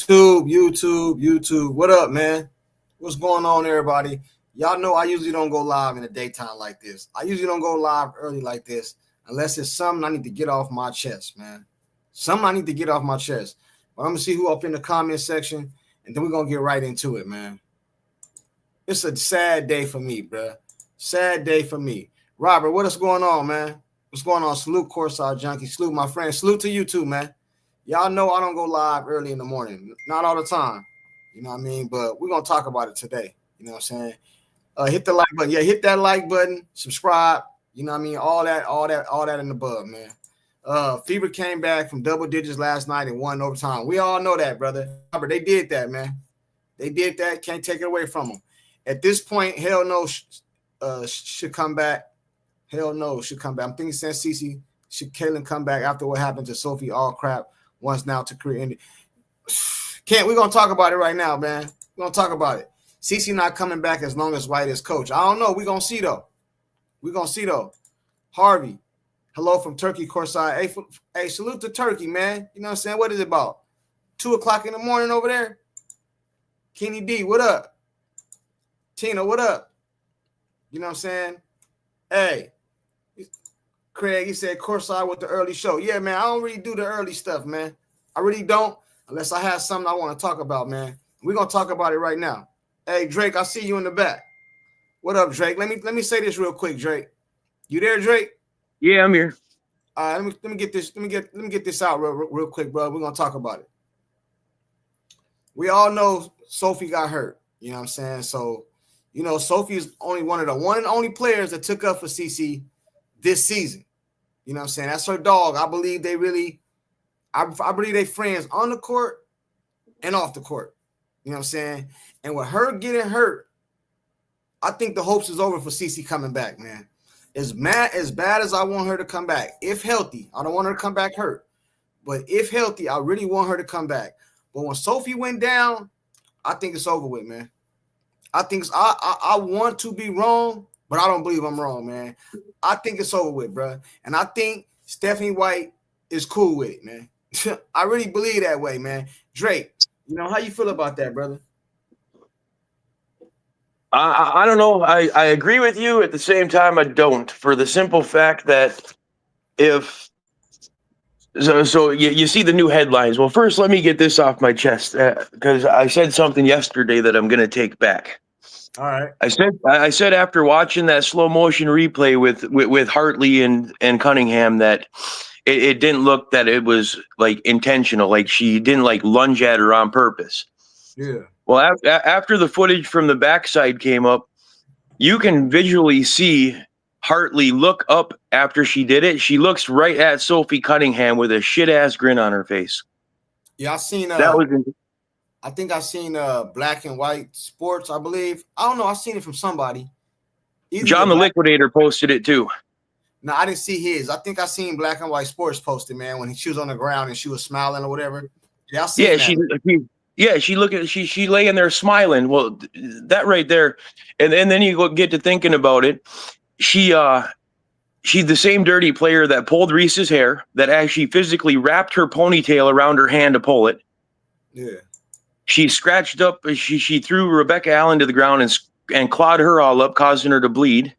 YouTube. What up, man? What's going on, everybody? Y'all know I usually don't go live in the daytime like this. I usually don't go live early like this unless it's something I need to get off my chest, man. Something I need to get off my chest. But I'm going to see who up in the comment section, and then we're going to get right into it, man. It's a sad day for me, bro. Sad day for me. Robert, what is going on, man? What's going on? Salute, Courtside Junkie. Salute, my friend. Salute to you too, man. Y'all know I don't go live early in the morning. Not all the time. You know what I mean? But we're going to talk about it today. You know what I'm saying? Hit the like button. Yeah, hit that like button. Subscribe. You know what I mean? All that in the above, man. Fever came back from double digits last night and won overtime. We all know that, brother. Robert, they did that, man. They did that. Can't take it away from them. At this point, hell no should come back. Hell no should come back. I'm thinking since Cece should Caitlin come back after what happened to Sophie all crap once now to career ended. We're going to talk about it right now, man. We're going to talk about it. Cece not coming back as long as White is coach. I don't know. We're going to see, though. Harvey, hello from Turkey, Courtside. Hey, salute to Turkey, man. You know what I'm saying? What is it about? 2 o'clock in the morning over there? Kenny D, what up? Tina, what up? You know what I'm saying? Hey, Craig, he said Courtside with the early show. Yeah, man, I don't really do the early stuff, man. I really don't, unless I have something I want to talk about, man. We're going to talk about it right now. Hey, Drake, I see you in the back. What up, Drake? Let me say this real quick, Drake. You there, Drake? Yeah, I'm here. All right, let me get this. Let me get this out real quick, bro. We're gonna talk about it. We all know Sophie got hurt. You know what I'm saying? So, you know, Sophie is only one of the one and only players that took up for CC this season. You know what I'm saying? That's her dog. I believe they really, I believe they friends on the court and off the court. You know what I'm saying? And with her getting hurt, I think the hopes is over for CC coming back, man. As bad as I want her to come back, if healthy, I don't want her to come back hurt. But if healthy, I really want her to come back. But when Sophie went down, I think it's over with, man. I think I want to be wrong, but I don't believe I'm wrong, man. I think it's over with, bro. And I think Stephanie White is cool with it, man. I really believe that way, man. Drake, you know, how you feel about that, brother? I don't know. I agree with you. At the same time, I don't. For the simple fact that if so you see the new headlines. Well, first, let me get this off my chest because I said something yesterday that I'm going to take back. All right. I said after watching that slow motion replay with Hartley and Cunningham that it didn't look that it was like intentional, like she didn't like lunge at her on purpose. Yeah. Well, after the footage from the backside came up, you can visually see Hartley look up after she did it. She looks right at Sophie Cunningham with a shit-ass grin on her face. Yeah, I seen that was. I think I seen Black and White Sports, I believe. I don't know. I seen it from somebody. John the Liquidator posted it too. No, I didn't see his. I think I seen Black and White Sports posted, man, when she was on the ground and she was smiling or whatever. Yeah, I seen that. She laying there smiling. Well, that right there, and then you get to thinking about it. She's the same dirty player that pulled Reese's hair, that actually physically wrapped her ponytail around her hand to pull it. Yeah. She scratched up. She threw Rebecca Allen to the ground and clawed her all up, causing her to bleed.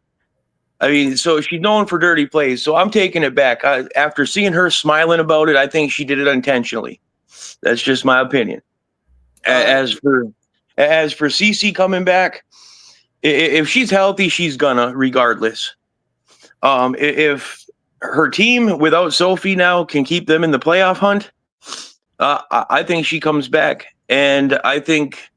I mean, so she's known for dirty plays. So I'm taking it back. After seeing her smiling about it, I think she did it intentionally. That's just my opinion. As for CC coming back, if she's healthy, she's gonna regardless. If her team without Sophie now can keep them in the playoff hunt, I think she comes back, and I think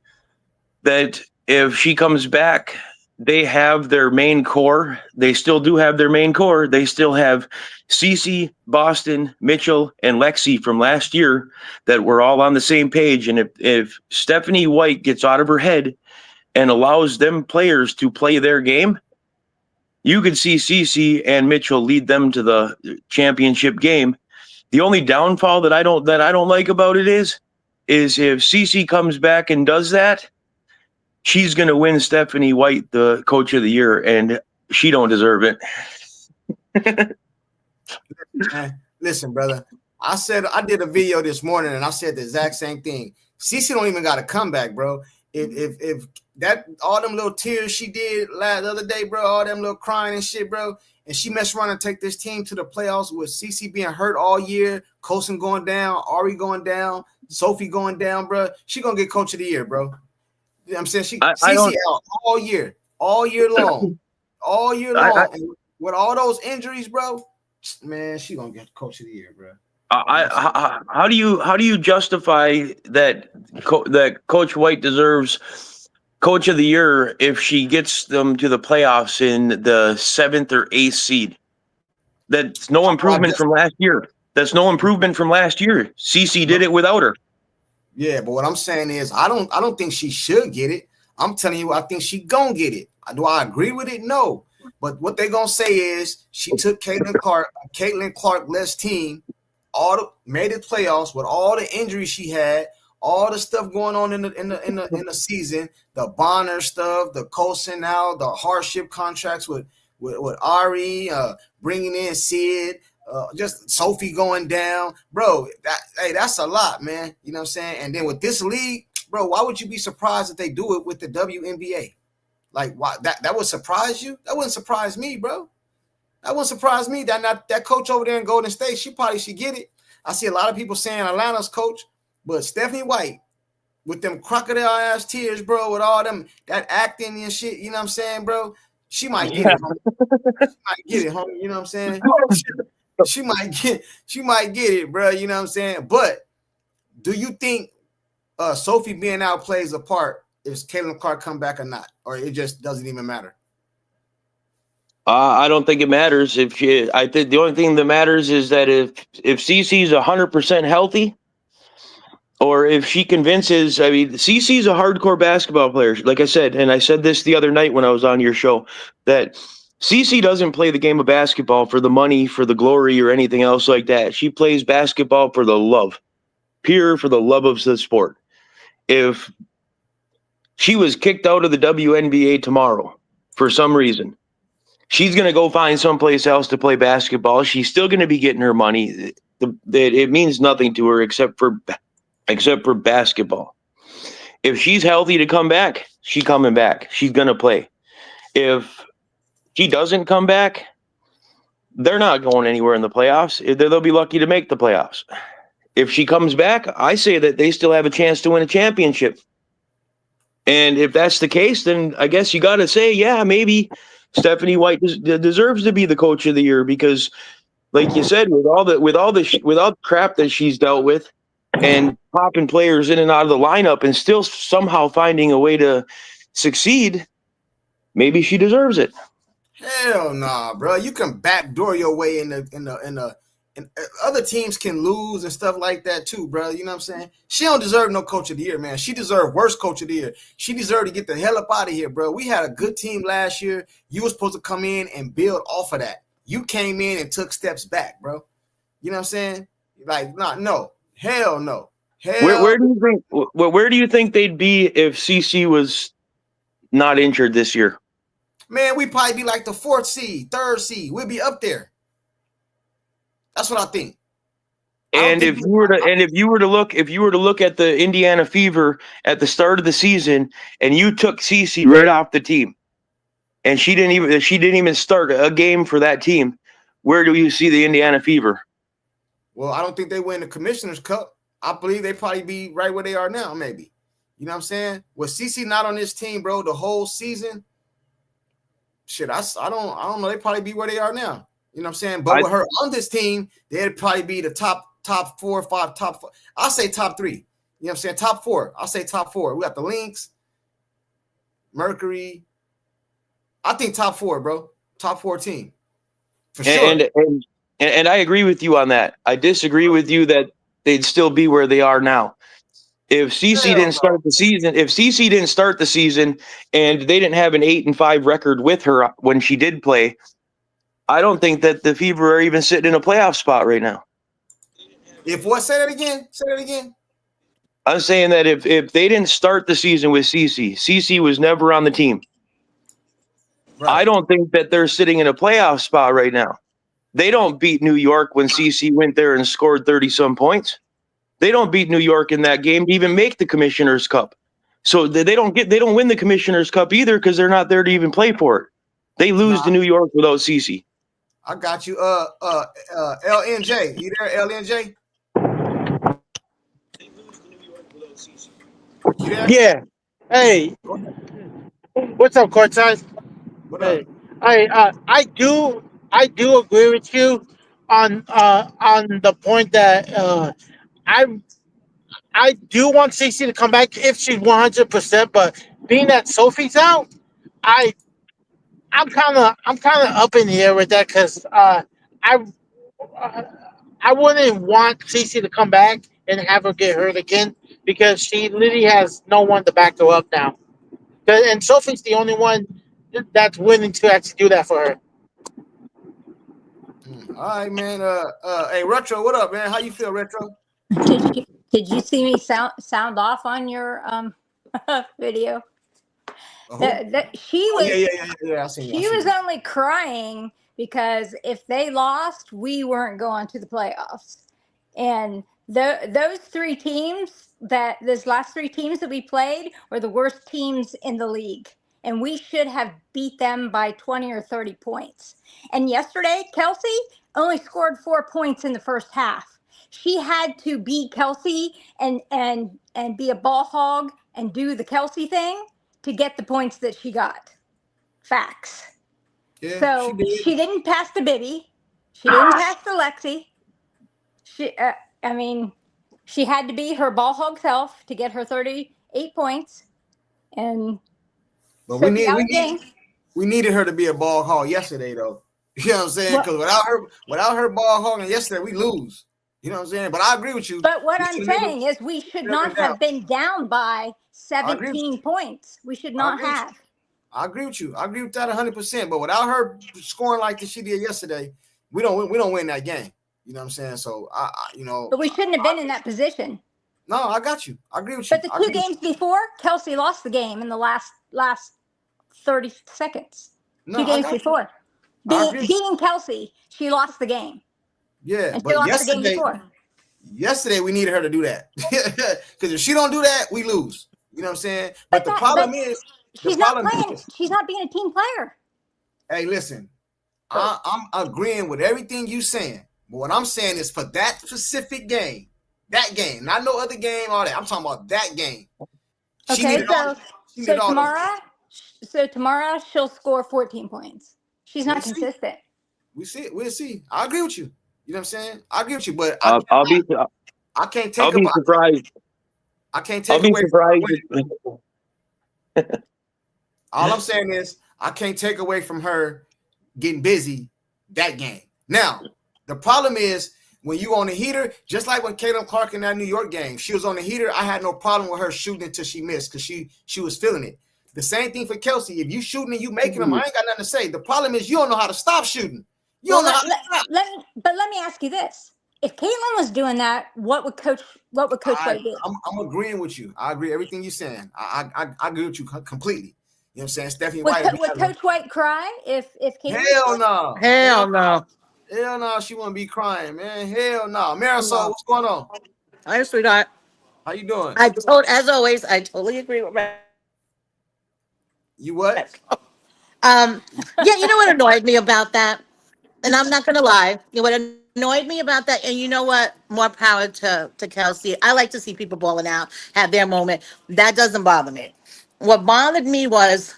that if she comes back, they have their main core. They still do have their main core. They still have Cece, Boston, Mitchell, and Lexi from last year that were all on the same page. And if Stephanie White gets out of her head and allows them players to play their game, you could see Cece and Mitchell lead them to the championship game. The only downfall that I don't like about it is if Cece comes back and does that, she's going to win Stephanie White the Coach of the Year, and she don't deserve it. Listen, brother, I did a video this morning, and I said the exact same thing. CC don't even got to come back, bro. If that all them little tears she did the other day, bro, all them little crying and shit, bro, and she messed around and take this team to the playoffs with CC being hurt all year, Colson going down, Ari going down, Sophie going down, bro. She gonna get coach of the year, bro. You know what I'm saying? CC out all year long. And with all those injuries, bro, man, she gonna get coach of the year, bro. How do you justify that Coach White deserves coach of the year if she gets them to the playoffs in the 7th or 8th seed? That's no improvement from last year. That's no improvement from last year. CC did it without her. Yeah, but what I'm saying is I don't think she should get it. I'm telling you, I think she gonna get it. Do I agree with it? No. But what they gonna say is she took Caitlin Clark less team, made it playoffs with all the injuries she had, all the stuff going on in the season, the Bonner stuff, the Colson now, the hardship contracts with Ari, bringing in Sid, just Sophie going down, bro. That's a lot, man. You know what I'm saying? And then with this league, bro, why would you be surprised if they do it with the WNBA? Like, why that would surprise you? That wouldn't surprise me, bro. That wouldn't surprise me. That coach over there in Golden State, she probably should get it. I see a lot of people saying Atlanta's coach, but Stephanie White, with them crocodile ass tears, bro, with all them that acting and shit, you know what I'm saying, bro? She might get it, homie. She might get it, homie. You know what I'm saying? She might get it, bro. You know what I'm saying? But do you think Sophie being out plays a part if Caitlin Clark come back or not, or it just doesn't even matter? I don't think it matters I think the only thing that matters is that if CC's 100% healthy, or if she convinces, I mean, CC's a hardcore basketball player. Like I said, and I said this the other night when I was on your show, that CC doesn't play the game of basketball for the money, for the glory, or anything else like that. She plays basketball for the love, for the love of the sport. If she was kicked out of the WNBA tomorrow for some reason, she's going to go find someplace else to play basketball. She's still going to be getting her money. It means nothing to her except for basketball. If she's healthy to come back, she's coming back. She's going to play. If she doesn't come back, they're not going anywhere in the playoffs. They'll be lucky to make the playoffs. If she comes back, I say that they still have a chance to win a championship. And if that's the case, then I guess you got to say, yeah, maybe Stephanie White deserves to be the coach of the year, because, like you said, with all the crap that she's dealt with, and popping players in and out of the lineup, and still somehow finding a way to succeed, maybe she deserves it. Hell nah, bro. You can backdoor your way in and other teams can lose and stuff like that too, bro. You know what I'm saying? She don't deserve no coach of the year, man. She deserved worst coach of the year. She deserved to get the hell up out of here, bro. We had a good team last year. You were supposed to come in and build off of that. You came in and took steps back, bro. You know what I'm saying? Like, no. Hell no. Where do you think they'd be if CC was not injured this year? Man, we'd probably be like the 4th seed, 3rd seed. We'd be up there. That's what I think. And if you were to look at the Indiana Fever at the start of the season, and you took CC right off the team, and she didn't even start a game for that team, where do you see the Indiana Fever? Well, I don't think they win the Commissioner's Cup. I believe they probably be right where they are now, maybe. You know what I'm saying? With CC not on this team, bro, the whole season, shit, I don't know. They probably be where they are now. You know what I'm saying? But with her on this team, they'd probably be the top 4 or 5, top 4. I'll say top 3. You know what I'm saying? Top 4. I'll say top 4. We got the Lynx, Mercury. I think top 4, bro. Top 4 team. For sure. And I agree with you on that. I disagree with you that they'd still be where they are now. If CC didn't start the season, and they didn't have an 8-5 record with her when she did play, I don't think that the Fever are even sitting in a playoff spot right now. If what? Say that again. I'm saying that if they didn't start the season with CC was never on the team. Right. I don't think that they're sitting in a playoff spot right now. They don't beat New York when CC went there and scored 30-some points. They don't beat New York in that game to even make the Commissioner's Cup. So they don't win the Commissioner's Cup either because they're not there to even play for it. They lose to Nah, New York without Cece. I got you. LNJ, you there, LNJ? You there? Yeah. Hey, Go ahead. what's up, courtside? What up? Hey, I do agree with you on the point that I I do want Cece to come back if she's 100%. But being that Sophie's out, I I'm kind of up in the air with that because I uh, I wouldn't want Cece to come back and have her get hurt again because she literally has no one to back her up now. And Sophie's the only one that's willing to actually do that for her. All right, man. Hey, Retro, what up, man? How you feel, Retro? Did you see me sound off on your video? Who? That she Oh yeah, was yeah, yeah, yeah, yeah. I seen you. I she seen was you. only crying because if they lost, we weren't going to the playoffs. And those three teams that those last three teams that we played were the worst teams in the league. And we should have beat them by 20 or 30 points. And yesterday, Kelsey only scored 4 points in the first half. She had to beat Kelsey and be a ball hog and do the Kelsey thing to get the points that she got. Facts. Yeah, she So did. she didn't pass the Bibby. She didn't pass the Lexi. She, I mean, she had to be her ball hog self to get her 38 points. And But we Sophie need we out need game. we needed her to be a ball hog yesterday, though. You know what I'm saying? Well, Because without her ball hogging yesterday, we lose. You know what I'm saying? But I agree with you. but what We I'm should have saying is we should never been not down. have been down by I agree with you. 17 points. We should I not agree with you. have. I agree with you. I agree with that 100%. But without her scoring like she did yesterday, we don't win that game. You know what I'm saying? So But we shouldn't have been in that position. no, I got you. I agree with you. But the I two agree with games before, Kelsey lost the game in the last 30 seconds. you. No, Two I games got you. before. I agree. Beating Kelsey, she lost the game. Yeah, And she but lost the game before. yesterday we needed her to do that. Because if she don't do that, we lose. You know what I'm saying? But the But problem is, she's not playing. She's not being a team player. hey, listen, I'm agreeing with everything you saying. But what I'm saying is for that specific game, not no other game, all that. I'm talking about that game. She Okay, needed all. She needed all those. tomorrow she'll score 14 points. She's We'll not see. consistent. We see it. We'll see. I agree with you. You know what I'm saying? I agree with you, but I'll be I can't I'll take be surprised. I can't I'll take be away from her surprised. winning. All I'm saying is I can't take away from her getting busy that game. Now, the problem is when you on the heater, just like when CAITLINCLARK in that New York game, she was on the heater. I had no problem with her shooting until she missed because she was feeling it. The same thing for Kelsey. If you shooting and you making them, I ain't got nothing to say. The problem is you don't know how to stop shooting. You Well, don't know how to stop. let me ask you this: if Caitlin was doing that, what would Coach White do? I'm agreeing with you. I agree everything you're saying. I agree with you completely. You know what I'm saying? Stephanie Would, White. would Coach White cry if Caitlin? Hell no. Hell no. Hell no. She wouldn't be crying, man. Hell no. Marisol, what's going on? Hi, sweetheart. How you doing? As always, I totally agree with Red. You what? Yeah, you know what annoyed me about that? And I'm not gonna lie. You know what annoyed me about that? And you know what? More power to Kelsey. I like to see people balling out, have their moment. That doesn't bother me. What bothered me was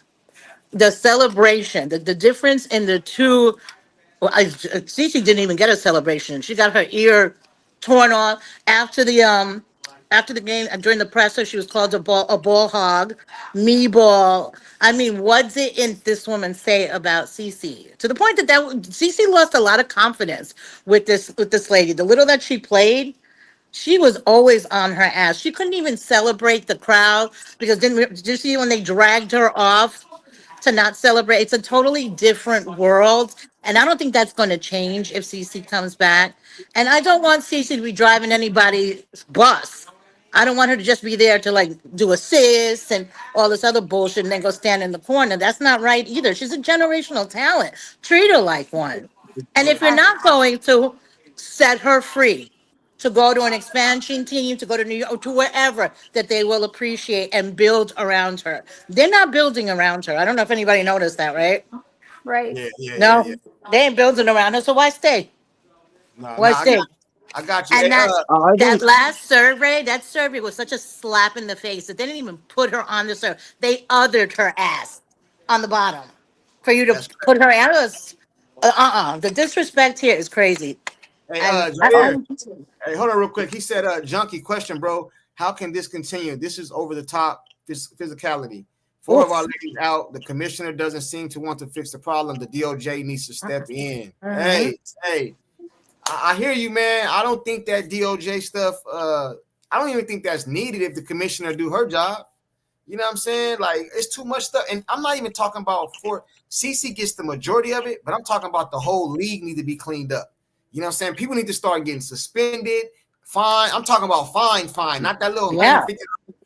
the celebration, the difference in the two. Well, Cece didn't even get a celebration. She got her ear torn off after the game during the presser. She was called a ball hog, me ball. I mean, what didn't this woman say about Cece? To the point that Cece lost a lot of confidence with this lady. The little that she played, she was always on her ass. She couldn't even celebrate the crowd because did you see when they dragged her off to not celebrate? It's a totally different world. And I don't think that's going to change if Cece comes back. And I don't want Cece to be driving anybody's bus. I don't want her to just be there to like do assists and all this other bullshit and then go stand in the corner. That's not right either. She's a generational talent. Treat her like one. And if you're I not going to set her free, to go to an expansion team, to go to New York, to wherever that they will appreciate and build around her. They're not building around her. I don't know if anybody noticed that, right? Right. No, they ain't building around her. So why stay? No, Why I got, stay? I got you. And Hey, I that think last survey, that survey was such a slap in the face that they didn't even put her on the survey. They othered her ass on the bottom for you to that's put her ass. The disrespect here is crazy. hey, And Jameer. Hey, hold on real quick. He said, junkie question, bro. How can this continue? This is over the top physicality. 4 of our ladies out. The commissioner doesn't seem to want to fix the problem. The DOJ needs to step in. Hey, I hear you, man. I don't think that DOJ stuff, I don't even think that's needed if the commissioner do her job. You know what I'm saying? Like, it's too much stuff. And I'm not even talking about CC gets the majority of it, but I'm talking about the whole league need to be cleaned up. You know what I'm saying? People need to start getting suspended, fine. I'm talking about fine, not that little $150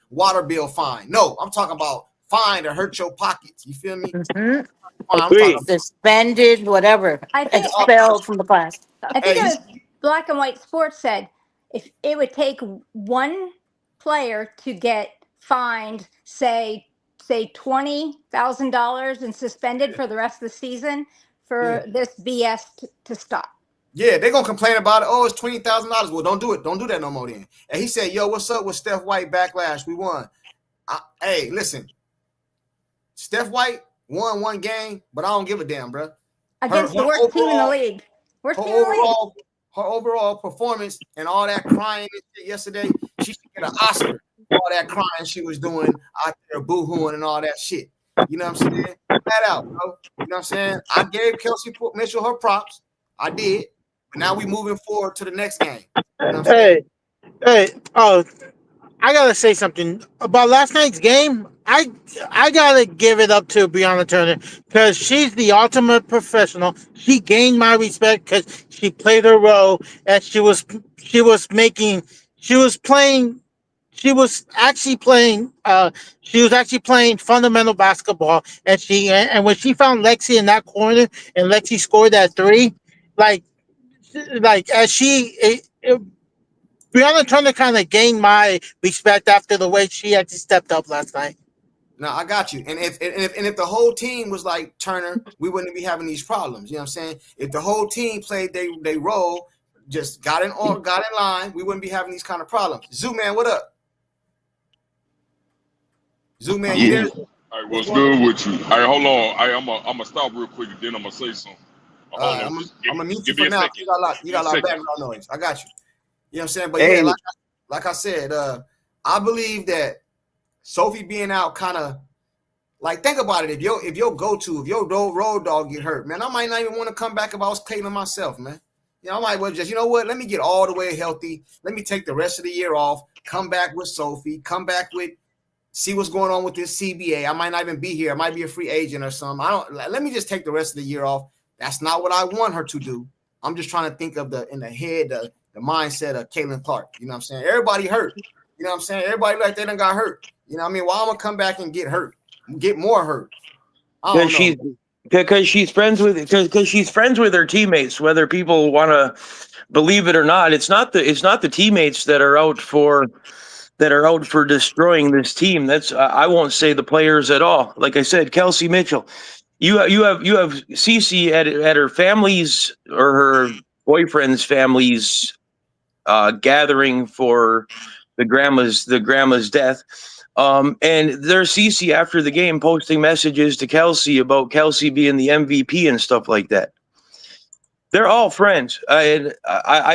water bill fine. No, I'm talking about fine to hurt your pockets. You feel me? I'm talking suspended, whatever, I think expelled from the class. I think it was Black and White Sports said if it would take one player to get fined, say $20,000 and suspended for the rest of the season for this BS to stop. Yeah, they're gonna complain about it. Oh, it's $20,000. Well, don't do it. Don't do that no more then. And he said, yo, what's up with Steph White backlash? We won. Hey, listen. Steph White won one game, but I don't give a damn, bro. Against the worst team in the league. Her overall performance and all that crying and shit yesterday, she should get an Oscar. All that crying she was doing out there, boo-hooing and all that shit. You know what I'm saying? That out, bro. You know what I'm saying? I gave Kelsey Mitchell her props. I did. But now we moving forward to the next game. You know what I'm saying? I gotta say something about last night's game. I gotta give it up to Breonna Turner because she's the ultimate professional. She gained my respect because she played her role and she was actually playing fundamental basketball. And when she found Lexi in that corner and Lexi scored that three, Breonna Turner kind of gained my respect after the way she actually stepped up last night. No, I got you. And if the whole team was like Turner, we wouldn't be having these problems. You know what I'm saying? If the whole team played they role, just got in line, we wouldn't be having these kind of problems. Zoo Man, what up? Zoo Man, you there? All right, what's good with you? All right, hold on. I'm gonna stop real quick and then I'm gonna say something. I'm gonna mute you for now. You got a lot of background noise. I got you. You know what I'm saying? But yeah, like I said, I believe that Sophie being out kind of like, think about it. If your road dog get hurt, man, I might not even want to come back if I was Caitlin myself, man. You know, I might well just, you know what? Let me get all the way healthy. Let me take the rest of the year off. Come back with Sophie. Come back with, see what's going on with this CBA. I might not even be here. I might be a free agent or something. Let me just take the rest of the year off. That's not what I want her to do. I'm just trying to think of the mindset of Caitlin Clark. You know what I'm saying? Everybody hurt. You know what I'm saying? Everybody like they done got hurt. You know what I mean? Why I'm gonna come back and get hurt, get more hurt? Because she's friends with her teammates, whether people want to believe it or not. It's not the teammates that are out for destroying this team. That's I won't say the players at all. Like I said, Kelsey Mitchell, you have Cece at her family's or her boyfriend's family's gathering for the grandma's death. And there's Cece after the game posting messages to Kelsey about Kelsey being the MVP and stuff like that. They're all friends. I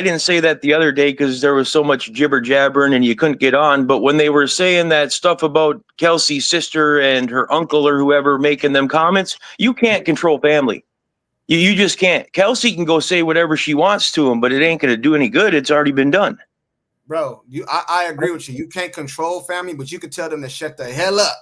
didn't say that the other day because there was so much jibber jabbering and you couldn't get on. But when they were saying that stuff about Kelsey's sister and her uncle or whoever making them comments, you can't control family. You just can't. Kelsey can go say whatever she wants to him, but it ain't going to do any good. It's already been done. Bro, I agree with you. You can't control family, but you can tell them to shut the hell up.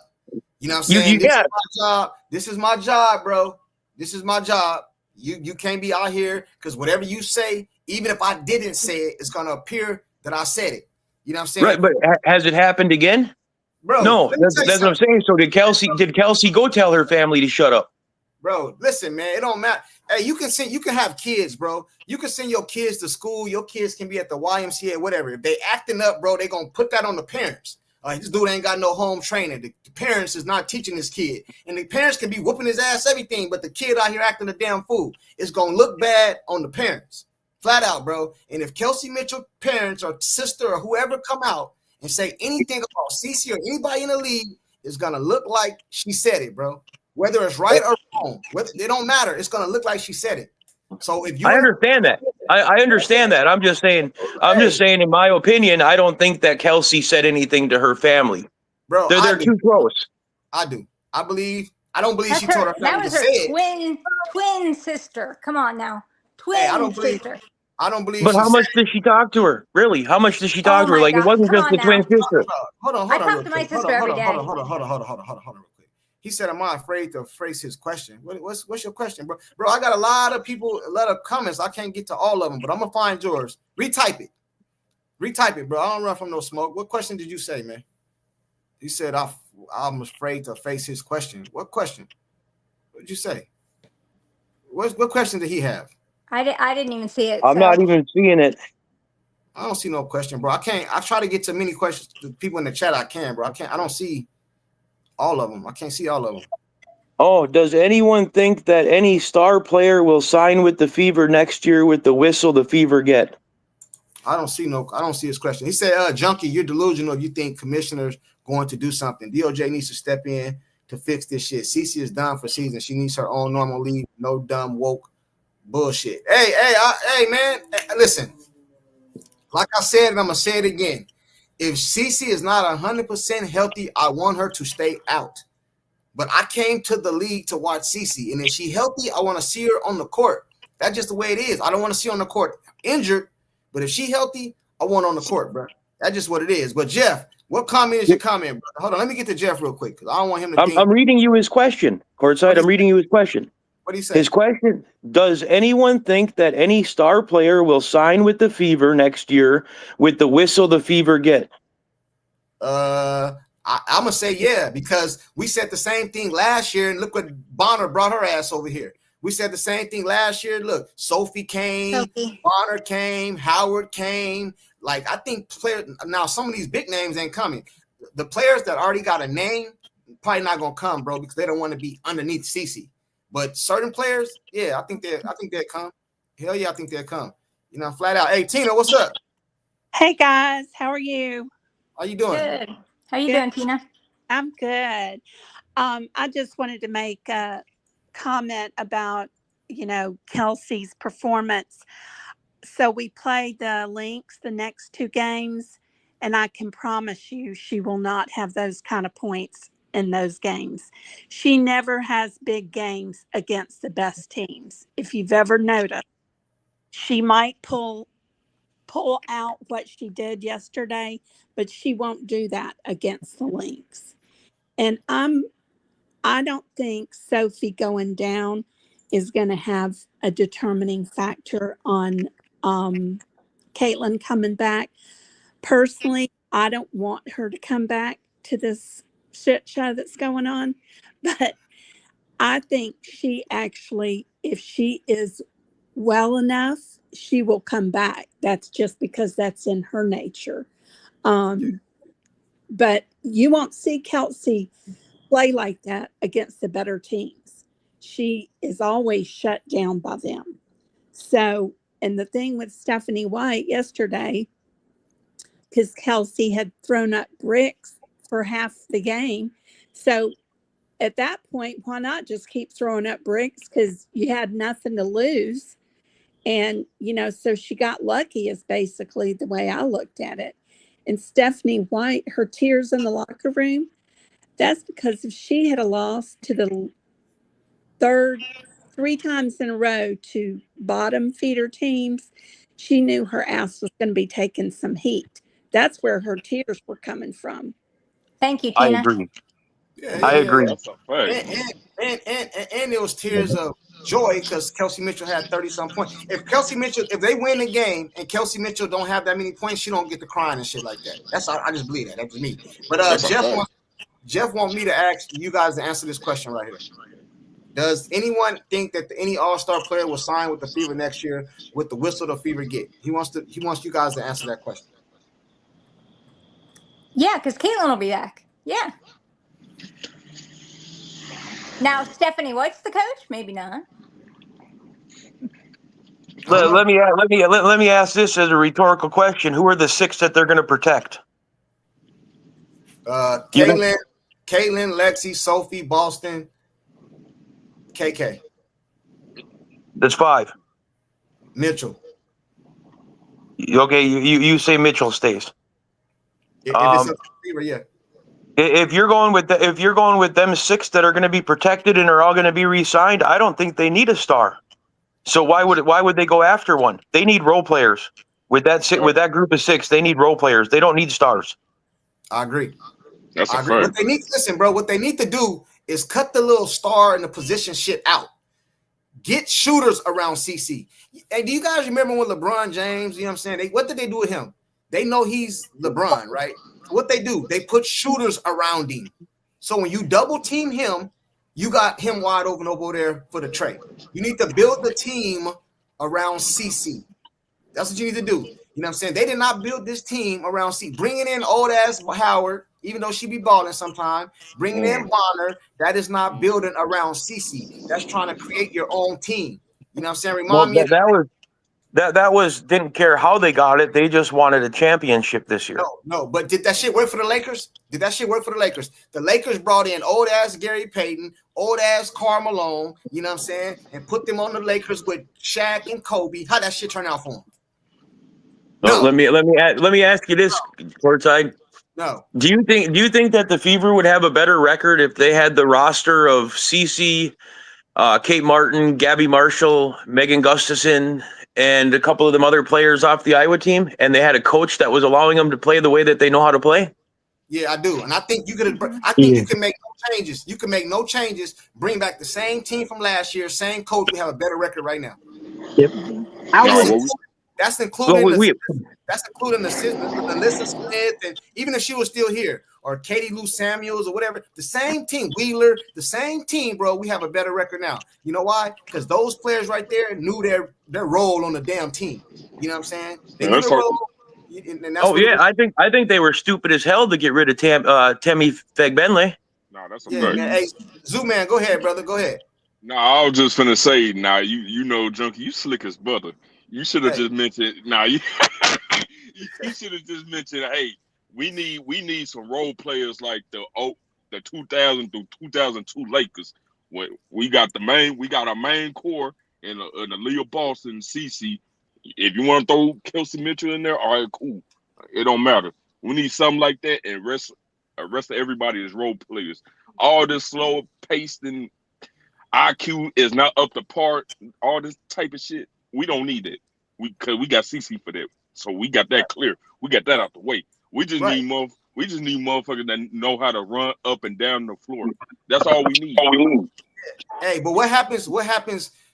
You know what I'm saying? This is my job. This is my job, bro. This is my job. You can't be out here because whatever you say, even if I didn't say it, it's going to appear that I said it. You know what I'm saying? Right, but has it happened again? Bro, no, that's what I'm saying. So did Kelsey go tell her family to shut up? Bro, listen, man, it don't matter. Hey, you can have kids, bro. You can send your kids to school. Your kids can be at the YMCA, whatever. If they acting up, bro, they gonna put that on the parents. This dude ain't got no home training. The parents is not teaching this kid. And the parents can be whooping his ass, everything, but the kid out here acting a damn fool. It's gonna look bad on the parents. Flat out, bro. And if Kelsey Mitchell parents or sister or whoever come out and say anything about CC or anybody in the league, it's gonna look like she said it, bro. Whether it's right or wrong, it don't matter. It's gonna look like she said it. So if you, I understand that. I understand that. I'm just saying. In my opinion, I don't think that Kelsey said anything to her family. bro, They're too close. I do. I don't believe That's she told her that family was to her say it. twin sister. Come on now, twin Hey, I don't believe. sister. I don't believe. But she how said much did she talk to her? Really? How much did she talk to her? my Like, it God. wasn't Come just on the now. twin sister. Hold on. I talk to my sister every day. Hold on real quick. He said, "I'm not afraid to phrase his question." What's your question, bro? Bro, I got a lot of comments. I can't get to all of them, but I'm gonna find yours. Retype it, bro. I don't run from no smoke. What question did you say, man? You said I'm afraid to face his question. What question? What did you say? What question did he have? I didn't even see it. I'm not even seeing it. I don't see no question, bro. I try to get to many questions to people in the chat. I can, bro. I don't see all of them. I can't see all of them. Oh, does anyone think that any star player will sign with the Fever next year with the whistle the Fever get? I don't see his question. He said, Junkie, you're delusional if you think commissioner's going to do something. DOJ needs to step in to fix this shit. Cece is done for season. She needs her own normal league. No dumb woke bullshit. Hey, man, listen. Like I said, and I'm gonna say it again. If Cece is not 100% healthy, I want her to stay out. But I came to the league to watch Cece, and if she's healthy, I want to see her on the court. That's just the way it is. I don't want to see her on the court injured, but if she's healthy, I want her on the court, bro. That's just what it is. But Jeff, what comment is your comment, bro? Hold on, let me get to Jeff real quick because I don't want him to think. I'm reading you his question, Courtside. I'm reading you his question. What do you say? His question: does anyone think that any star player will sign with the Fever next year with the whistle the Fever get? I'm gonna say yeah, because we said the same thing last year, and look what Bonner brought her ass over here. We said the same thing last year. Look, Sophie came, Bonner came, Howard came. Like, I think players now, some of these big names ain't coming. The players that already got a name probably not gonna come, bro, because they don't want to be underneath CC. But certain players, yeah, I think they'll come. Hell yeah, I think they'll come. You know, flat out. Hey, Tina, what's up? Hey guys, how are you? How you doing? Good. How you doing, Tina? I'm good. I just wanted to make a comment about, Kelsey's performance. So we played the Lynx the next two games, and I can promise you she will not have those kind of points in those games. She never has big games against the best teams. If you've ever noticed, she might pull out what she did yesterday, but she won't do that against the Lynx. And I don't think Sophie going down is going to have a determining factor on Caitlin coming back. Personally, I don't want her to come back to this shit show that's going on, but I think she actually, if she is well enough, she will come back. That's just because that's in her nature. But you won't see Kelsey play like that against the better teams. She is always shut down by them. So, and the thing with Stephanie White yesterday, because Kelsey had thrown up bricks for half the game. So at that point, why not just keep throwing up bricks? Because you had nothing to lose. And, so she got lucky is basically the way I looked at it. And Stephanie White, her tears in the locker room, that's because if she had lost to the three times in a row to bottom feeder teams, she knew her ass was going to be taking some heat. That's where her tears were coming from. Thank you, Tina. I agree. Yeah, I agree. That's a fact. And it was tears of joy because Kelsey Mitchell had 30-some points. If they win the game and Kelsey Mitchell don't have that many points, she don't get to crying and shit like that. That's I just believe that. That's me. But Jeff wants me to ask you guys to answer this question right here. Does anyone think that any All-Star player will sign with the Fever next year with the whistle the Fever get? He wants you guys to answer that question. Yeah, because Caitlin will be back. Yeah. Now Stephanie White's the coach? Maybe not. Let me ask this as a rhetorical question: who are the 6 that they're going to protect? Caitlin, Lexi, Sophie, Boston, KK. That's 5. Mitchell. Okay, you say Mitchell stays. If it's a Fever, yeah. If you're going with them 6 that are going to be protected and are all going to be re-signed, I don't think they need a star. So why would they go after one? They need role players. With that group of 6, they need role players. They don't need stars. I agree. That's a fact. What they need, listen, bro. What they need to do is cut the little star and the position shit out. Get shooters around CC. Hey, do you guys remember when LeBron James? You know what I'm saying? What did they do with him? They know he's LeBron, right? What they do? They put shooters around him. So when you double team him, you got him wide open over there for the trade. You need to build the team around CC. That's what you need to do. You know what I'm saying? They did not build this team around CC. Bringing in old ass Howard, even though she be balling sometime, bringing in Bonner, that is not building around CC. That's trying to create your own team. You know what I'm saying? Remind me. That was didn't care how they got it. They just wanted a championship this year. No. But did that shit work for the Lakers? The Lakers brought in old ass Gary Payton, old ass Karl Malone, you know what I'm saying, and put them on the Lakers with Shaq and Kobe. How'd that shit turn out for them? No. Let me ask you this, Courtside. No. Do you think that the Fever would have a better record if they had the roster of CC, Kate Martin, Gabby Marshall, Megan Gustafson, and a couple of them other players off the Iowa team, and they had a coach that was allowing them to play the way that they know how to play? Yeah, I do, and I think you could. I think you can make no changes. You can make no changes. Bring back the same team from last year, same coach. We have a better record right now. Yep. That's including that's including the Alyssa Smith, and even if she was still here, or Katie Lou Samuels or whatever, the same team, Wheeler, the same team, bro. We have a better record now. You know why? Because those players right there knew their role on the damn team. You know what I'm saying? They knew their role. I think they were stupid as hell to get rid of Tammy Fagbenle. No, that's a fact. Hey, Zoo Man, go ahead, brother. Go ahead. No, I was just finna say, you know, Junkie, you slick as butter. You should have just mentioned. You should have just mentioned. Hey, we need some role players like the 2000 through 2002 Lakers. We got our main core and the Leah Boston, CC. If you want to throw Kelsey Mitchell in there, all right, cool. It don't matter. We need something like that, and rest of everybody is role players. All this slow paced and IQ is not up to par. All this type of shit, we don't need it. Cause we got CC for that, so we got that clear. We got that out the way. We just need motherfuckers that know how to run up and down the floor. That's all we need. Hey, but what happens?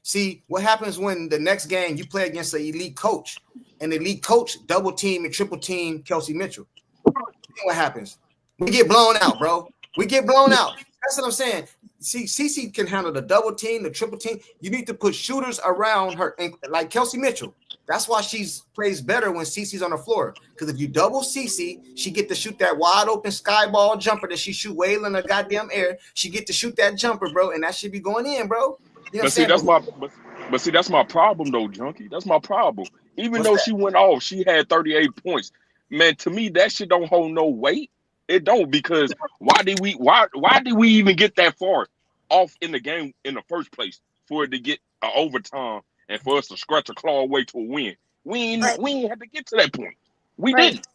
See, what happens when the next game you play against an elite coach, and the elite coach double team and triple team Kelsey Mitchell? What happens? We get blown out, bro. We get blown out. That's what I'm saying. See, CC can handle the double team, the triple team. You need to put shooters around her, like Kelsey Mitchell. That's why she plays better when CC's on the floor. Because if you double CC, she get to shoot that wide open sky ball jumper that she shoot way in the goddamn air. She get to shoot that jumper, bro, and that should be going in, bro. You know that's my problem though, Junkie. That's my problem. Even though she went off, she had 38 points. Man, to me, that shit don't hold no weight. It don't, because why did we even get that far off in the game in the first place for it to get an overtime and for us to scratch a claw away to a win? We ain't had to get to that point. We didn't.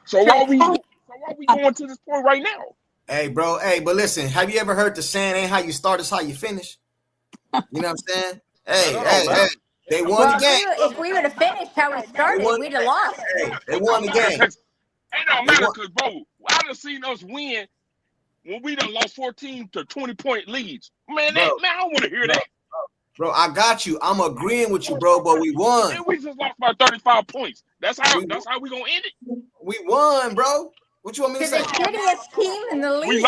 So why are we going to this point right now? Hey, bro. Hey, but listen, have you ever heard the saying, ain't how you start, it's how you finish? You know what I'm saying? Hey. They won the game. If we would have finished how we started, we'd have lost. Hey, they won the game. It don't matter, because, bro, I done seen us win when we done lost 14 to 20-point leads. Man, I don't want to hear that. Bro, I got you. I'm agreeing with you, bro, but we won. And we just lost by 35 points. That's how we gonna end it. We won, bro. What you want me to say? The shittiest team in the league.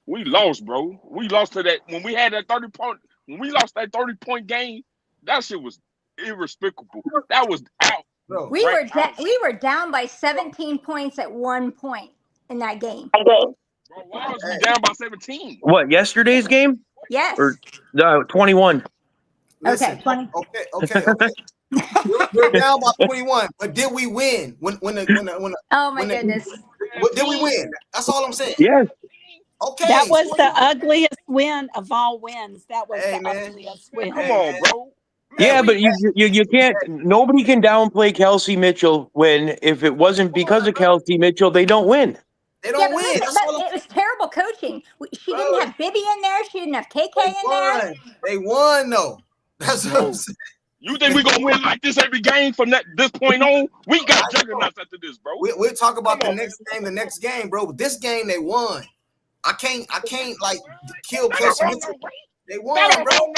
We lost, bro. We lost to that when we had that 30-point. When we lost that 30-point game, that shit was irrespectable. That was out. Bro. We Right were out. we were down by 17 points at one point in that game. Bro, why was we down by 17? What, yesterday's game? Yes. Or 21? Listen, Okay, 20. okay. We're down by 21, but did we win? When Oh my goodness. did we win? That's all I'm saying. Yes. Okay. That was the ugliest win of all wins. That was Hey, the man. ugliest win. Come on, bro. Yeah, but you can't. Nobody can downplay Kelsey Mitchell when if it wasn't because of Kelsey Mitchell, they don't win. They Yeah, don't but win. listen, That's all it was terrible coaching. She Bro. didn't have Bibby in there. She didn't have KK they in there. won. They won though. That's what I'm saying. You think we're gonna win like this every game from this point on? We got juggernauts after this, bro. We'll talk about the next game, bro. But this game they won. I can't like kill Kelsey Mitchell. They won, That bro. don't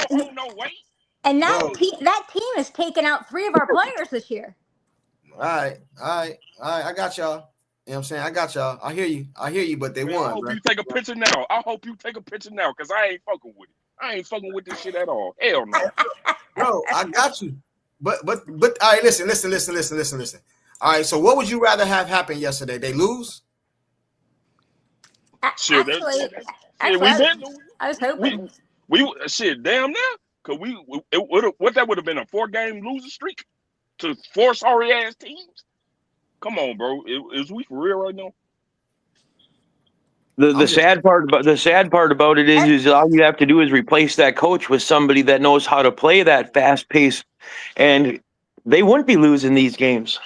hold no weight. And that Bro. that team has taken out 3 of our players this year. All right. I got y'all. You know what I'm saying? I got y'all. I hear you, but they Man, won. I hope Bro. you take a picture now. I hope you take a picture now, because I ain't fucking with it. I ain't fucking with this shit at all. Hell no. Bro, I got you. But all right, listen. All right, so what would you rather have happen yesterday? They lose? Shit, Actually, we been losing. I was hoping. We shit, damn now. Cause what that would have been a 4-game losing streak to 4 sorry ass teams. Come on, bro. Is we for real right now? The sad part about it is all you have to do is replace that coach with somebody that knows how to play that fast pace, and they wouldn't be losing these games.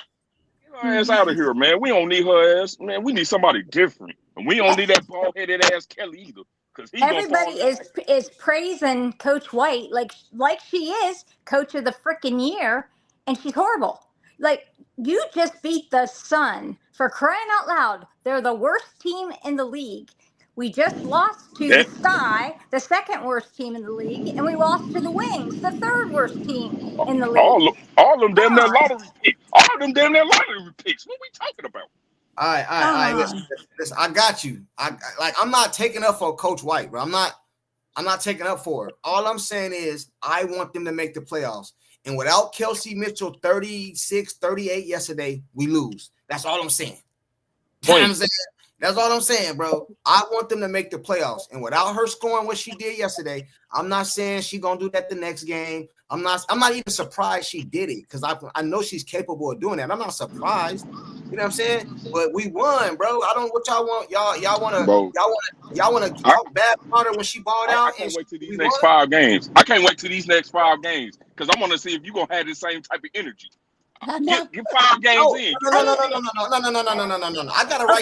Get her ass out of here, man. We don't need her ass, man. We need somebody different, and we don't need that bald headed ass Kelly either. Everybody is praising Coach White like she is coach of the freaking year, and she's horrible. Like, you just beat the Sun, for crying out loud. They're the worst team in the league. We just lost to the Sky, the second worst team in the league, and we lost to the Wings, the third worst team in the league. All of them damn near lottery picks. All of them damn near lottery picks. What are we talking about? All right. Listen, I got you. I'm not taking up for Coach White, bro. I'm not taking up for it. All I'm saying is I want them to make the playoffs. And without Kelsey Mitchell 36, 38 yesterday, we lose. That's all I'm saying. That's all I'm saying, bro. I want them to make the playoffs. And without her scoring what she did yesterday, I'm not saying she's gonna do that the next game. I'm not even surprised she did it, because I know she's capable of doing that. I'm not surprised. You know what I'm saying? But we won, bro. I don't know what y'all want. Y'all want to talk bad about her when she balled out. I can't wait till these next 5 games. I can't wait till these next 5 games, because I want to see if you're gonna have the same type of energy. Get 5 games in. No. I got a right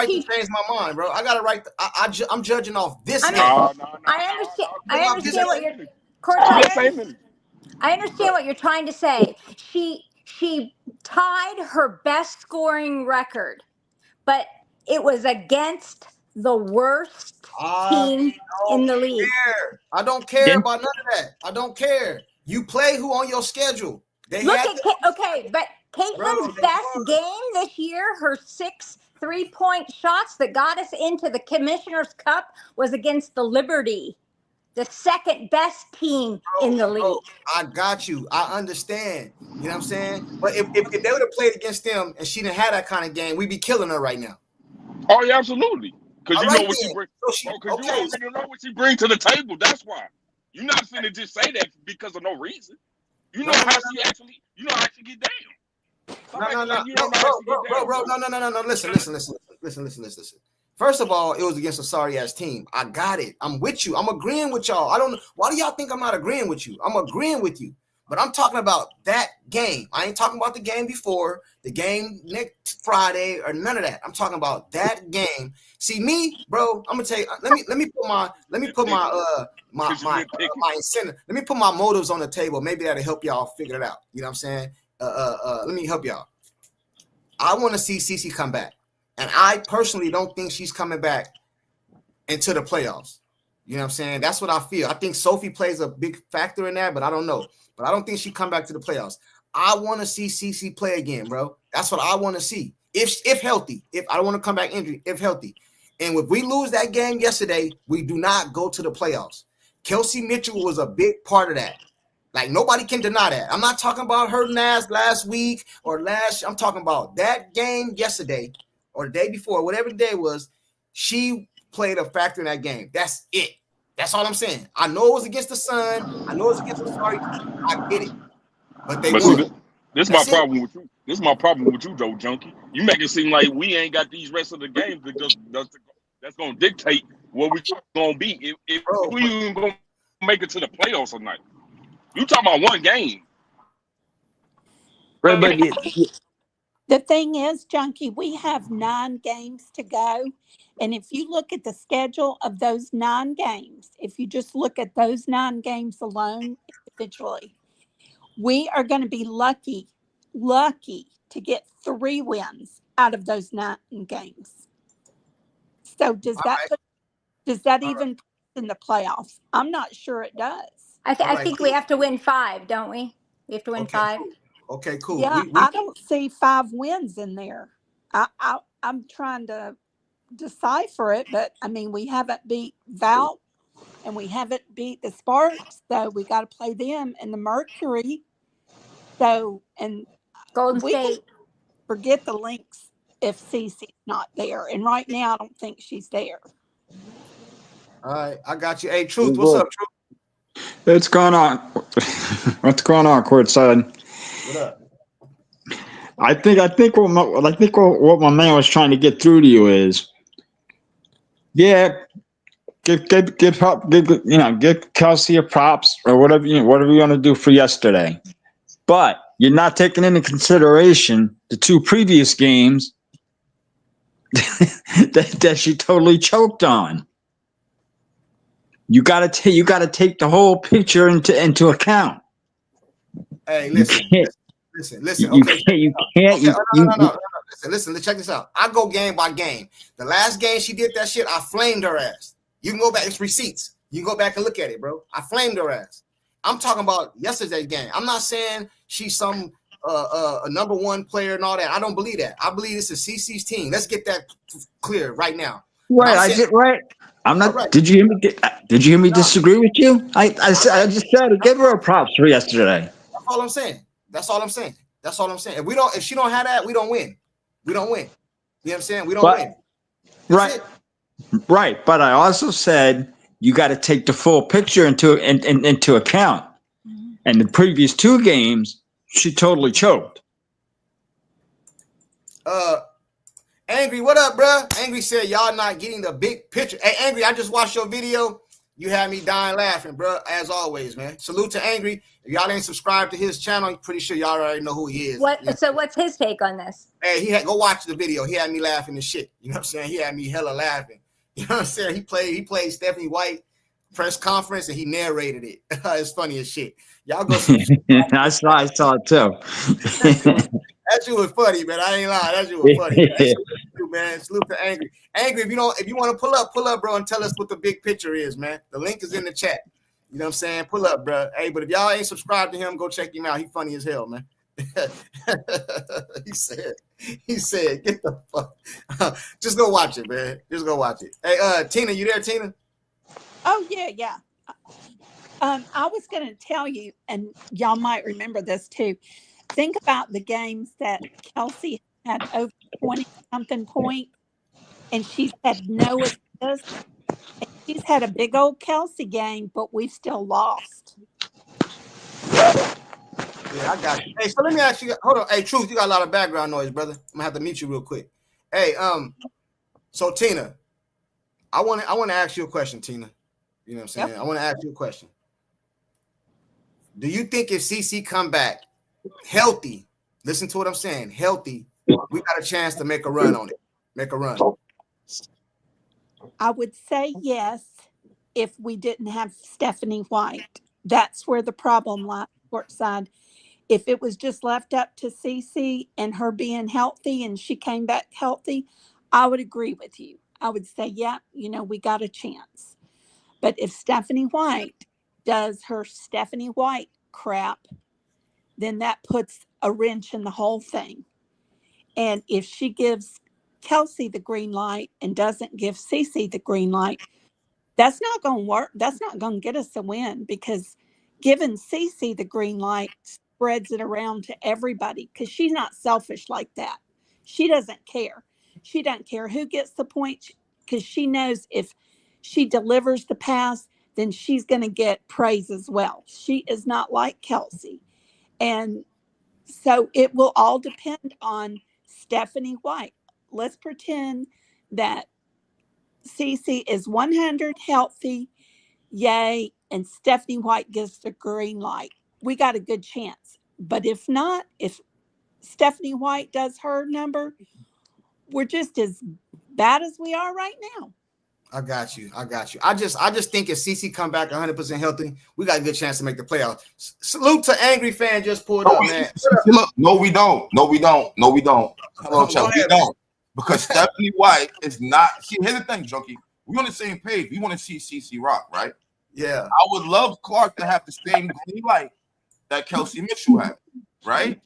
to change my mind, bro. I got a right. I'm judging off this. I understand what you're. I understand what you're trying to say. She tied her best scoring record, but it was against the worst team in the league. I don't care about none of that. I don't care. You play who on your schedule. But Caitlin's best game this year, her 6 3-point shots that got us into the Commissioner's Cup, was against the Liberty, the second best team in the league. I got you. I understand. You know what I'm saying? But if they would have played against them and she didn't have that kind of game, we'd be killing her right now. Oh, yeah, absolutely. Because you know what she brings. Because you already know what she brings to the table. That's why. You're not finna just say that because of no reason. You know how she actually, get down. Bro. No. Listen. First of all, it was against a sorry ass team. I got it. I'm with you. I'm agreeing with y'all. I don't know. Why do y'all think I'm not agreeing with you? I'm agreeing with you. But I'm talking about that game. I ain't talking about the game before, the game next Friday, or none of that. I'm talking about that game. See me, bro. I'm gonna tell you. Let me put my incentive. Let me put my motives on the table. Maybe that'll help y'all figure it out. You know what I'm saying? Let me help y'all. I want to see Cece come back, and I personally don't think she's coming back into the playoffs. You know what I'm saying? That's what I feel. I think Sophie plays a big factor in that, but I don't know. But I don't think she come back to the playoffs. I want to see Cece play again, bro. That's what I want to see. If healthy. If I don't want to come back injured, if healthy. And if we lose that game yesterday, we do not go to the playoffs. Kelsey Mitchell was a big part of that. Like, nobody can deny that. I'm not talking about her last week or I'm talking about that game yesterday or the day before, whatever the day was. She played a factor in that game. That's it. That's all I'm saying. I know it was against the Sun. I know it was against the Sorry. I get it. But they won. This is my problem with you. This is my problem with you, Joe Junkie. You make it seem like we ain't got these rest of the games that's gonna dictate what we gonna be. If we even gonna make it to the playoffs or not. You talking about one game. Right, but the thing is, Junkie, we have 9 games to go. And if you look at the schedule of those 9 games, if you just look at those 9 games alone individually, we are going to be lucky to get 3 wins out of those 9 games. So does that even put us in the playoffs? I'm not sure it does. I think we have to win 5, don't we? We have to win 5. Okay, cool. Yeah, I don't see 5 wins in there. I'm trying to decipher it, but I mean, we haven't beat Val and we haven't beat the Sparks, so we got to play them and the Mercury. So, and Golden State. Forget the Lynx if Cece's not there. And right now, I don't think she's there. All right, I got you. Hey, Truth, what's up, Truth? What's going on? What's going on, courtside? What up? I think what my man was trying to get through to you is, yeah, give Kelsey a props or whatever you want to do for yesterday, but you're not taking into consideration the 2 previous games that she totally choked on. You gotta take the whole picture into account. Hey, listen. You can't. No. Listen, check this out. I go game by game. The last game she did that shit, I flamed her ass. You can go back, it's receipts. You can go back and look at it, bro. I flamed her ass. I'm talking about yesterday's game. I'm not saying she's some a number 1 player and all that. I don't believe that. I believe this is CC's team. Let's get that clear right now. Right, right. I'm not. Right. Did you hear me? Did you hear me disagree with you? I just said to give her a props for yesterday. That's all I'm saying. If she don't have that, we don't win. You know what I'm saying? We don't win. That's right. But I also said you got to take the full picture into account. Mm-hmm. And the previous 2 games, she totally choked. Angry, what up, bro? Angry said y'all not getting the big picture. Hey, Angry, I just watched your video. You had me dying laughing, bro, as always, man. Salute to Angry. If y'all ain't subscribed to his channel, I'm pretty sure y'all already know who he is. So what's his take on this? Hey, go watch the video. He had me laughing and shit. You know what I'm saying? He had me hella laughing. You know what I'm saying? He played Stephanie White press conference and he narrated it. It's funny as shit. Y'all go see I saw it too. That shit was funny, man. I ain't lying. That shit was funny. Man. Salute to Angry. Angry, if you want to pull up, bro, and tell us what the big picture is, man. The link is in the chat. You know what I'm saying? Pull up, bro. Hey, but if y'all ain't subscribed to him, go check him out. He funny as hell, man. He said, get the fuck. Just go watch it, man. Just go watch it. Hey, Tina, you there, Tina? Oh, yeah. I was going to tell you, and y'all might remember this too. Think about the games that Kelsey had over 20-something points, and she's had no assists. And she's had a big old Kelsey game, but we've still lost. Yeah, I got you. Hey, so let me ask you. Hold on. Hey, Truth, you got a lot of background noise, brother. I'm gonna have to mute you real quick. Hey, so Tina, I want to ask you a question, Tina. You know what I'm saying? Yep. I want to ask you a question. Do you think if CC come back healthy, listen to what I'm saying, healthy, we got a chance to make a run on it? Make a run. I would say yes if we didn't have Stephanie White. That's where the problem lies, courtside. If it was just left up to CC and her being healthy and she came back healthy, I would agree with you. I would say, yeah, we got a chance. But if Stephanie White does her Stephanie White crap, then that puts a wrench in the whole thing. And if she gives Kelsey the green light and doesn't give Cece the green light, that's not going to work. That's not going to get us a win, because giving Cece the green light spreads it around to everybody, because she's not selfish like that. She doesn't care. She doesn't care who gets the point, because she knows if she delivers the pass, then she's going to get praise as well. She is not like Kelsey. And so it will all depend on Stephanie White. Let's pretend that Cece is 100 healthy, yay, and Stephanie White gives the green light. We got a good chance. But if not, if Stephanie White does her number, we're just as bad as we are right now. I got you. I just think if CC come back 100% healthy, we got a good chance to make the playoffs. Salute to Angry Fan just pulled up, man. Look, no, we don't. We don't. Because Stephanie White is not. See, here's the thing, Junkie. We're on the same page. We want to see CC rock, right? Yeah. I would love Clark to have the same green light that Kelsey Mitchell had, right?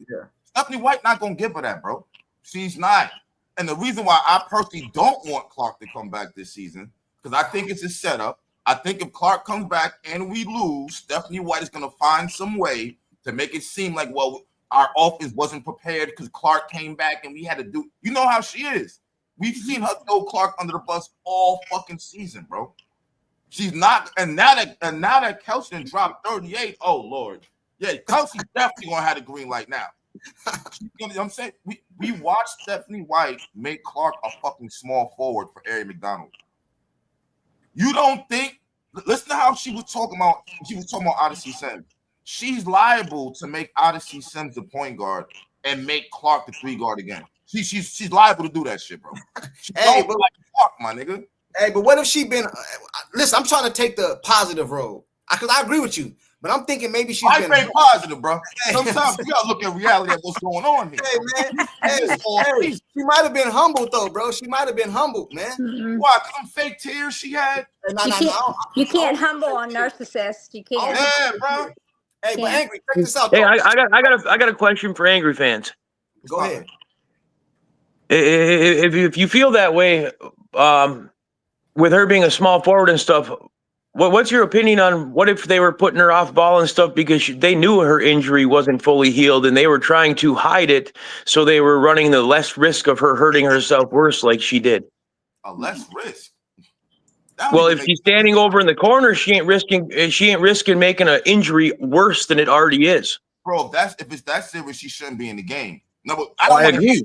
Yeah. Stephanie White not gonna give her that, bro. She's not. And the reason why I personally don't want Clark to come back this season, because I think it's a setup. I think if Clark comes back and we lose, Stephanie White is gonna find some way to make it seem like, well, our offense wasn't prepared because Clark came back and we had to do. You know how she is. We've seen her throw Clark under the bus all fucking season, bro. She's not. And now that Kelsey dropped 38. Oh Lord, yeah, Kelsey definitely gonna have the green light now. You know what I'm saying? We watched Stephanie White make Clark a fucking small forward for Ari McDonald. You don't think? Listen to how she was talking about. She was talking about Odyssey Sims. She's liable to make Odyssey Sims the point guard and make Clark the 3 guard again. She's liable to do that shit, bro. Hey, but like Clark, my nigga. Hey, but what if she been? Listen, I'm trying to take the positive road because I agree with you. But I'm thinking maybe she's been positive, bro. Sometimes you gotta look at reality of what's going on here. Hey, man. Hey, she might have been humbled though, bro. She might have been humbled, man. Mm-hmm. Why? Some fake tears she had? You can't humble a narcissist. You can't. Yeah, bro. Hey, but Angry, check this out. Hey, I got a question for Angry fans. Go ahead. If you feel that way, with her being a small forward and stuff, what's your opinion on what if they were putting her off ball and stuff because they knew her injury wasn't fully healed and they were trying to hide it, so they were running the less risk of her hurting herself worse like she did? A less risk. Well, if she's standing over in the corner, she ain't risking making an injury worse than it already is. Bro, if it's that serious, she shouldn't be in the game. No, but I agree.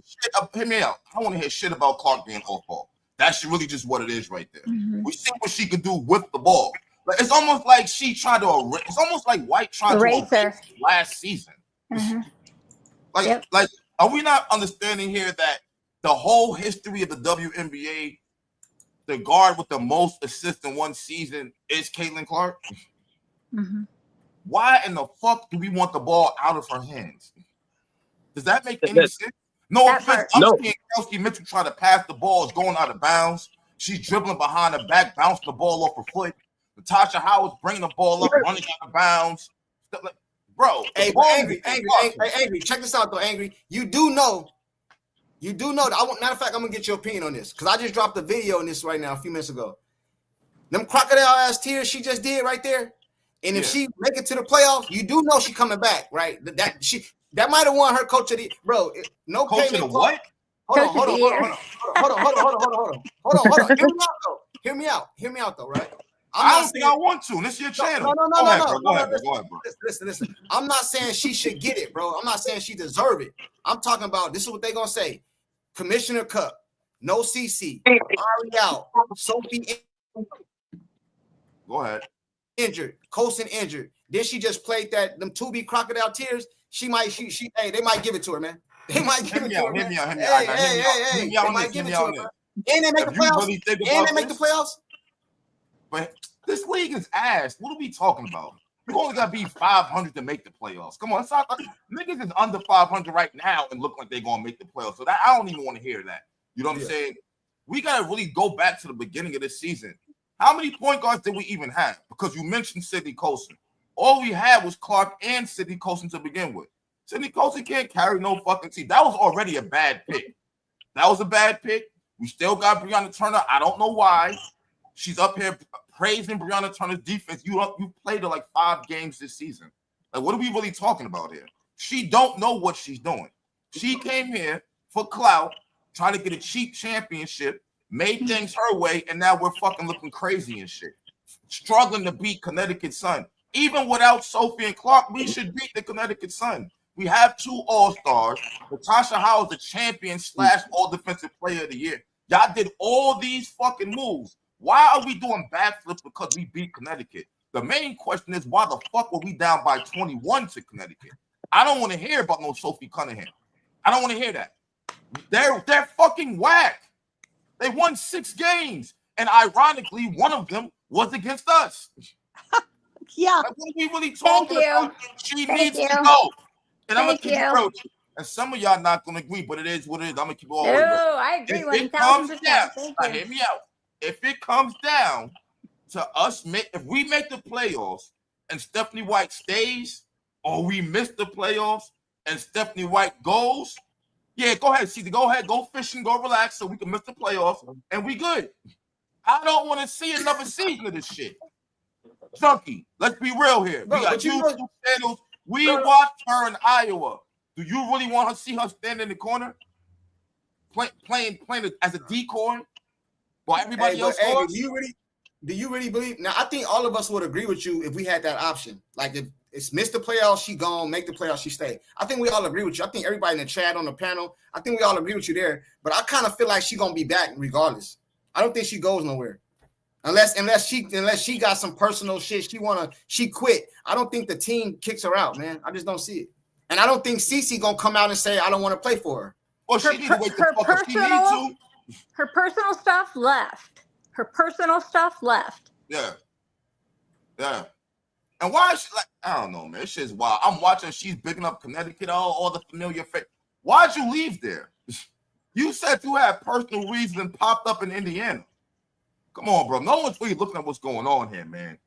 Hear me out. I don't want to hear shit about Clark being off ball. That's really just what it is right there. Mm-hmm. We see what she could do with the ball. Like it's almost like she tried to. It's almost like White trying to erase last season. Mm-hmm. Like, are we not understanding here that the whole history of the WNBA, the guard with the most assists in one season is Caitlin Clark? Mm-hmm. Why in the fuck do we want the ball out of her hands? Does that make any sense? No offense. I'm seeing Kelsey Mitchell try to pass the ball. It's going out of bounds. She's dribbling behind her back, bouncing the ball off her foot. Natasha Howard's bringing the ball up, running out of bounds. Bro, Angry. Check this out, though, Angry. You do know. Matter of fact, I'm gonna get your opinion on this because I just dropped a video on this right now a few minutes ago. Them crocodile ass tears she just did right there, and if she make it to the playoffs, you do know she coming back, right? That might have won her coach of the bro. No coach of the what? Hold on. Hear me out though, right? I don't think I want to. This is your channel. No. Go ahead, bro. Listen. I'm not saying she should get it, bro. I'm not saying she deserve it. I'm talking about this is what they're gonna say. Commissioner Cup, no CC, Ari out, Sophie go ahead. Injured, Colson injured. Then she just played them 2B crocodile tears. They might give it to her, man. They might give it to her. Hear me out. Hey. They might give it to her, man. And they make the playoffs. But this league is ass. What are we talking about? We only got to be 500 to make the playoffs. Come on, it's not, niggas is under 500 right now and look like they're gonna make the playoffs. So that I don't even want to hear that. You know what I'm saying? We gotta really go back to the beginning of this season. How many point guards did we even have? Because you mentioned Sydney Colson. All we had was Clark and Sydney Colson to begin with. Sydney Colson can't carry no fucking team. That was already a bad pick. That was a bad pick. We still got Brianna Turner. I don't know why. She's up here praising Brianna Turner's defense. You played her like 5 games this season. Like, what are we really talking about here? She don't know what she's doing. She came here for clout, trying to get a cheap championship, made things her way, and now we're fucking looking crazy and shit. Struggling to beat Connecticut Sun. Even without Sophie and Clark, we should beat the Connecticut Sun. We have 2 All-Stars. Natasha Howell is the champion / All-Defensive Player of the Year. Y'all did all these fucking moves. Why are we doing backflips because we beat Connecticut? The main question is, why the fuck were we down by 21 to Connecticut? I don't want to hear about no Sophie Cunningham. I don't want to hear that. They're fucking whack. They won 6 games. And ironically, one of them was against us. Yeah. Like, what are we really talking about? She needs to go. And I'm going to keep it real. And some of y'all not going to agree, but it is what it is. I'm going to keep it all No, I agree 1,000%. Thank you. Hear me out. If it comes down to us, if we make the playoffs and Stephanie White stays, or we miss the playoffs and Stephanie White goes, yeah, go ahead, Caesar. Go ahead, go fishing, go relax so we can miss the playoffs and we good. I don't want to see another season of this shit. Junkie, let's be real here. We got YouTube channels. We watched her in Iowa. Do you really want to see her stand in the corner playing as a decoy while everybody else scores? Do you really believe? Now, I think all of us would agree with you if we had that option. Like, if it's missed the playoffs, she gone. Make the playoffs, she stay. I think we all agree with you. I think everybody in the chat on the panel, I think we all agree with you there. But I kind of feel like she's gonna be back regardless. I don't think she goes nowhere. Unless she got some personal shit she quit. I don't think the team kicks her out, man. I just don't see it. And I don't think Cece gonna come out and say I don't want to play for her. Well, she need to wait the fuck if she need to. Her personal stuff left. Yeah. And why is she like, I don't know, man. This shit's wild. I'm watching, she's bigging up Connecticut, all the familiar face. Why'd you leave there? You said you had personal reasons and popped up in Indiana. Come on, bro. No one's really looking at what's going on here, man.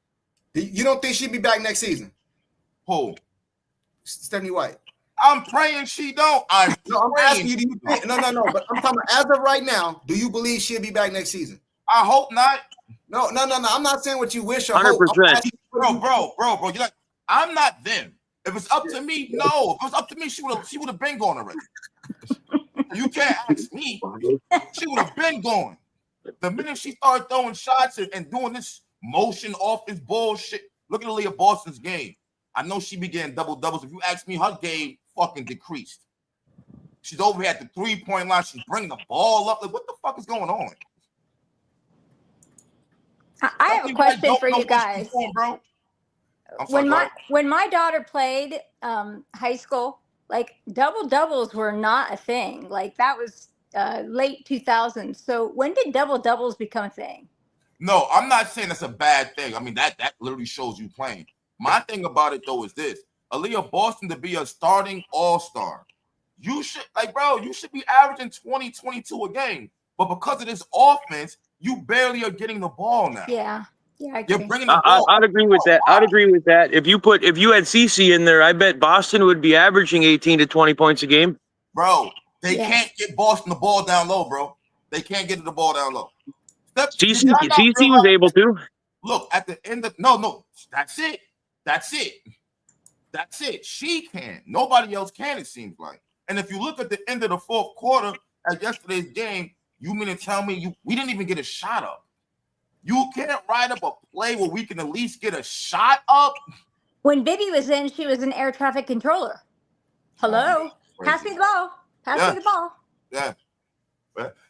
You don't think she'll be back next season? Who? Stephanie White. I'm praying she don't. I'm asking you, do you think? No. But I'm talking about as of right now, do you believe she'll be back next season? I hope not. No. I'm not saying what you wish or 100%. Bro. You're like, I'm not them. If it's up to me, no. If it was up to me, she would have been gone already. You can't ask me. She would have been gone. The minute she started throwing shots and doing this motion office bullshit, look at Aaliyah Boston's game. I know she began double-doubles. If you ask me, her game fucking decreased. She's over here at the 3-point line. She's bringing the ball up. Like, what the fuck is going on? I have a question for you guys. Doing, bro. When my daughter played high school, like double-doubles were not a thing. Like that was late 2000s. So when did double-doubles become a thing? No, I'm not saying that's a bad thing. I mean, that literally shows you playing. My thing about it, though, is this. Aaliyah Boston to be a starting all-star. You should be averaging 20, 22 a game. But because of this offense, you barely are getting the ball now. Yeah, I agree. You're bringing the ball. I'd agree with that. I'd agree with that. If you had Cece in there, I bet Boston would be averaging 18 to 20 points a game. Bro, they can't get Boston the ball down low, bro. They can't get the ball down low. Cece was able to. Look, at the end of no, that's it. That's it. She can. Nobody else can, it seems like. And if you look at the end of the fourth quarter at yesterday's game, you mean to tell me we didn't even get a shot up? You can't write up a play where we can at least get a shot up? When Bibby was in, she was an air traffic controller. Hello? Pass me the ball. Pass me the ball. Yeah.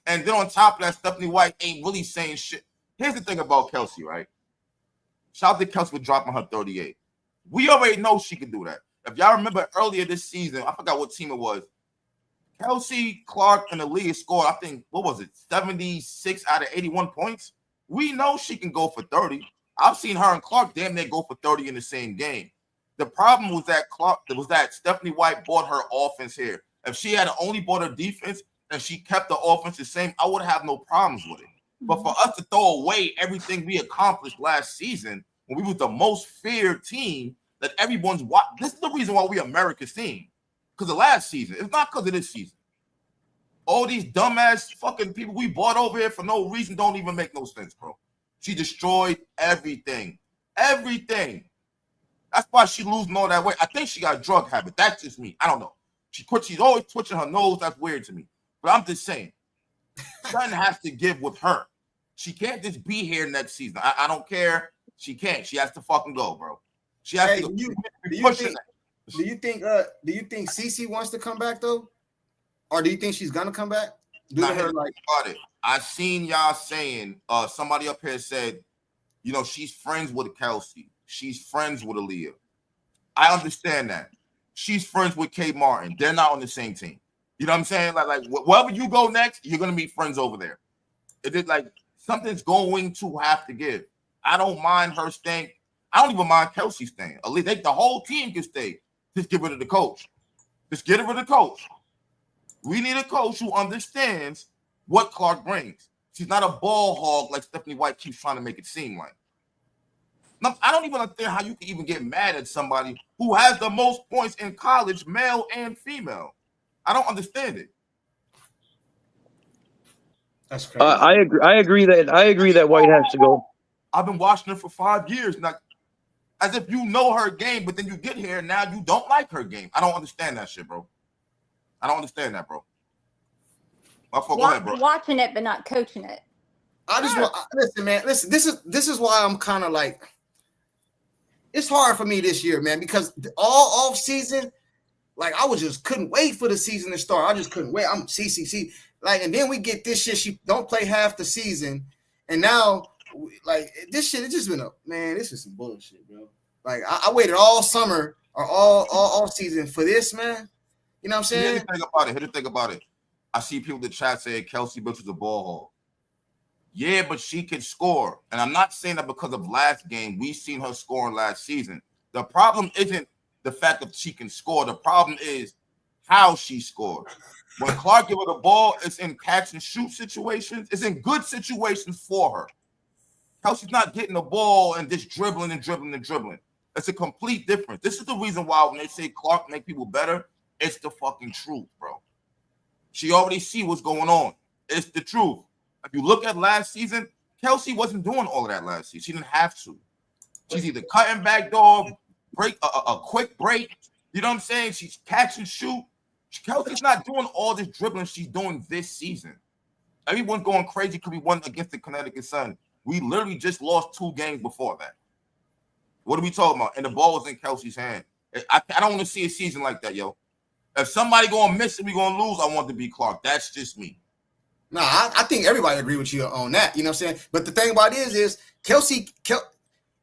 And then on top of that, Stephanie White ain't really saying shit. Here's the thing about Kelsey, right? Shout out to Kelsey for dropping her 38. We already know she can do that. If y'all remember earlier this season, I forgot what team it was. Kelsey, Clark, and Aaliyah scored, I think, 76 out of 81 points? We know she can go for 30. I've seen her and Clark damn near go for 30 in the same game. The problem was that Stephanie White bought her offense here. If she had only bought her defense and she kept the offense the same, I would have no problems with it. But for us to throw away everything we accomplished last season, when we was the most feared team that everyone's watching, this is the reason why we America's team. Because of last season. It's not because of this season. All these dumbass fucking people we bought over here for no reason don't even make no sense, bro. She destroyed everything. Everything. That's why she losing all that weight. I think she got a drug habit. That's just me. I don't know. She's always twitching her nose. That's weird to me. But I'm just saying, something has to give with her. She can't just be here next season. I don't care. She can't. She has to fucking go, bro. She has to go. Do you think Cece wants to come back though? Or do you think she's gonna come back? I seen y'all saying somebody up here said, you know, she's friends with Kelsey. She's friends with Aaliyah. I understand that. She's friends with Kate Martin. They're not on the same team. You know what I'm saying? Like wherever you go next, you're gonna meet friends over there. It is like something's going to have to give. I don't mind her staying. I don't even mind Kelsey staying. At least the whole team can stay. Just get rid of the coach. Just get rid of the coach. We need a coach who understands what Clark brings. She's not a ball hog like Stephanie White keeps trying to make it seem like. No, I don't even understand how you can even get mad at somebody who has the most points in college, male and female. I don't understand it. That's crazy. I agree that White has to go. I've been watching her for 5 years now, as if you know her game, but then you get here and now you don't like her game. I don't understand that shit, bro. I don't understand that, bro. Go ahead, bro. Watching it, but not coaching it. I just want listen, man. Listen, this is why I'm kind of like. It's hard for me this year, man, because all off season, like I couldn't wait for the season to start. I just couldn't wait. I'm CCC, like, and then we get this shit. She don't play half the season, and now like this shit. It's just been this is some bullshit, bro. Like I waited all summer or all season for this, man. You know what I'm saying? Here's the thing about it. I see people in the chat saying Kelsey Mitchell's a ball hog. Yeah, but she can score. And I'm not saying that because of last game. We've seen her scoring last season. The problem isn't the fact that she can score. The problem is how she scores. When Clark give her the ball, it's in catch and shoot situations. It's in good situations for her. Kelsey's not getting the ball and just dribbling and dribbling and dribbling. It's a complete difference. This is the reason why when they say Clark make people better, it's the fucking truth, bro. She already see what's going on. It's the truth. If you look at last season, Kelsey wasn't doing all of that last season. She didn't have to. She's either cutting back door, break a quick break. You know what I'm saying? She's catch and shoot. Kelsey's not doing all this dribbling she's doing this season. Everyone's going crazy because we won against the Connecticut Sun. We literally just lost 2 games before that. What are we talking about? And the ball was in Kelsey's hand. I don't want to see a season like that, yo. If somebody going to miss and we going to lose, I want to be Clark. That's just me. No, I think everybody agree with you on that. You know what I'm saying? But the thing about it is Kelsey,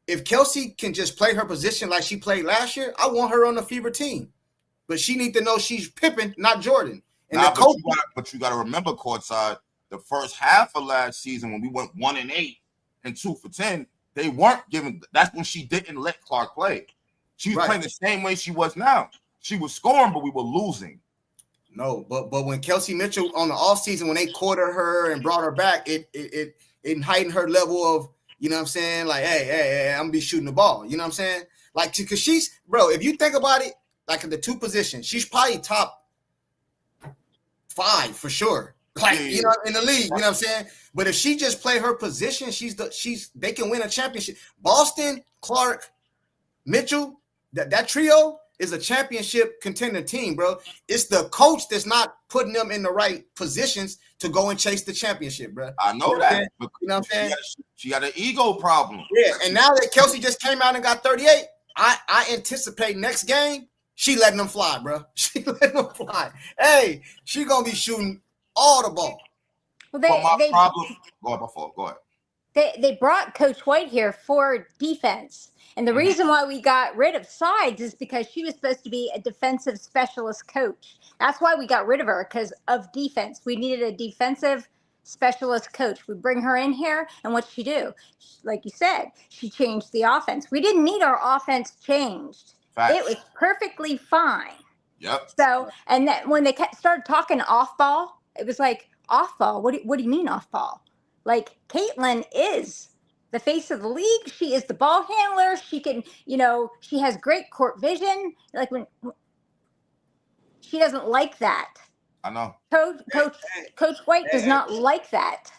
if Kelsey can just play her position like she played last year, I want her on the Fever team. But she need to know she's Pippen, not Jordan. And but you got to remember, courtside, the first half of last season when we went 1-8 and 2 for 10, they weren't giving. That's when she didn't let Clark play. She was playing the same way she was now. She was scoring, but we were losing. No, but when Kelsey Mitchell on the offseason, when they quartered her and brought her back, it heightened her level of, you know what I'm saying? Like, hey, I'm gonna be shooting the ball. You know what I'm saying? Like, because she's, bro, if you think about it, like in the 2 positions, she's probably top 5 for sure. Like, you know, in the league, you know what I'm saying? But if she just play her position, they can win a championship. Boston, Clark, Mitchell, that trio is a championship contender team, bro. It's the coach that's not putting them in the right positions to go and chase the championship, bro. I know that. You know what I'm saying? She got an ego problem. Yeah, and now that Kelsey just came out and got 38, I anticipate next game, she letting them fly, bro. She letting them fly. Hey, she going to be shooting all the ball. Well, Go ahead. They brought Coach White here for defense. And the reason why we got rid of Sides is because she was supposed to be a defensive specialist coach. That's why we got rid of her, because of defense. We needed a defensive specialist coach. We bring her in here, and what'd she do? Like you said, she changed the offense. We didn't need our offense changed. Facts. It was perfectly fine. Yep. So, and then when they started talking off ball, it was like, off ball? What do you mean off ball? Like, Caitlin is the face of the league. She is the ball handler. She can, she has great court vision. Like, when she doesn't like that. I know. Coach White does not like that.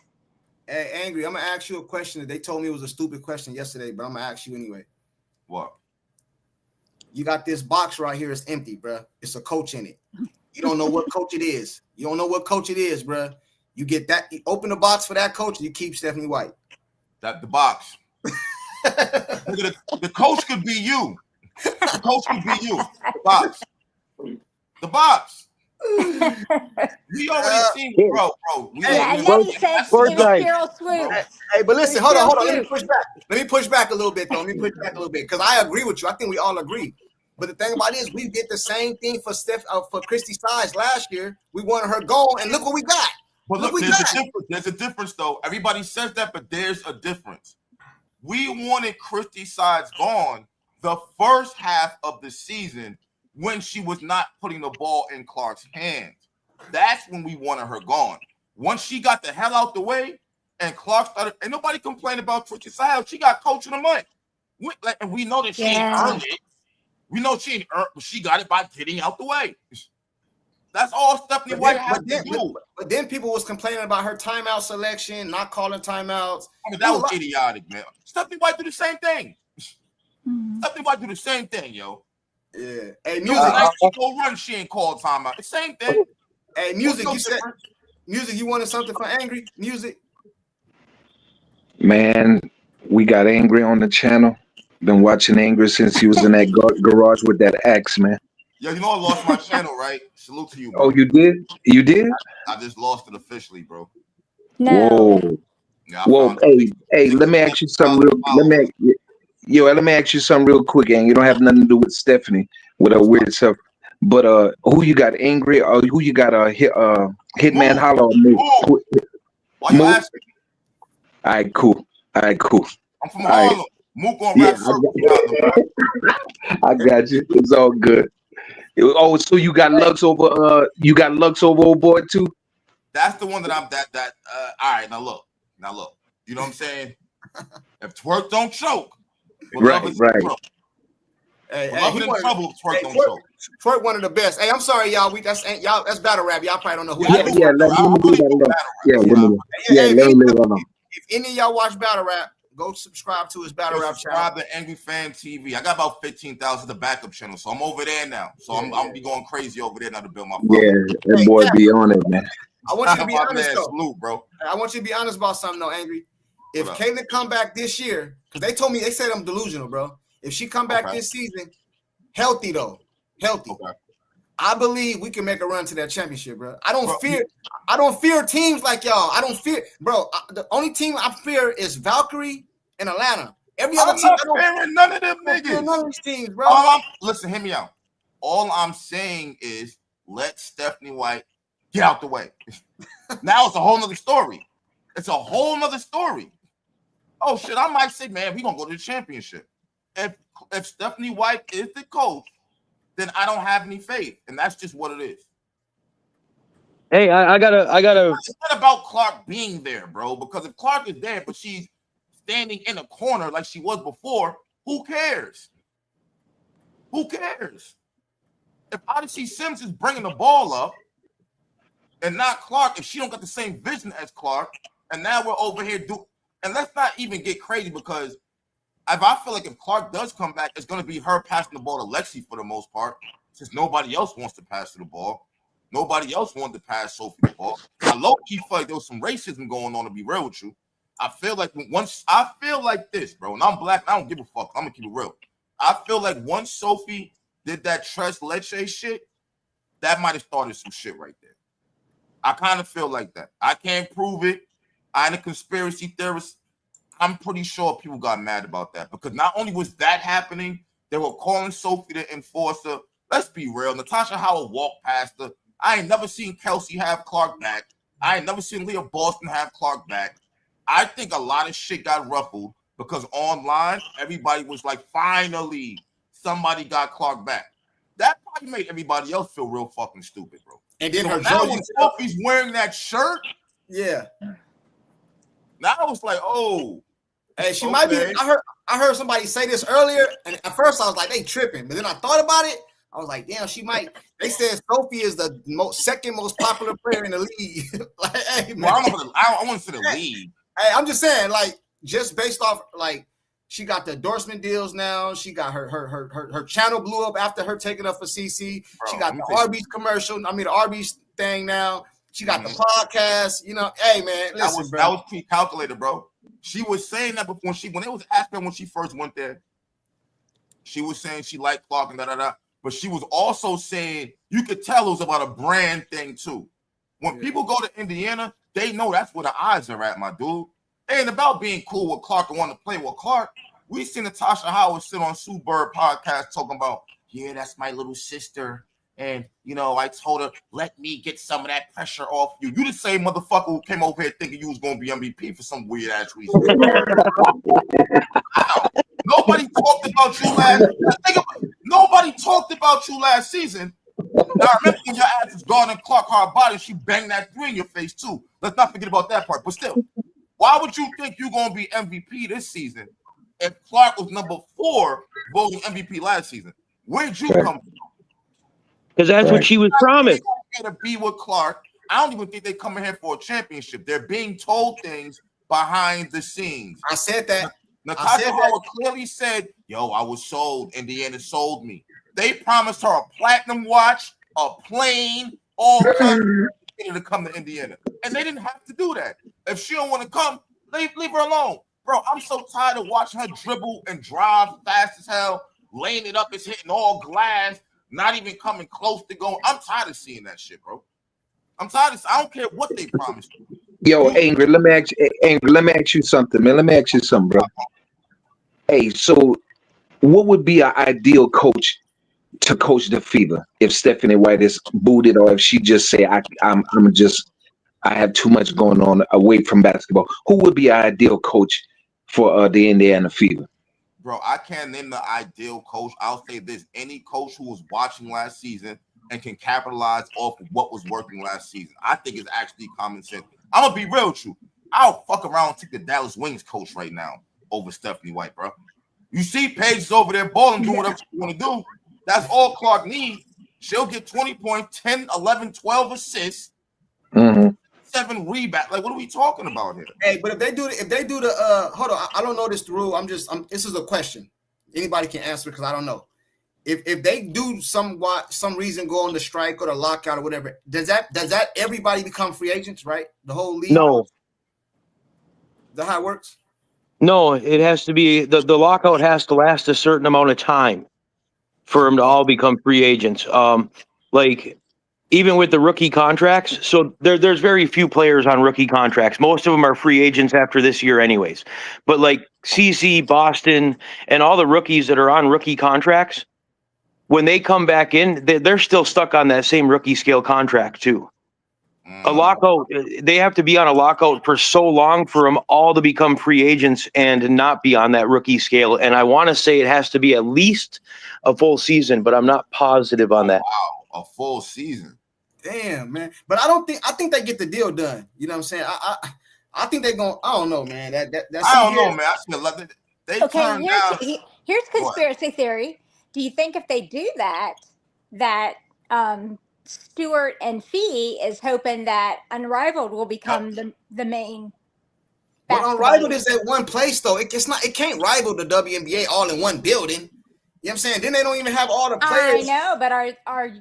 Hey, Angry, I'm gonna ask you a question that they told me was a stupid question yesterday, but I'm gonna ask you anyway. What? You got this box right here. It's empty, bro. It's a coach in it. You don't know what coach it is. You don't know what coach it is, bro. You get that. You open the box for that coach, and you keep Stephanie White. That the box. the coach could be you. The coach could be you. The box. The box. We already seen, bro. And then he said it was Carol Swoops. Hey, but listen, hold on. Let me push back. Let me push back a little bit, though. Because I agree with you. I think we all agree. But the thing about it is, we did the same thing for Christy Sides last year. We wanted her gone, and look what we got. But look, there's a difference. There's a difference, though. Everybody says that, but there's a difference. We wanted Christy Sides gone the first half of the season when she was not putting the ball in Clark's hands. That's when we wanted her gone. Once she got the hell out the way and Clark started, and nobody complained about Christy Sides. She got coach of the month. And we know that she ain't earned it. We know she ain't earned, but she got it by getting out the way. That's all Stephanie White had to do. But then people was complaining about her timeout selection, not calling timeouts. I mean, that was idiotic, man. Stephanie White do the same thing. Stephanie White do the same thing, yo. Yeah. Hey, Music. Go run. She ain't called timeout. The same thing. Hey, Music. You said Music. You wanted something for Angry? Music. Man, we got Angry on the channel. Been watching Angry since he was in that garage with that axe, man. Yo, you know I lost my channel, right? Salute to you, bro. Oh, you did? You did? I just lost it officially, bro. No. Whoa. Yeah, whoa. Hey, let me ask you something real. Let me ask you something real quick, and you don't have nothing to do with Stephanie with her weird stuff. But who you got, Angry, or who you got, Hitman Hollow? Why you asking? All right, cool. I'm from Harlem. Mook on rap circle. I got you. It's all good. Oh, so you got Lux over old boy too? That's the one that I'm all right, now look. You know what I'm saying? If twerk don't choke. Right. Hey, he in trouble if twerk don't choke. Twerk one of the best. Hey, I'm sorry, y'all. That's battle rap. Y'all probably don't know who let me if any of y'all watch battle rap, go subscribe to his battle rap channel. Subscribe to Angry Fan TV. I got about 15,000 the backup channel, so I'm over there now. So I'm gonna be going crazy over there now to build my phone. Yeah, that boy be on it, man. I want you to be honest, though. Salute, bro. I want you to be honest about something, though, Angry. If Caitlin come back this year, because they said I'm delusional, bro. If she come back this season, healthy, I believe we can make a run to that championship, bro. I don't fear teams like y'all. I don't fear, bro. The only team I fear is Valkyrie and Atlanta. Every other team, I don't fear none of them niggas. None of these teams, bro. Listen, hear me out. All I'm saying is let Stephanie White get out the way. Now it's a whole nother story. Oh shit, I might say, man, we gonna go to the championship. If Stephanie White is the coach, then I don't have any faith, and that's just what it is. Hey, I gotta. It's not about Clark being there, bro. Because if Clark is there, but she's standing in a corner like she was before, who cares? If Odyssey Sims is bringing the ball up, and not Clark, if she don't got the same vision as Clark, and now we're over here and let's not even get crazy because I feel like if Clark does come back, it's going to be her passing the ball to Lexi for the most part, since nobody else wants to pass to the ball. Nobody else wanted to pass Sophie the ball. I low-key feel like there was some racism going on, to be real with you. I feel like this, bro, and I'm black, I don't give a fuck. I'm going to keep it real. I feel like once Sophie did that Tres Leche shit, that might have started some shit right there. I kind of feel like that. I can't prove it. I ain't a conspiracy theorist. I'm pretty sure people got mad about that because not only was that happening, they were calling Sophie the enforcer. Let's be real. Natasha Howard walked past her. I ain't never seen Kelsey have Clark back. I ain't never seen Leah Boston have Clark back. I think a lot of shit got ruffled because online, everybody was like, finally, somebody got Clark back. That probably made everybody else feel real fucking stupid, bro. And then her now when Sophie's wearing that shirt, yeah. Now it's like, oh, hey, she might be. I heard somebody say this earlier, and at first I was like, they tripping. But then I thought about it. I was like, damn, she might. They said Sophie is the second most popular player in the league. Like, hey, man. Well, I want to say the league. Hey, I'm just saying, like, just based off, like, she got the endorsement deals now. She got her channel blew up after her taking up for CC. Bro, she got the Arby's commercial. I mean, the Arby's thing now. She got the podcast. You know, hey, man, listen, that was pre-calculated, bro. She was saying that before when it was asked her when she first went there. She was saying she liked Clark and da-da-da. But she was also saying, you could tell it was about a brand thing too. When people go to Indiana, they know that's where the eyes are at, my dude. It ain't about being cool with Clark and wanting to play with Clark. We seen Natasha Howard sit on Sue Bird podcast talking about, yeah, that's my little sister. And, you know, I told her, let me get some of that pressure off you. You the same motherfucker who came over here thinking you was going to be MVP for some weird ass reason. Nobody talked about you nobody talked about you last season. Now, I remember when your ass was guarding Clark hard body, she banged that 3 in your face, too. Let's not forget about that part. But still, why would you think you're going to be MVP this season if Clark was number 4 voting MVP last season? Where'd you come from? Because that's what she was promised. To be with Clark. I don't even think they're coming here for a championship. They're being told things behind the scenes. I said that. Natasha Howard clearly said, yo, I was sold. Indiana sold me. They promised her a platinum watch, a plane, all kinds of things to come to Indiana. And they didn't have to do that. If she don't want to come, leave her alone. Bro, I'm so tired of watching her dribble and drive fast as hell, laying it up, it's hitting all glass, not even coming close to going. I'm tired of seeing that shit, bro. I don't care what they promised. Yo, Angry, let me ask you something, man. Let me ask you something, bro. Hey, so what would be an ideal coach to coach the Fever if Stephanie White is booted, or if she just say I have too much going on away from basketball? Who would be an ideal coach for the Indiana Fever? Bro, I can't name the ideal coach. I'll say this: any coach who was watching last season and can capitalize off of what was working last season, I think it's actually common sense. I'm gonna be real with you. I'll fuck around and take the Dallas Wings coach right now over Stephanie White, bro. You see Paige is over there balling, doing whatever she want to do. That's all Clark needs. She'll get 20 points, 10, 11, 12 assists, 7 rebounds. Like, what are we talking about here? Hey, but if they do the hold on, I don't know this rule. This is a question. Anybody can answer because I don't know. If they do some reason go on the strike or the lockout or whatever, does that everybody become free agents, right? The whole league? No. Is that how it works? No, it has to be the lockout has to last a certain amount of time for them to all become free agents. Like even with the rookie contracts, so there's very few players on rookie contracts. Most of them are free agents after this year anyways. But like CC, Boston, and all the rookies that are on rookie contracts, when they come back in, they're still stuck on that same rookie scale contract too. A lockout, they have to be on a lockout for so long for them all to become free agents and not be on that rookie scale. And I want to say it has to be at least a full season, but I'm not positive on that. Wow, a full season. Damn, man. But I think they get the deal done. You know what I'm saying? I think they're going. I don't know, man. That's I don't know, man. I still love it. They turned down. Here's conspiracy theory. Do you think if they do that Stewart and Fee is hoping that Unrivaled will become the main? But Unrivaled is at one place though. It can't rival the WNBA all in one building. You know what I'm saying? Then they don't even have all the players. I know, but are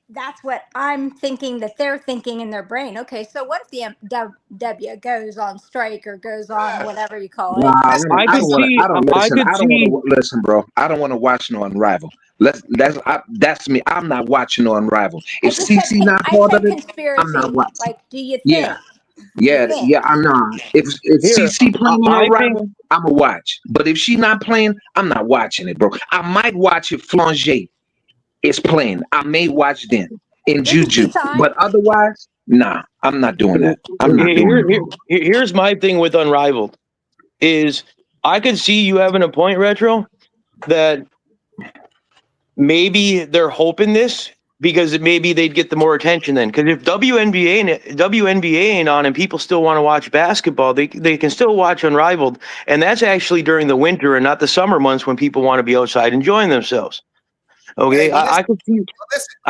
that's what I'm thinking that they're thinking in their brain. Okay, so what if the W goes on strike or goes on whatever you call it? Listen, bro. I don't want to watch no Unrivaled. That's me. I'm not watching no Unrivaled. If CC not part of it, I'm not watching. Like, do you think? Yeah. I'm not. If CC playing on Unrivaled, I'ma watch. But if she not playing, I'm not watching it, bro. I might watch if Flanger is playing. I may watch then in Juju, but otherwise, nah. I'm not doing that. I'm not doing it. Here's my thing with Unrivaled is I could see you having a point, Retro, that maybe they're hoping this because maybe they'd get the more attention then. Because if WNBA ain't on and people still want to watch basketball, they can still watch Unrivaled. And that's actually during the winter and not the summer months when people want to be outside enjoying themselves. Okay, but I could see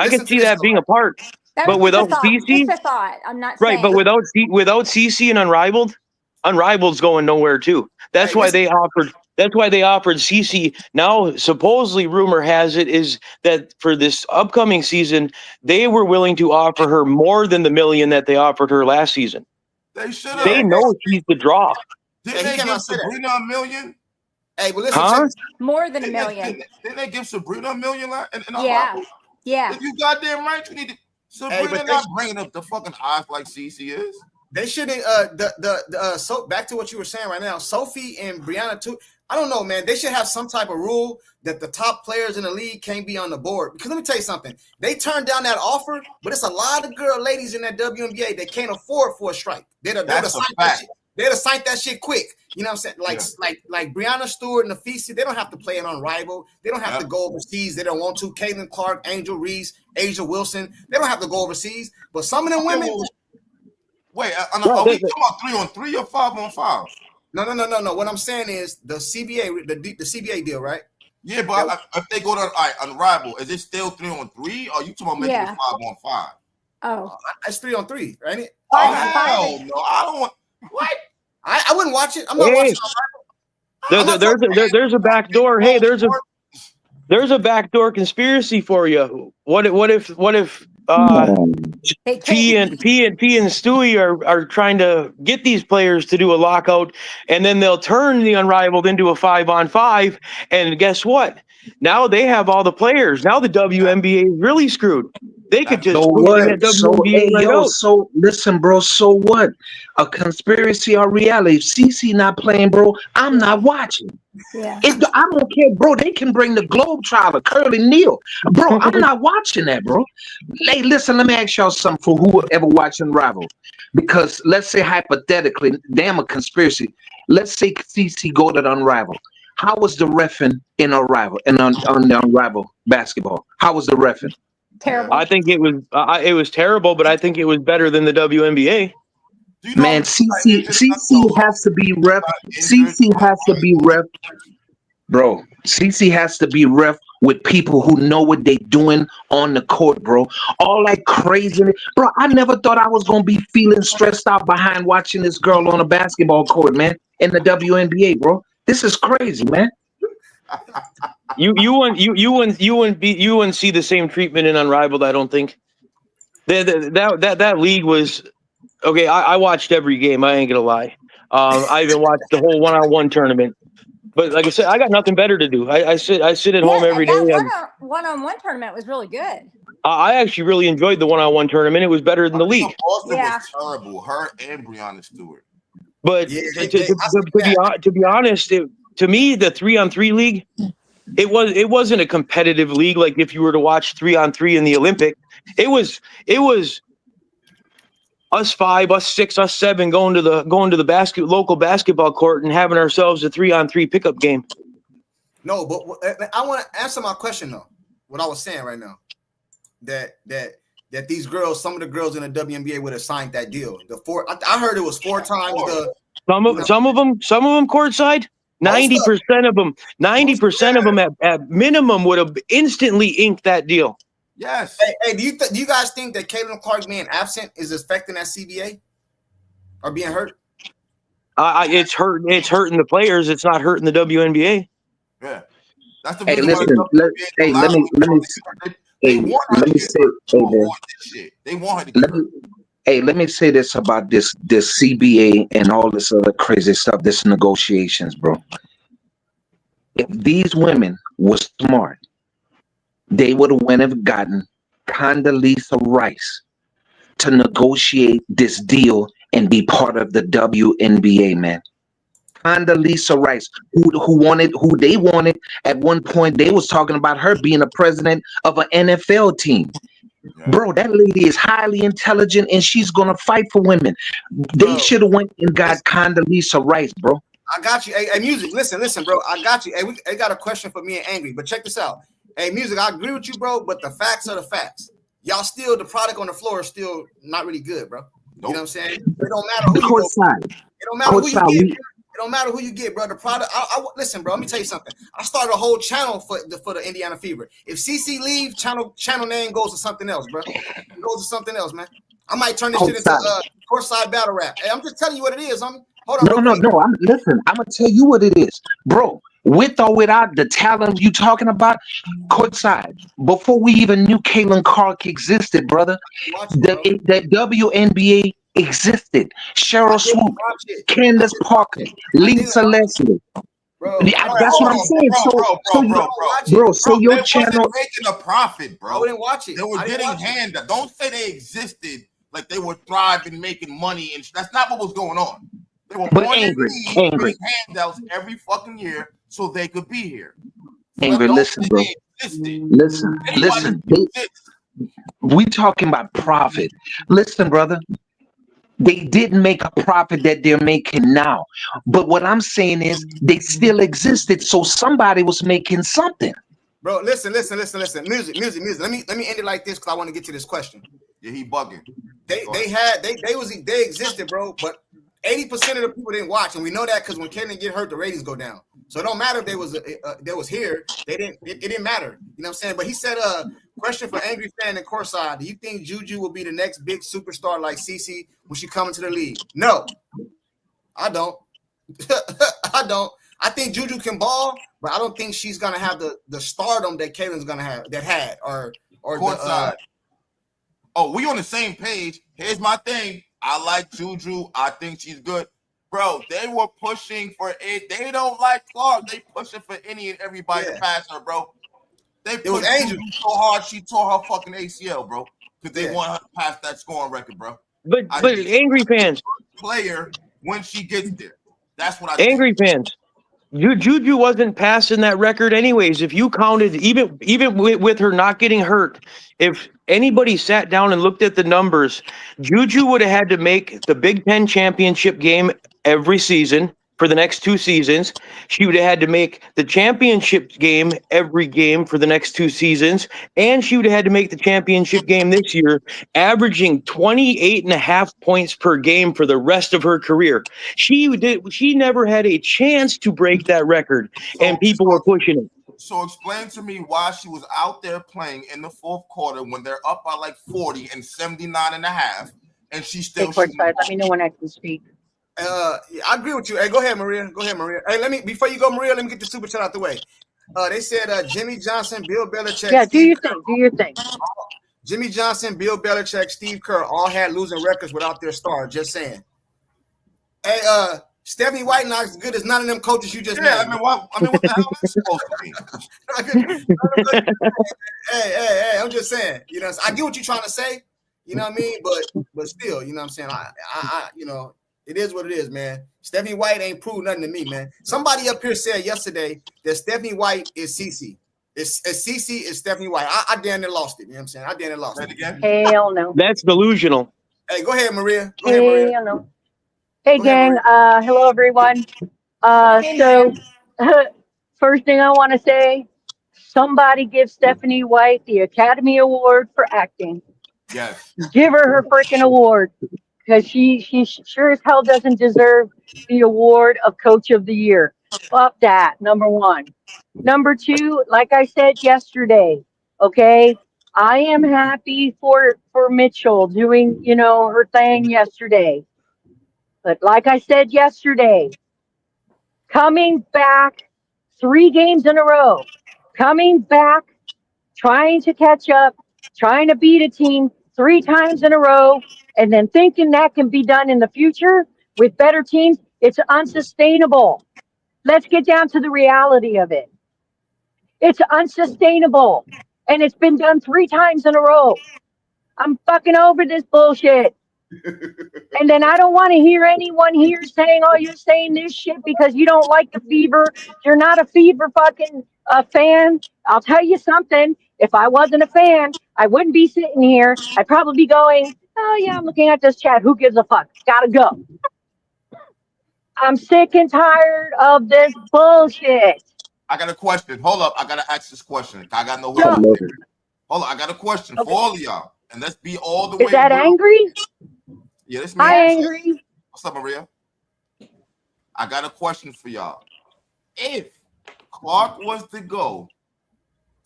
listen to this that though, being a right? part, That but was just a without thought. CC, Just a thought. I'm not right? But saying. without CC and Unrivaled's going nowhere too. That's Hey, why listen. they offered. That's why they offered CC. Now, supposedly, rumor has it is that for this upcoming season, they were willing to offer her more than the $1 million that they offered her last season. They should Yeah, They have. know she's the draw, Didn't he they came out give and said that. Sabrina $1 million? Hey, but listen, check huh? this. More than $1 million. Didn't they give Sabrina $1 million in Yeah. Unrivaled? Yeah. If you goddamn right, you need to. Sabrina but not bringing up the fucking odds like CC is. They shouldn't. So back to what you were saying right now. Sophie and Brianna too. I don't know, man. They should have some type of rule that the top players in the league can't be on the board. Because let me tell you something. They turned down that offer, but it's a lot of ladies in that WNBA that can't afford for a strike. They'd have signed that shit quick. You know what I'm saying? Like Brianna Stewart and Nafisi, they don't have to play it on Rival. They don't have to go overseas. They don't want to. Caitlin Clark, Angel Reese, Asia Wilson. They don't have to go overseas. But some of them women. Wait, are we talking about 3-on-3 or 5-on-5? No. What I'm saying is the CBA, the CBA deal, right? Yeah, but if they go to Unrivaled, is it still 3-on-3? Or are you talking about making it 5-on-5? Oh, it's 3-on-3, right? Oh hell no! I don't want. What? I wouldn't watch it. I'm not watching Unrivaled. There's a back door. Hey, there's a backdoor conspiracy for you. What if P and Stewie are trying to get these players to do a lockout, and then they'll turn the Unrivaled into a 5-on-5, and guess what? Now they have all the players. Now the WNBA is really screwed. They could just So push what? that So WNBA right out. so listen, bro. So what? A conspiracy or reality? If CC not playing, bro, I'm not watching. yeah. I don't care, bro. They can bring the Globetrotter, Curly Neal, bro. I'm not watching that, bro. Hey, listen. Let me ask y'all something for whoever watching Rival, because let's say hypothetically, damn a conspiracy. Let's say CC go to the Unrivaled. How was the reffing in Unrivaled and on the Unrivaled basketball? How was the reffing? Terrible. I think it was terrible, but I think it was better than the WNBA. Man, CC has to be ref. CC has to be ref, bro. CC has to be ref with people who know what they doing on the court, bro. All that crazy, bro. I never thought I was gonna be feeling stressed out behind watching this girl on a basketball court, man, in the WNBA, bro. This is crazy, man. You wouldn't see the same treatment in Unrivaled. I don't think. That league was okay. I watched every game. I ain't gonna lie. I even watched the whole one-on-one tournament. But like I said, I got nothing better to do. I sit at home every day. That one-on-one tournament was really good. I actually really enjoyed the one-on-one tournament. It was better than the league. Boston was terrible. Her and Brianna Stewart. But to be honest, to me, the 3-on-3 league, it wasn't a competitive league like if you were to watch 3-on-3 in the Olympic. It was us 5, us 6, us 7 going to the local basketball court and having ourselves a 3-on-3 pickup game. No, but I want to answer my question though. What I was saying right now, that these girls, some of the girls in the WNBA would have signed that deal. I heard it was 4 times the. Some of them courtside. 90% of them at minimum would have instantly inked that deal. Yes. Hey, do you guys think that CAITLINCLARK being absent is affecting that CBA or being hurt? It's hurting the players. It's not hurting the WNBA. Yeah. That's the Hey, reason listen. Let me say this about this CBA and all this other crazy stuff. This negotiations, bro. If these women were smart, they would have went and gotten Condoleezza Rice to negotiate this deal and be part of the WNBA, man. Condoleezza Rice, who they wanted at one point. They was talking about her being a president of an NFL team. Yeah. Bro, that lady is highly intelligent and she's gonna fight for women. They should have went and got Condoleezza Rice, bro. I got you. Hey, Music, listen, bro. I got you. Hey, I got a question for me and Angry, but check this out. Hey, Music, I agree with you, bro, but the facts are the facts. Y'all still, the product on the floor is still not really good, bro. Nope. You know what I'm saying? It don't matter who you go. It don't matter who you get. It don't matter who you get, bro. The product. Listen, bro. Let me tell you something. I started a whole channel for the Indiana Fever. If CC leaves, channel name goes to something else, bro. It goes to something else, man. I might turn this shit into courtside battle rap. Hey, I'm just telling you what it is. Hold on, real quick. No. Listen, I'm gonna tell you what it is, bro. With or without the talent you talking about, courtside. Before we even knew Caitlin Clark existed, brother, the WNBA existed. Cheryl Swoop, Candace Parker, Lisa Leslie. Bro, that's what I'm saying. So your channel making a profit, bro. I wouldn't watch it. They were getting handouts. Don't say they existed like they were thriving, making money, and that's not what was going on. They were getting handouts every fucking year so they could be here. Angry, listen, bro. Listen. We talking about profit. Listen, brother. They didn't make a profit that they're making now. But what I'm saying is they still existed, so somebody was making something. Bro, listen. Music. Let me end it like this because I want to get to this question. Yeah, he bugging. They existed, bro, but 80% of the people didn't watch, and we know that because when Caitlin get hurt, the ratings go down. So it don't matter if they was here. It didn't matter. You know what I'm saying? But he said, question for Angry Fan and Courtside. Do you think Juju will be the next big superstar like CeCe when she comes into the league? No, I don't. I don't. I think Juju can ball, but I don't think she's gonna have the stardom that Caitlin's gonna have or Courtside. We on the same page. Here's my thing. I like Juju. I think she's good. Bro, they were pushing for it. They don't like Clark. They pushing for any and everybody to pass her, bro. They pushed Juju so hard she tore her fucking ACL, bro. Because they want her to pass that scoring record, bro. But Angry Fans. Player when she gets there. That's what I Angry Fans. Juju wasn't passing that record anyways. If you counted, even with her not getting hurt, if anybody sat down and looked at the numbers, Juju would have had to make the Big Ten championship game every season for the next 2 seasons. She would have had to make the championship game every game for the next 2 seasons. And she would have had to make the championship game this year, averaging 28.5 points per game for the rest of her career. She never had a chance to break that record, and people were pushing it. So explain to me why she was out there playing in the fourth quarter when they're up by like 40 and 79.5, and she still let me know when I can speak. I agree with you. Hey, go ahead, Maria. Hey, before you go, Maria, let me get the super chat out the way. They said Jimmy Johnson, Bill Belichick. Yeah, do your thing. Jimmy Johnson, Bill Belichick, Steve Kerr all had losing records without their star. Just saying. Hey, Stephanie White not as good as none of them coaches you just named. I mean, what the hell is that supposed to be? Hey, I'm just saying. You know, I get what you're trying to say. You know what I mean? But still, you know what I'm saying? I you know, it is what it is, man. Stephanie White ain't proved nothing to me, man. Somebody up here said yesterday that Stephanie White is CeCe. CeCe is Stephanie White. I damn near lost it. You know what I'm saying? I damn near lost it again. Hell no. That's delusional. Hey, go ahead, Maria. Go ahead, Maria. Hell no. Hey, gang. Hello, everyone. So, first thing I want to say, somebody give Stephanie White the Academy Award for acting. Yes. Give her freaking award. Because she sure as hell doesn't deserve the award of Coach of the Year. Fuck that, number one. Number two, like I said yesterday, okay, I am happy for Mitchell doing, her thing yesterday. But like I said yesterday, coming back 3 games in a row, coming back, trying to catch up, trying to beat a team 3 times in a row, and then thinking that can be done in the future with better teams, it's unsustainable. Let's get down to the reality of it. It's unsustainable. And it's been done 3 times in a row. I'm fucking over this bullshit. And then I don't want to hear anyone here saying, oh, you're saying this shit because you don't like the Fever. You're not a Fever fucking fan. I'll tell you something. If I wasn't a fan, I wouldn't be sitting here. I'd probably be going, oh, yeah, I'm looking at this chat. Who gives a fuck? Gotta go. I'm sick and tired of this bullshit. I got a question. Hold up. I got to ask this question. I got no hold up. I got a question for all of y'all. And let's be all the way. Is that angry? Yeah, this Hi, Angry. What's up, Maria? I got a question for y'all. If Clark was to go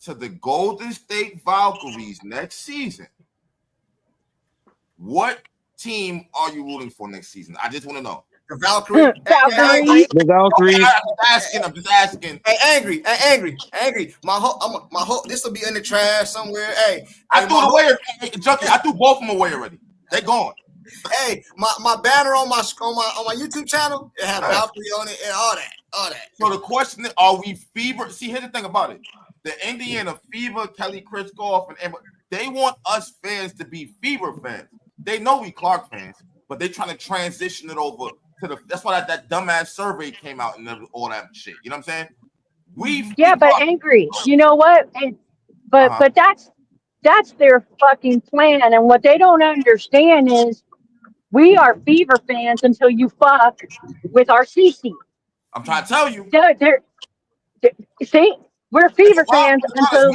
to the Golden State Valkyries next season, what team are you rooting for next season? I just want to know. The Valkyrie. Valkyries. The Valkyries. I'm just asking. Hey, angry. My whole. This will be in the trash somewhere. Hey, I threw it away. Hey, Junkie, I threw both of them away already. They gone. Hey, my banner on my YouTube channel, it had Valkyrie on it and all that. So the question is, are we fever? See, here's the thing about it. The Indiana Fever, Kelly Kristoff, and they want us fans to be Fever fans. They know we Clark fans, but they're trying to transition it over to the. That's why that dumbass survey came out and all that shit. You know what I'm saying? But angry. You know what? But that's their fucking plan. And what they don't understand is we are Fever fans until you fuck with our CC. I'm trying to tell you. See, we're Fever fans until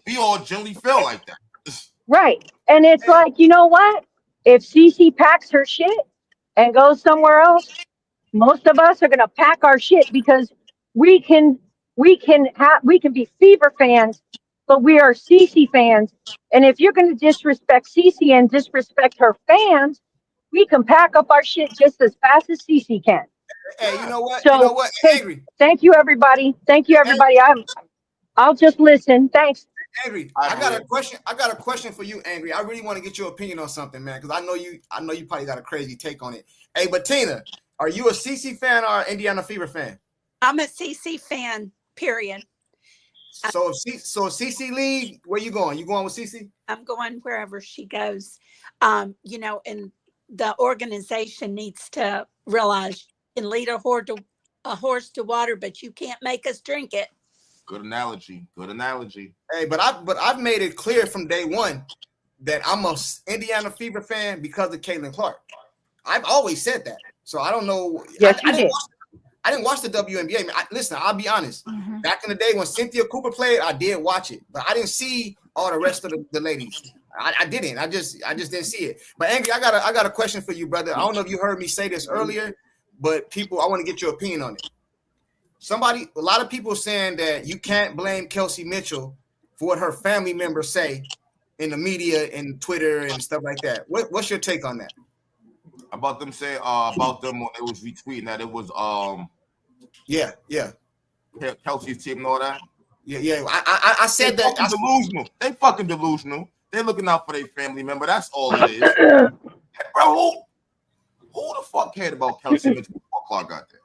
we all generally feel like that. Right. And it's like, you know what? If CC packs her shit and goes somewhere else, most of us are gonna pack our shit because we can be Fever fans, but we are CC fans. And if you're gonna disrespect CC and disrespect her fans, we can pack up our shit just as fast as CC can. Hey, you know what? So, you know what? Angry. Thank you, everybody. I'll just listen. Thanks. Angry. I got a question for you, Angry. I really want to get your opinion on something, man, because I know you probably got a crazy take on it. Hey, but Tina, are you a CC fan or an Indiana Fever fan? I'm a CC fan, period. So if CC leave, where you going? You going with CC? I'm going wherever she goes. And the organization needs to realize you can lead a horse to water, but you can't make us drink it. Good analogy. Hey, but I've made it clear from day one that I'm a Indiana Fever fan because of Caitlin Clark. I've always said that. So I don't know. Yes, I didn't watch the WNBA. Listen, I'll be honest. Mm-hmm. Back in the day when Cynthia Cooper played, I did watch it, but I didn't see all the rest of the ladies. I didn't. I just didn't see it. But Angry, I got a question for you, brother. I don't know if you heard me say this earlier, but I want to get your opinion on it. A lot of people saying that you can't blame Kelsey Mitchell for what her family members say in the media and Twitter and stuff like that. What's your take on that? About them saying about them when it was retweeting that it was Kelsey's team and all that. Yeah. I said that. Delusional. They fucking delusional. They're looking out for their family member. That's all it is. Hey, bro, who the fuck cared about Kelsey Mitchell before Clark got there?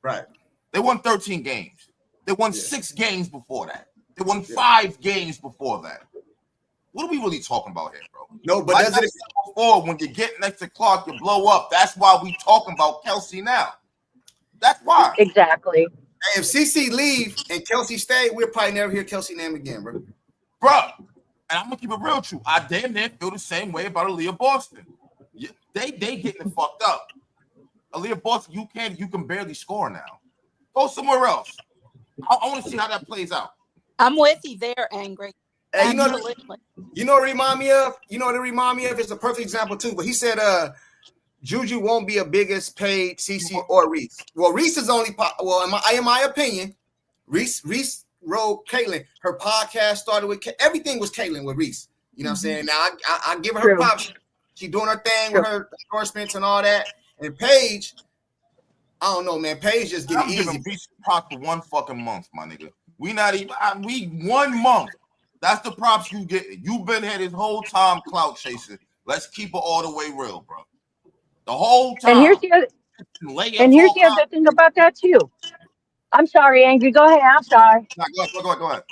Right. They won 13 games. They won 6 games before that. They won 5 games before that. What are we really talking about here, bro? No, but like before, when you get next to Clark, you blow up. That's why we talking about Kelsey now. That's why. Exactly. Hey, if CC leave and Kelsey stay, we'll probably never hear Kelsey name again, bro. Bro, and I'm gonna keep it real true. I damn near feel the same way about Aaliyah Boston. They getting it fucked up. Aaliyah Boston, you can barely score now. Go somewhere else. I want to see how that plays out. I'm with you there, Angry. Hey, you know what it remind me of? It's a perfect example too. But he said Juju won't be a biggest paid CC or Reese. Well, Reese is only in my opinion, Reese wrote Caitlin. Her podcast started with everything was Caitlin with Reese. You know what I'm saying? Now I give her props. She doing her thing with her endorsements and all that. And Paige, I don't know, man. Paige just get it easy. Reese props for 1 fucking month, my nigga. We 1 month. That's the props you get. You've been here this whole time clout chasing. Let's keep it all the way real, bro. The whole time. And here's the other thing about that too. I'm sorry, Angry. Go ahead. I'm sorry. Go ahead.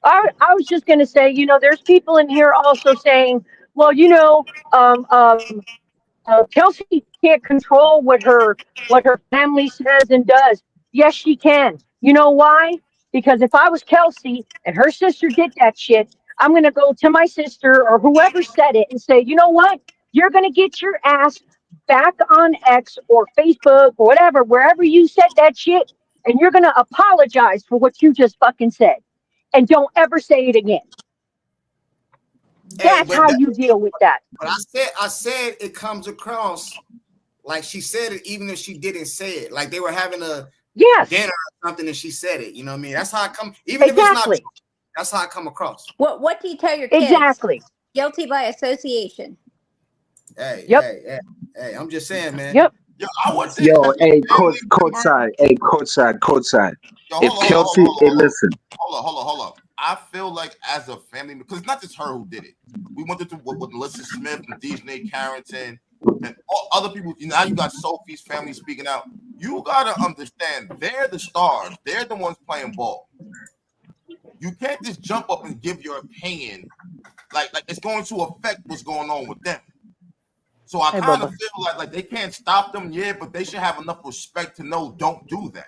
I was just gonna say, there's people in here also saying, well, Kelsey can't control what her family says and does. Yes, she can. You know why? Because if I was Kelsey and her sister did that shit, I'm going to go to my sister or whoever said it and say, you know what? You're going to get your ass back on X or Facebook or whatever, wherever you said that shit, and you're going to apologize for what you just fucking said. And don't ever say it again. That's how you deal with that. But I said it comes across like she said it, even if she didn't say it. Like they were having a Yes. dinner or something, and she said it. You know what I mean? That's how I come. Even if it's not true, that's how I come across. What do you tell your kids? Exactly. Guilty by association. Hey, Yep. hey, I'm just saying, man. Yep. Yo, I would say, Yo, hey, courtside. Hey, courtside. Yo, If Kelsey, hey, listen. Hold on. I feel like as a family, because it's not just her who did it. We went through with Melissa Smith and Dejanay Carrington and all other people. Now you got Sophie's family speaking out. You gotta understand, they're the stars. They're the ones playing ball. You can't just jump up and give your opinion like it's going to affect what's going on with them. So I kind of feel like they can't stop them, but they should have enough respect to know don't do that.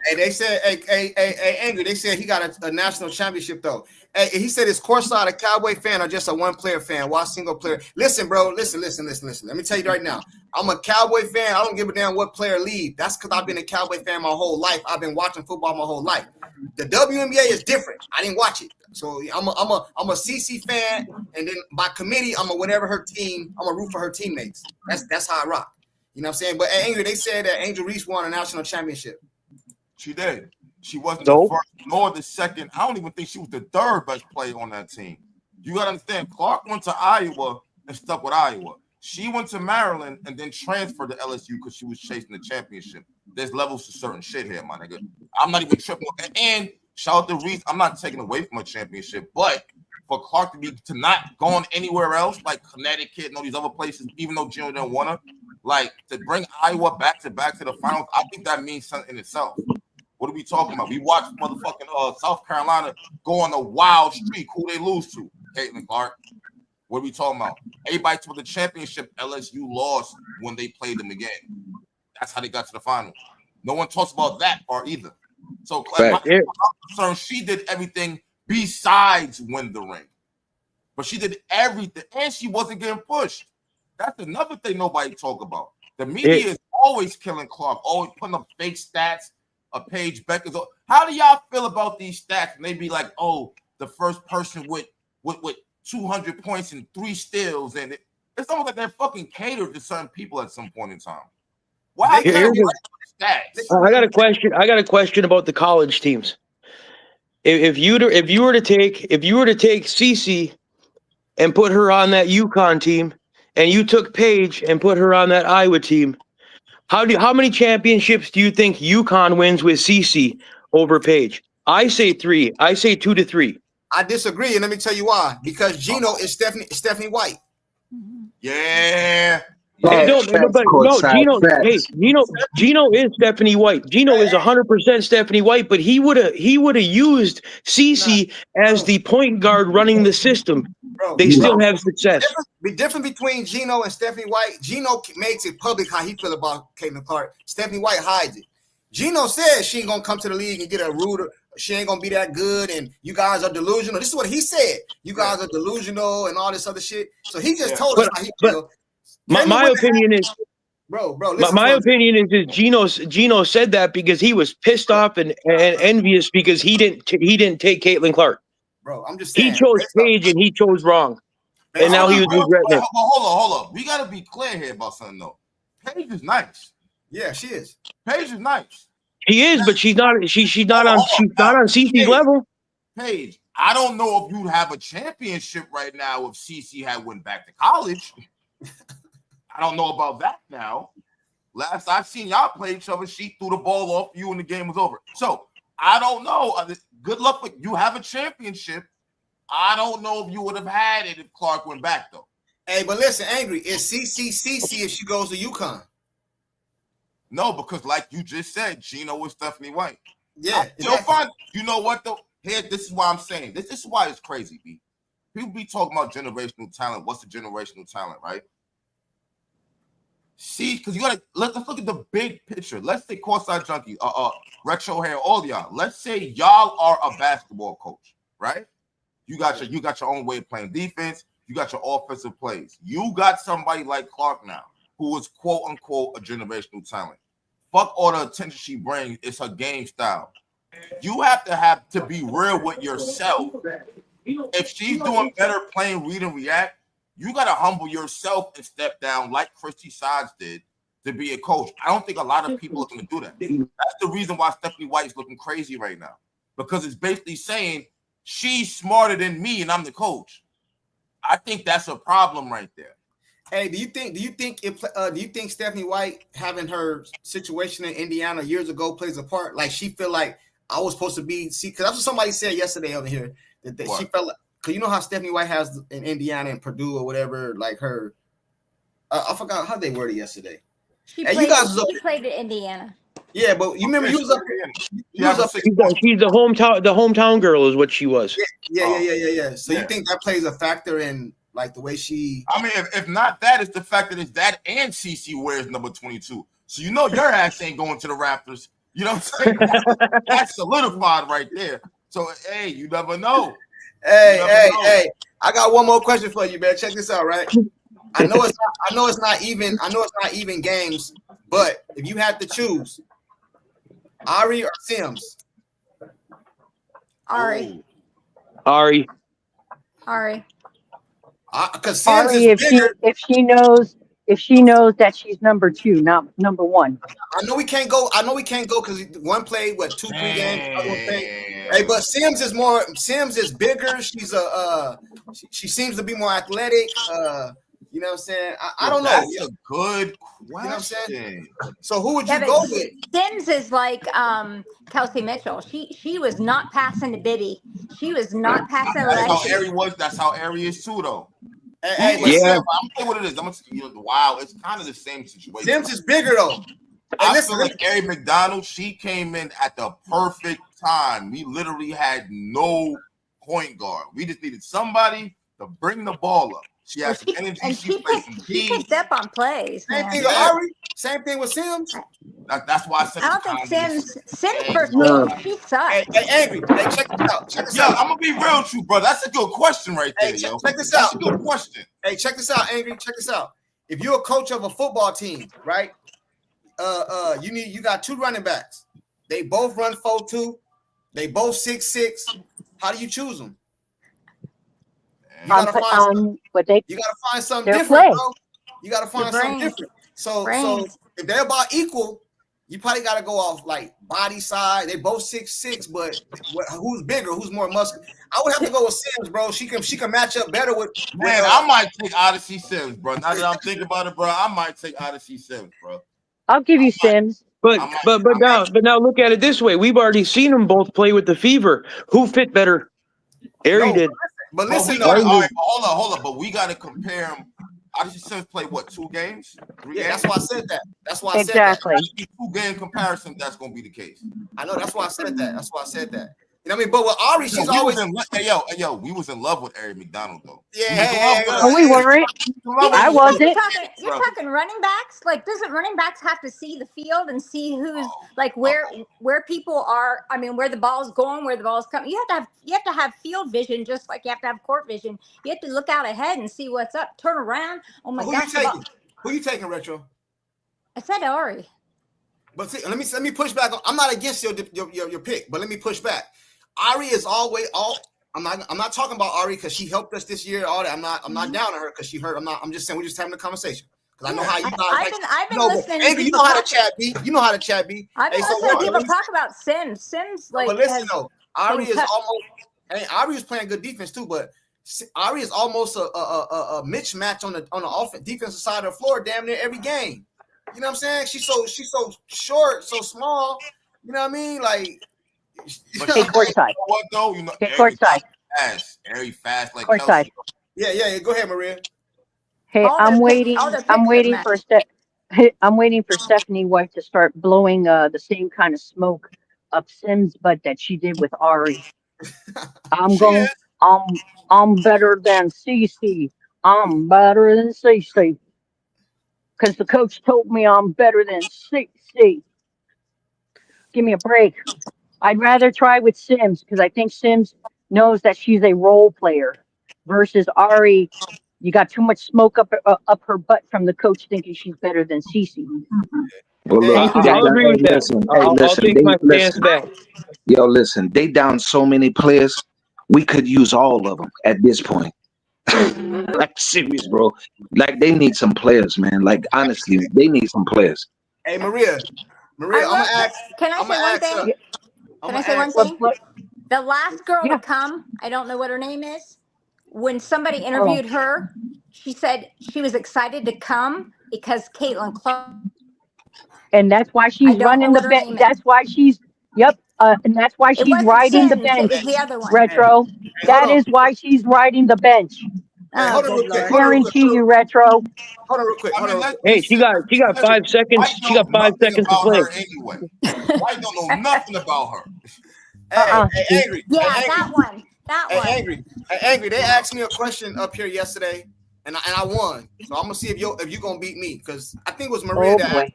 Hey, they said, hey, Angry, they said he got a national championship though. Hey, he said his courtside a Cowboy fan or just a one-player fan? Why single player? Listen, bro, listen. Let me tell you right now. I'm a Cowboy fan. I don't give a damn what player leave. That's because I've been a Cowboy fan my whole life. I've been watching football my whole life. The WNBA is different. I didn't watch it. So I'm a CC fan, and then by committee, I'm a whatever her team. I'm a root for her teammates. That's how I rock. You know what I'm saying? But Angel, they said that Angel Reese won a national championship. She did. She wasn't the first nor the second. I don't even think she was the third best player on that team. You got to understand, Clark went to Iowa and stuck with Iowa. She went to Maryland and then transferred to LSU because she was chasing the championship. There's levels to certain shit here, my nigga. I'm not even tripping. And shout out to Reese. I'm not taking away from a championship, but for Clark to not going anywhere else, like Connecticut and all these other places, even though Gino didn't want to, like to bring Iowa back to the finals, I think that means something in itself. What are we talking about? We watched motherfucking South Carolina go on a wild streak. Who they lose to? CAITLINCLARK. What are we talking about? Everybody took the championship. LSU lost when they played them again. That's how they got to the final. No one talks about that part either. So I'm concerned she did everything besides win the ring. But she did everything, and she wasn't getting pushed. That's another thing nobody talk about. The media is always killing Clark, always putting up fake stats. A Paige Beckers. How do y'all feel about these stats? And they be like, oh, the first person with 200 points and 3 steals, and it's almost like they're fucking catered to certain people at some point in time. Why can't we stats? I got a question about the college teams. If you were to take Cece and put her on that UConn team, and you took Paige and put her on that Iowa team, how many championships do you think UConn wins with CC over Paige? I say 3. I say 2 to 3. I disagree, and let me tell you why. Because Gino is Stephanie White. Yeah. No, Gino is Stephanie White. Gino is 100% Stephanie White, but he would have used CC as the point guard running the system. Bro, they still have success. The difference between Gino and Stephanie White, Gino makes it public how he feel about CAITLINCLARK. Stephanie White hides it. Gino says she ain't gonna come to the league and get a rooter. She ain't gonna be that good, and you guys are delusional. This is what he said. You guys are delusional and all this other shit. So he just told us how he feel. My opinion is, bro. My opinion is Gino said that because he was pissed off and envious because he didn't take CAITLINCLARK. Bro, I'm just saying. He chose Paige and he chose wrong, and now he was regretting it. Hold on. We gotta be clear here about something though. Paige is nice. Yeah, she is. Paige is nice. She is, but she's not on CC's level. Paige, I don't know if you'd have a championship right now if CC had went back to college. I don't know about that now. Last I've seen y'all play each other, she threw the ball off you and the game was over. So I don't know. Good luck with you have a championship. I don't know if you would have had it if Clark went back though. Hey, but listen, Angry, is CC if she goes to UConn? No, because like you just said, Gino is Stephanie White. Yeah. You know what though? Here, this is why I'm saying this. This is why it's crazy, B. People be talking about generational talent. What's the generational talent, right? See, because you gotta let's look at the big picture. Let's say Courtside Junkie, Retro Hair, all y'all. Let's say y'all are a basketball coach, right? You got your own way of playing defense. You got your offensive plays. You got somebody like Clark now, who is quote unquote a generational talent. Fuck all the attention she brings. It's her game style. You have to be real with yourself. If she's doing better playing read and react, you got to humble yourself and step down like Christy Sides did to be a coach. I don't think a lot of people are going to do that. That's the reason why Stephanie White's looking crazy right now, because it's basically saying she's smarter than me and I'm the coach. I think that's a problem right there. Hey, do you think Stephanie White having her situation in Indiana years ago plays a part? Like she feel like I was supposed to be because that's what somebody said yesterday over here that she felt like, because you know how Stephanie White has in Indiana and Purdue or whatever, like her. I forgot how they worded yesterday. She played at Indiana. Yeah, but you remember you was up here. She's the hometown girl is what she was. Yeah. So you think that plays a factor in like the way she? I mean, if not that, it's the fact that it's that and CC wears number 22. So you know your ass ain't going to the Raptors. You know what I'm saying? That's solidified right there. So hey, you never know. Hey! I got one more question for you, man. Check this out, right? I know it's not even games, but if you had to choose, Ari or Sims? Ari. Because Sims is bigger. If she knows that she's number 2, not number 1. I know we can't go because one played 2-3 games. Hey, but Sims is bigger. She seems to be more athletic. You know what I'm saying? I don't know. That's a good question. You know what I'm saying? So who would you go with? Sims is like Kelsey Mitchell. She was not passing to Bibby. She was not passing. That's how Ari is too, though. Hey, I'm saying what it is. Wow, it's kind of the same situation. Sims is bigger though. I feel like Ari McDonald, she came in at the perfect time. We literally had no point guard. We just needed somebody to bring the ball up. She has some energy. And she picked up on plays. Same thing with Sims. That's why I said. I don't think Sims first game, she sucked. Hey, Angry. Hey, check this out. I'm gonna be real with you, bro. That's a good question right there, yo. Check this out. That's a good question. Hey, check this out, Angry. Check this out. If you're a coach of a football team, right? You got 2 running backs. They both run 4.2. They both 6'6". How do you choose them? You gotta find something different, bro. You gotta find something different. So if they're about equal, you probably gotta go off like body size. They both 6'6", but who's bigger? Who's more muscular? I would have to go with Sims, bro. She can match up better with. Man, I might take Odyssey Sims, bro. Now that I'm thinking about it, bro, I might take Odyssey Sims, bro. I'll give you Sims. But now look at it this way. We've already seen them both play with the Fever. Who fit better? Ari did. But listen, hold on. But we got to compare them. Odyssey Sims played 2 games? 3 games? That's why I said that. That's why I said that. 2-game comparison, that's going to be the case. I know. That's why I said that. You know what I mean? But with Ari, she's always. Yo, we was in love with Ari McDonald, though. We weren't. I wasn't. You're talking running backs? Like, doesn't running backs have to see the field and see who's where people are? I mean, where the ball's going, where the ball's coming. You have to have field vision, just like you have to have court vision. You have to look out ahead and see what's up. Turn around. Oh my gosh! Who you taking, Retro? I said Ari. But see, let me push back. I'm not against your pick, but let me push back. Ari is always I'm not talking about Ari because she helped us this year. All that I'm not down on her because she hurt. I'm just saying we're just having a conversation because I know how you guys. I've been listening. Angry, you know how to chat, B. You know how to chat, B. I've been listening to people talk about Sims. Sims like. But listen though, Ari is almost. And Ari is playing good defense too, but Ari is almost a mismatch on the defensive side of the floor, damn near every game. You know what I'm saying? She's so short, so small. You know what I mean? Like. Take courtside. What though? You know, take courtside. Very fast, like courtside. Yeah. Go ahead, Maria. Hey, I'm waiting for Stephanie White to start blowing the same kind of smoke up Sims' butt that she did with Ari. I'm better than CC. I'm better than CC. Because the coach told me I'm better than CC. Give me a break. I'd rather try with Sims because I think Sims knows that she's a role player versus Ari. You got too much smoke up her butt from the coach thinking she's better than Cece. Well, look, I'll agree with that. I'll take my stance back. Yo, listen, they down so many players. We could use all of them at this point. Like serious, bro. Like they need some players, man. Like honestly, they need some players. Hey, Maria, I'm gonna ask. Can I I'm say gonna one ask thing? her. I'm Can I gonna say one ask. thing? But The last girl to yeah. come, I don't know what her name is. When somebody Oh, interviewed her, she said she was excited to come because Caitlin Clark. and that's why I she's don't know running the what her bench. name is. That's why she's Yep. And that's why It she's wasn't riding the Sims. It bench. was the other one. Hey, Retro. hold That on. is why she's riding the bench. Hey, Oh, hold on good real quick. lord. Guarantee you, Retro. Hold on real quick. I mean, let's Hey, be she serious. got 5 seconds. White She got know 5 seconds nothing to about play. her anyway. White don't know nothing about her. Hey, Angry. Yeah, Hey, that Angry. one. That Hey, one. Angry. Hey, Angry. They asked me a question up here yesterday, and I won. So I'm gonna see if you gonna beat me, because I think it was Maria Oh that boy.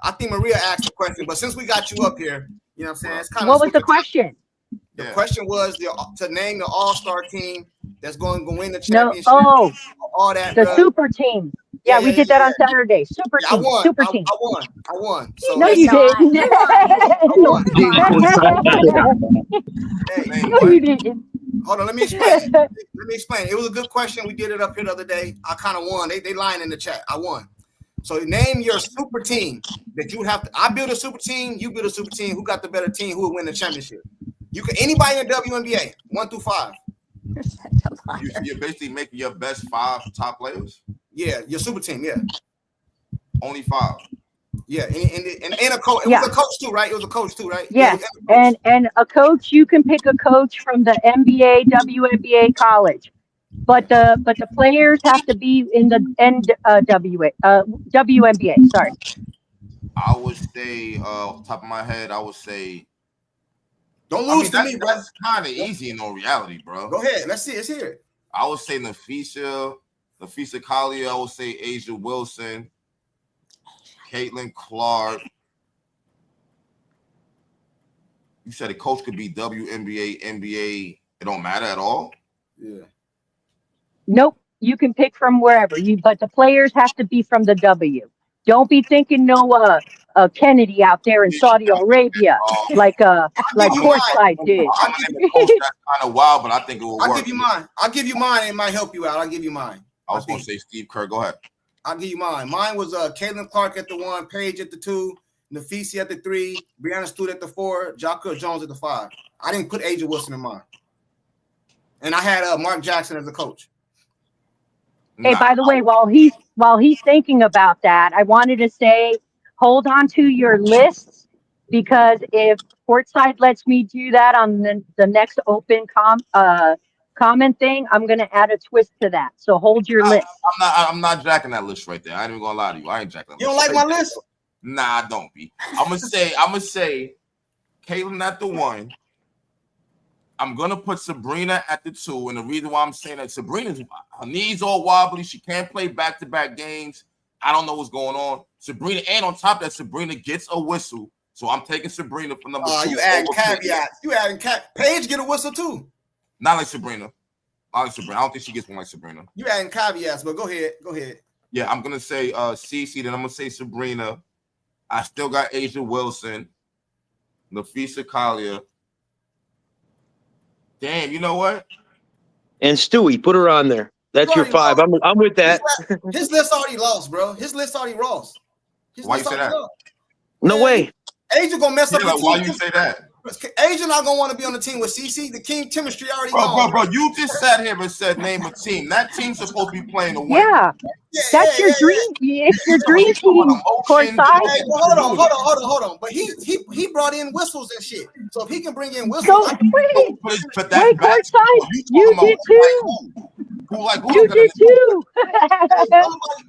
I think Maria asked the question. But since we got you up here, you know what I'm saying, it's kind of What was the question? The question was to name the all-star team that's going to win the No. championship. Oh, All that, the bro. super team. Yeah, Yeah, we did that on Saturday. Super Yeah, I team. won. Super I team. won. I won. So No, Did you let's not. didn't. You lied. I won. Didn't coincide. Hey, Name No, what? you didn't. hold on. Let me explain it. Let me explain. It was a good question. We did it up here the other day. I kind of won. They lying in the chat. I won. So name your super team that you have to. I build a super team. You build a super team. Who got the better team? Who will win the championship? You can anybody in WNBA 1 through 5. You're such a liar. You're basically making your best 5 top players. Yeah, your super team. Yeah, Only 5. yeah, and a coach. It Yeah. was a coach too, right? It was a coach too, right? Yes. Yeah, it was And a coach, you can pick a coach from the NBA, WNBA college. But the players have to be in the WNBA. Sorry. I would say, off the top of my head, I would say. Don't I lose mean, to me, bro. that's kind of easy in all reality, bro. Go ahead. Let's see. Let's hear it. I would say Nafisa Collier. I would say Asia Wilson, Caitlin Clark. You said a coach could be WNBA, NBA. It don't matter at all. Yeah. Nope. You can pick from wherever but the players have to be from the W. Don't be thinking Kennedy out there in Saudi Arabia like Courtside did. I'm gonna name a coach that's kind of wild, but I think it will work. I'll give you mine. I'll give you mine. It might help you out. I'll give you mine. I was gonna say Steve Kerr. Go ahead. I'll give you mine. Mine was Caitlin Clark at the 1, Paige at the 2, Nafisi at the 3, Brianna Stewart at the 4, Jacqueline Jones at the 5. I didn't put Asia Wilson in mine. And I had Mark Jackson as a coach. Hey, by the way, while he's thinking about that, I wanted to say, hold on to your lists, because if Courtside lets me do that on the next open comment thing, I'm gonna add a twist to that. So hold your list. I'm not jacking that list right there. I ain't even gonna lie to you. I ain't jacking that You list. don't like my list? Nah, don't be. I'm gonna say Caitlin at the 1. I'm gonna put Sabrina at the 2, and the reason why I'm saying that, her knees all wobbly. She can't play back-to-back games. I don't know what's going on. Sabrina, and on top of that, Sabrina gets a whistle. So I'm taking Sabrina for number 2. You adding caveats. You adding Paige get a whistle too. Not like Sabrina. I don't think she gets one like Sabrina. You adding caveats, but go ahead. Go ahead. Yeah, I'm gonna say Cece, then I'm gonna say Sabrina. I still got Asia Wilson, Nafisa Collier. Damn, you know what? And Stewie, put her on there. That's your 5. I'm with that. His list already lost, bro. His list already lost. Why you say that? No way. Asia gonna mess up the team. Why you say that? Asia not gonna want to be on the team with CC. The team chemistry already gone. Bro, you just sat here and said name a team. That team's supposed to be playing to win. Yeah, that's your dream. It's your dream team, Courtside. Hey, hold on. But he brought in whistles and shit. So if he can bring in whistles, wait, Courtside, you did too. You did too.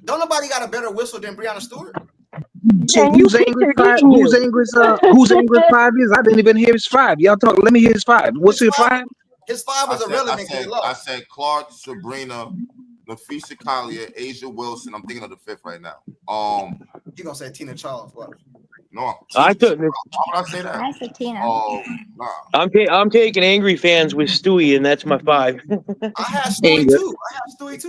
Don't nobody got a better whistle than Brianna Stewart. So who's angry 5? Who's angry 5 is? I didn't even hear his 5. Y'all talk. Let me hear his 5. What's his 5? His 5 was irrelevant. I said Clark, Sabrina, Nafisa Collier, Asia Wilson. I'm thinking of the 5th right now. You gonna say Tina Charles? What? No, I took. Why would I say that? I said Tina. Nah. I'm taking angry fans with Stewie, and that's my 5. I have Stewie too.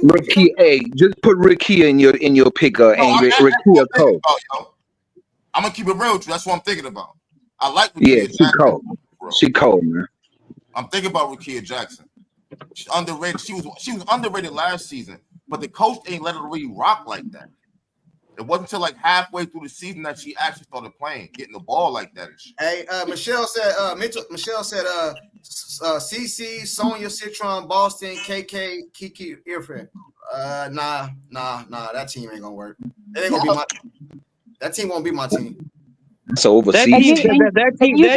Ricky, hey, just put Ricky in your pick. Angry Ricky Cole. I'm gonna keep it real with you. That's what I'm thinking about. I like Ricky Jackson. She cold, man. I'm thinking about Ricky Jackson. She's underrated. She was underrated last season, but the coach ain't let her really rock like that. It wasn't until like halfway through the season that she actually started playing, getting the ball like that. Hey, Michelle said, CC, Sonia, Citron, Boston, KK, Kiki, Earfred. Nah, that team ain't gonna work. It ain't gonna be that team won't be my team. So That overseas.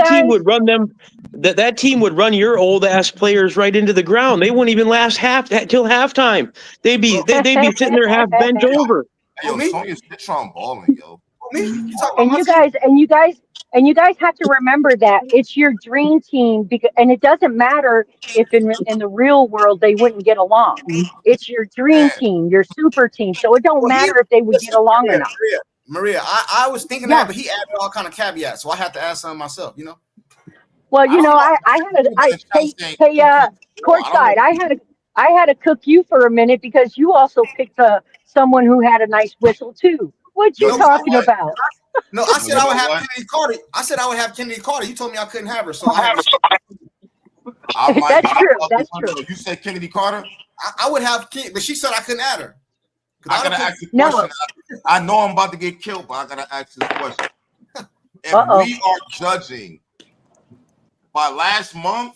team would run them. That team would run your old ass players right into the ground. They wouldn't even last till halftime. They'd be sitting there half bent over. Hey, yo, Sonia's Citron balling, yo. And you guys have to remember that it's your dream team, because, and it doesn't matter if in the real world they wouldn't get along. It's your dream team, your super team. So it don't matter if they would get along or not. Maria, I was thinking that, but he added all kind of caveats, so I had to ask something myself. You know. Well, you know, courtside. I had to cook you for a minute because you also picked someone who had a nice whistle too. What you talking about? No, I said I would have Kennedy Carter. I said I would have Kennedy Carter. You told me I couldn't have her, so That's true. That's true. You said Kennedy Carter. I would have, but she said I couldn't add her. I gotta ask you a question. I know I'm about to get killed, but I gotta ask this question. If we are judging by last month,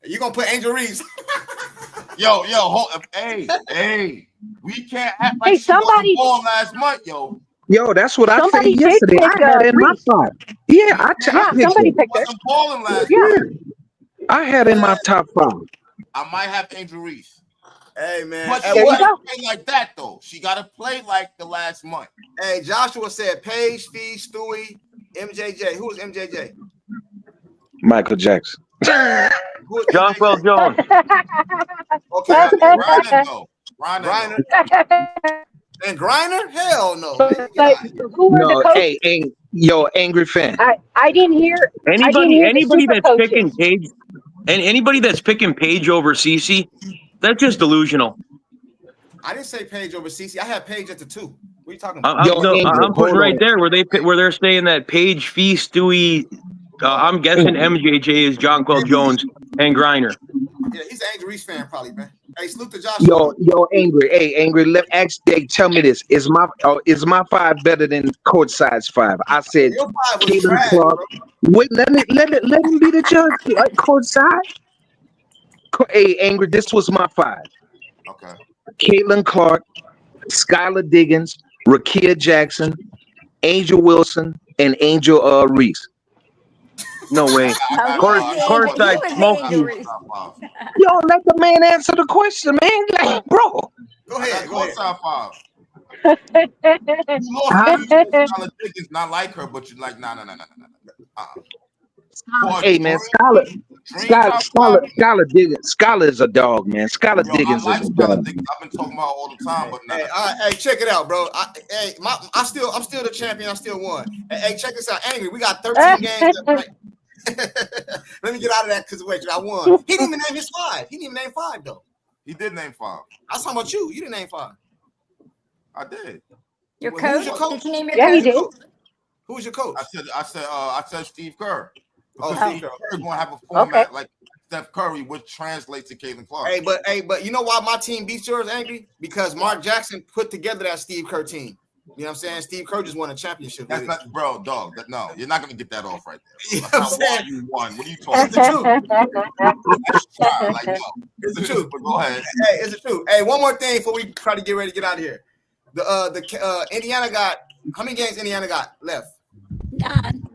you gonna put Angel Reese? yo, hey, we can't act like hey, somebody ball last month, yo. Yo, that's what I said yesterday. I had it in my five. Yeah, I somebody picked her. Balling last year. I had in my top 5. I might have Angel Reese. Hey man, but she gotta play like that though. She gotta play like the last month. Hey, Joshua said Paige, Fee, Stewie, MJJ. Who is MJJ? Michael Jackson. Jonquel Jones. Okay. Griner. And Griner? Hell no. Who were the coaches? Hey, angry fan. I didn't hear. Anybody that's picking Paige, and anybody that's picking Paige over CC, that's just delusional. I didn't say Paige over CC. I had Paige at the 2. What are you talking about? I'm putting right there where they're saying that Paige, Fee, Stewie. I'm guessing MJJ is Jonquel Jones and Griner. Yeah, he's an Angel Reese fan, probably, man. Hey, salute to Joshua. Yo, angry. Hey, angry. Tell me this: is my 5 better than Courtside's 5? I said your 5 was Caitlin trash, Clark. bro. Wait, let him be the judge. Like Courtside. Hey, angry. This was my 5. Okay. Caitlin Clark, Skylar Diggins, Rakia Jackson, Angel Wilson, and Angel Reese. No way. Courtside smoked you. Yo, let the man answer the question, man. Like, bro. Go ahead. Courtside 5. Diggins, not like her, but you're like, nah. Hey man, Skylar Diggins. Skylar is a dog, man. Skylar Diggins is a dog. I've been talking about all the time, but hey, check it out, bro. I'm still the champion. I still won. Hey, check this out, Angry. We got 13 games. Let me get out of that situation. I won. He didn't even name his 5. He didn't even name 5 though. He did name 5. I was talking about you. You didn't name 5. I did. Your coach? Did you name your coach? He did. Who's your coach? I said Steve Kerr. Steve Kerr is going to have a format like Steph Curry, which translates to Caitlin Clark. Hey, but you know why my team beats yours, Angry? Because Mark Jackson put together that Steve Kerr team. You know what I'm saying? Steve Kerr just won a championship. That's not, bro, dog. No, you're not going to get that off right there. You know what I'm saying? You won. What are you talking about? Like, no, it's the truth. But go ahead. Hey, it's the truth. Hey, one more thing before we try to get ready to get out of here. The Indiana got, how many games Indiana got left? 9.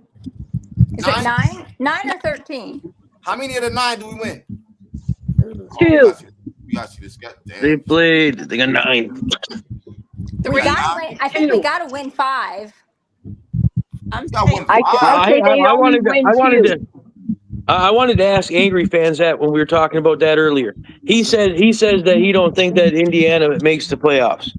Is it 9? 9 or 13? How many of the 9 do we win? 2. We got you this guy. They got 9. I think we got to win 5. I wanted to ask Angry fans that when we were talking about that earlier. He says that he don't think that Indiana makes the playoffs.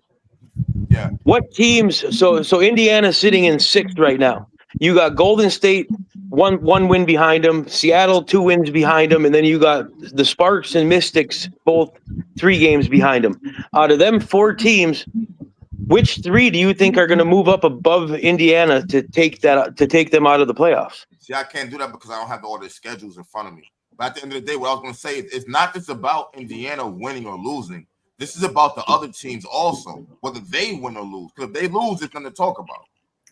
Yeah. What teams? So Indiana's sitting in 6th right now. You got Golden State, one win behind them, Seattle 2 wins behind them, and then you got the Sparks and Mystics both 3 games behind them. Out of them 4 teams, which 3 do you think are going to move up above Indiana to take them out of the playoffs? See, I can't do that because I don't have all their schedules in front of me. But at the end of the day, what I was going to say is it's not just about Indiana winning or losing. This is about the other teams also, whether they win or lose. Because if they lose, it's nothing to talk about.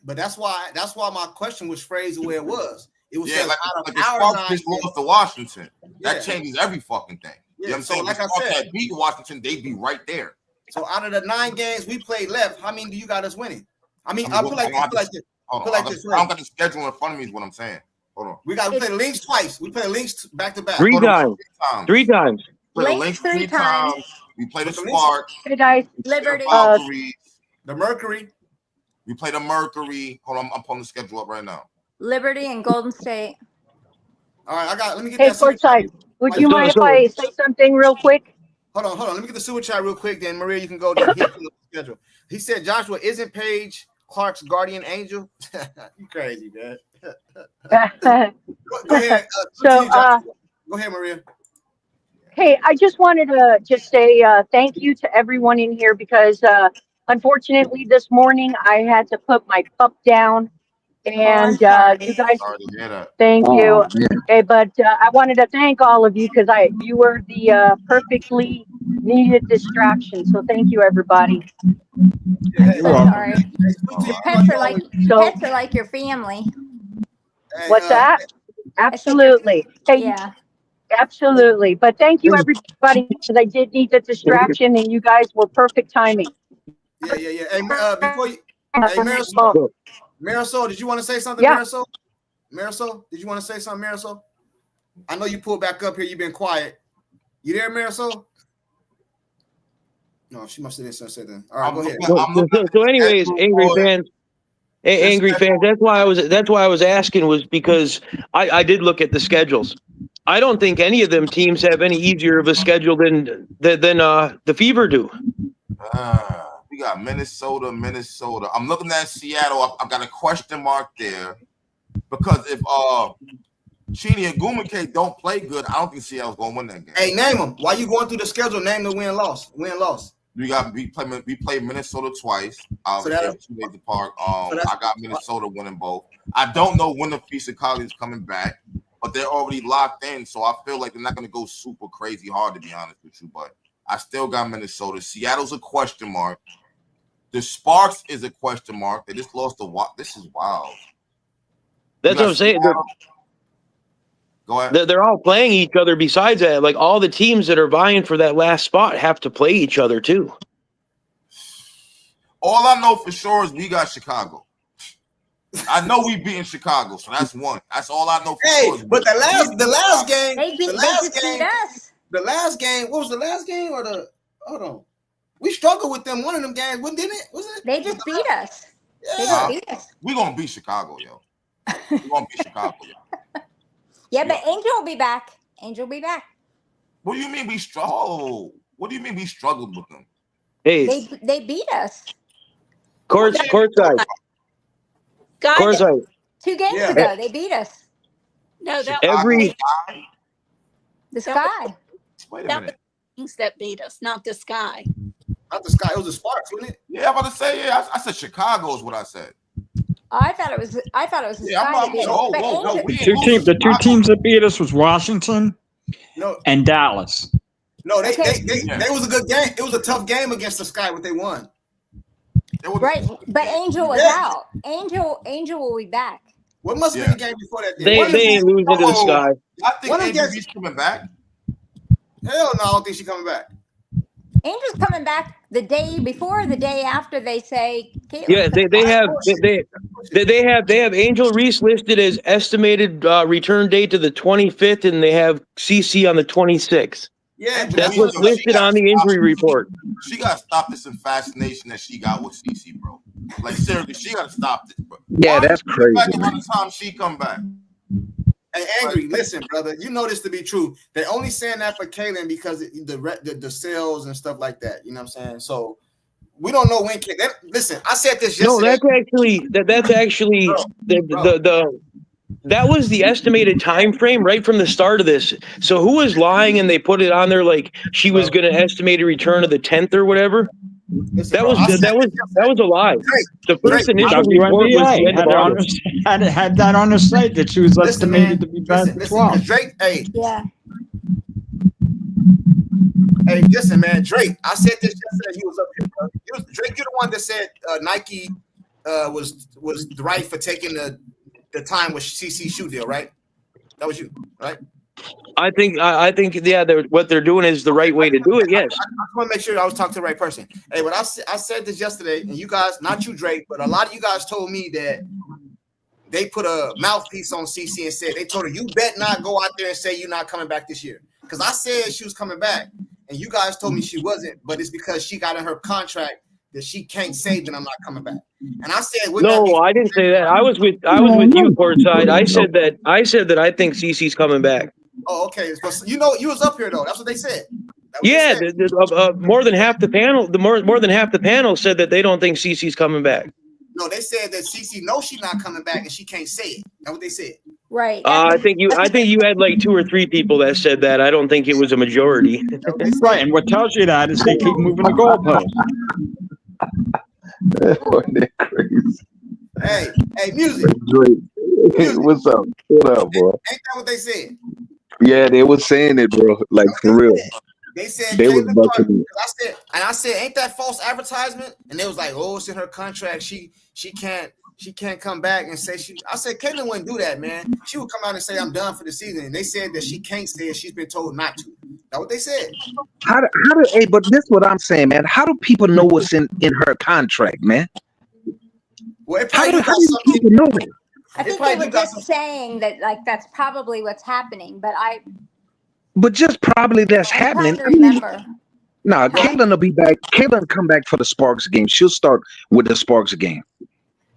But that's why my question was phrased the way it was. It was like the Sparks just lost to Washington. That changes every fucking thing. Yeah, You know what I'm saying? like the I Sparks said, that beat Washington, they'd be right there. So out of the 9 games we played left, how many do you got us winning? I put like this. I don't got the schedule in front of me is what I'm saying. Hold on. We play the Lynx twice. We play the Lynx back to back. 3 times. 3 times. We play the Lynx 3 times. We play the Sparks. Hey guys, Liberty. The Mercury. We play the Mercury. Hold on, I'm pulling the schedule up right now. Liberty and Golden State. All right, let me get hey, that. Courtside, would you mind if I say something real quick? Hold on. Let me get the super chat real quick. Then Maria, you can go. Then the schedule. He said, Joshua, isn't Paige Clark's guardian angel? You crazy, man. Go ahead. Go ahead, Maria. Hey, I just wanted to say thank you to everyone in here because unfortunately this morning I had to put my pup down, and you guys, thank you. Okay, but I wanted to thank all of you because you were the perfectly needed distraction. So thank you, everybody. I'm so sorry. Pets are like your family. What's that? Absolutely. Hey, yeah. Absolutely. But thank you, everybody, because I did need the distraction, and you guys were perfect timing. Yeah. Hey, before you, Marisol, did you want to say something, Yeah. Marisol, did you want to say something, Marisol? I know you pulled back up here. You've been quiet. You there, Marisol? No, she must have didn't say that. All right, go ahead. So anyways, angry fans. That's why I was asking, was because I did look at the schedules. I don't think any of them teams have any easier of a schedule than the Fever do. We got Minnesota. I'm looking at Seattle. I've got a question mark there because if Chini and Gumake don't play good, I don't think Seattle's going to win that game. Hey, name them. While you going through the schedule, name the win-loss. We play Minnesota twice. So 2 days apart. I got Minnesota winning both. I don't know when the Feast of College is coming back, but they're already locked in, so I feel like they're not going to go super crazy hard, to be honest with you. But I still got Minnesota. Seattle's a question mark. The Sparks is a question mark. They just lost this is wild. That's what I'm saying. Go ahead. They're all playing each other. Besides that, like all the teams that are vying for that last spot have to play each other too. All I know for sure is we got Chicago. I know we beating Chicago, so that's one. That's all I know for sure. Hey, but the last game, the last game, what was the last game or the? Hold on, we struggled with them. One of them games, didn't it? Was it? They just beat us. Yeah. They just beat us. We gonna beat Chicago, yo. We gonna beat Chicago, yo. Yeah, but Angel will be back. Angel will be back. What do you mean we struggled? What do you mean we struggled with them? Hey, they beat us. Courtside. Courtside. 2 games ago, they beat us. No, that the Sky. Wait a that minute. was that beat us, not the Sky. Not the Sky. It was the Sparks, wasn't it? Yeah, I'm about to say I said Chicago is what I said. I thought it was the Sky. That beat us. The two teams that beat us was Washington and Dallas. No, they was a good game. It was a tough game against the Sky, but they won. Right, but Angel was out. Angel will be back. What must have been the game before that? They ain't losing to the Sky. I think Angel's coming back. Hell no, I don't think she's coming back. Angel's coming back the day before, the day after. They say. Yeah, they have Angel Reese listed as estimated return date to the 25th, and they have CC on the 26th. Yeah, that's what's listed on the injury report. She got to stop this fascination that she got with CC, bro. Like seriously, she got to stop this, bro. Yeah, that's crazy. By the time she come back. Hey, Angry, listen, brother. You know this to be true. They're only saying that for Caitlin because the sales and stuff like that. You know what I'm saying? So we don't know when. Listen, I said this yesterday. No, that's actually that was the estimated time frame right from the start of this. So who was lying and they put it on there like she was going to estimate a return of the 10th or whatever? Listen, That bro, was I said that was this that was a yesterday. lie. The first Drake, initial report was the WNBA end of August. had that on the site that she was listen, estimated man. to be back Listen, the listen, because 12th. Drake, Yeah. hey, listen, man, Drake. I said this yesterday. You was up here, bro. Drake, you're the one that said Nike was right for taking the time with CC shoe deal, right? That was you, right? I think yeah, what they're doing is the right way to do it. Yes. I just want to make sure I was talking to the right person. Hey, but I said this yesterday, and you guys, not you, Drake, but a lot of you guys told me that they put a mouthpiece on CC and said they told her, you bet not go out there and say you're not coming back this year. Because I said she was coming back, and you guys told me she wasn't, but it's because she got in her contract that she can't say that I'm not coming back. And I said, no, I didn't say that. I was with you, courtside. I said that I think CC's coming back. Oh, okay. But you know, you was up here though. That's what they said. Yeah, more than half the panel. More than half the panel said that they don't think CC's coming back. No, they said that CC knows she's not coming back and she can't say it. That's what they said. Right. I think you had like 2 or 3 people that said that. I don't think it was a majority. Right, and what tells you that is they keep moving the goalposts. They're crazy. Hey, music. Drake. What's up? What up, boy? Ain't that what they said? Yeah, they was saying it, bro. Like for real. They said they was Clark, bucking it. I said, ain't that false advertisement? And they was like, oh, it's in her contract. She can't come back and say she. I said, Caitlin wouldn't do that, man. She would come out and say, I'm done for the season. And they said that she can't say it. She's been told not to. That's what they said. How do hey, but this is what I'm saying, man. How do people know what's in her contract, man? Well, how do people know it? I think they were just saying that, like, that's probably what's happening, but just probably that's happening. I remember. Nah, Caitlin will be back. Caitlin come back for the Sparks game. She'll start with the Sparks game.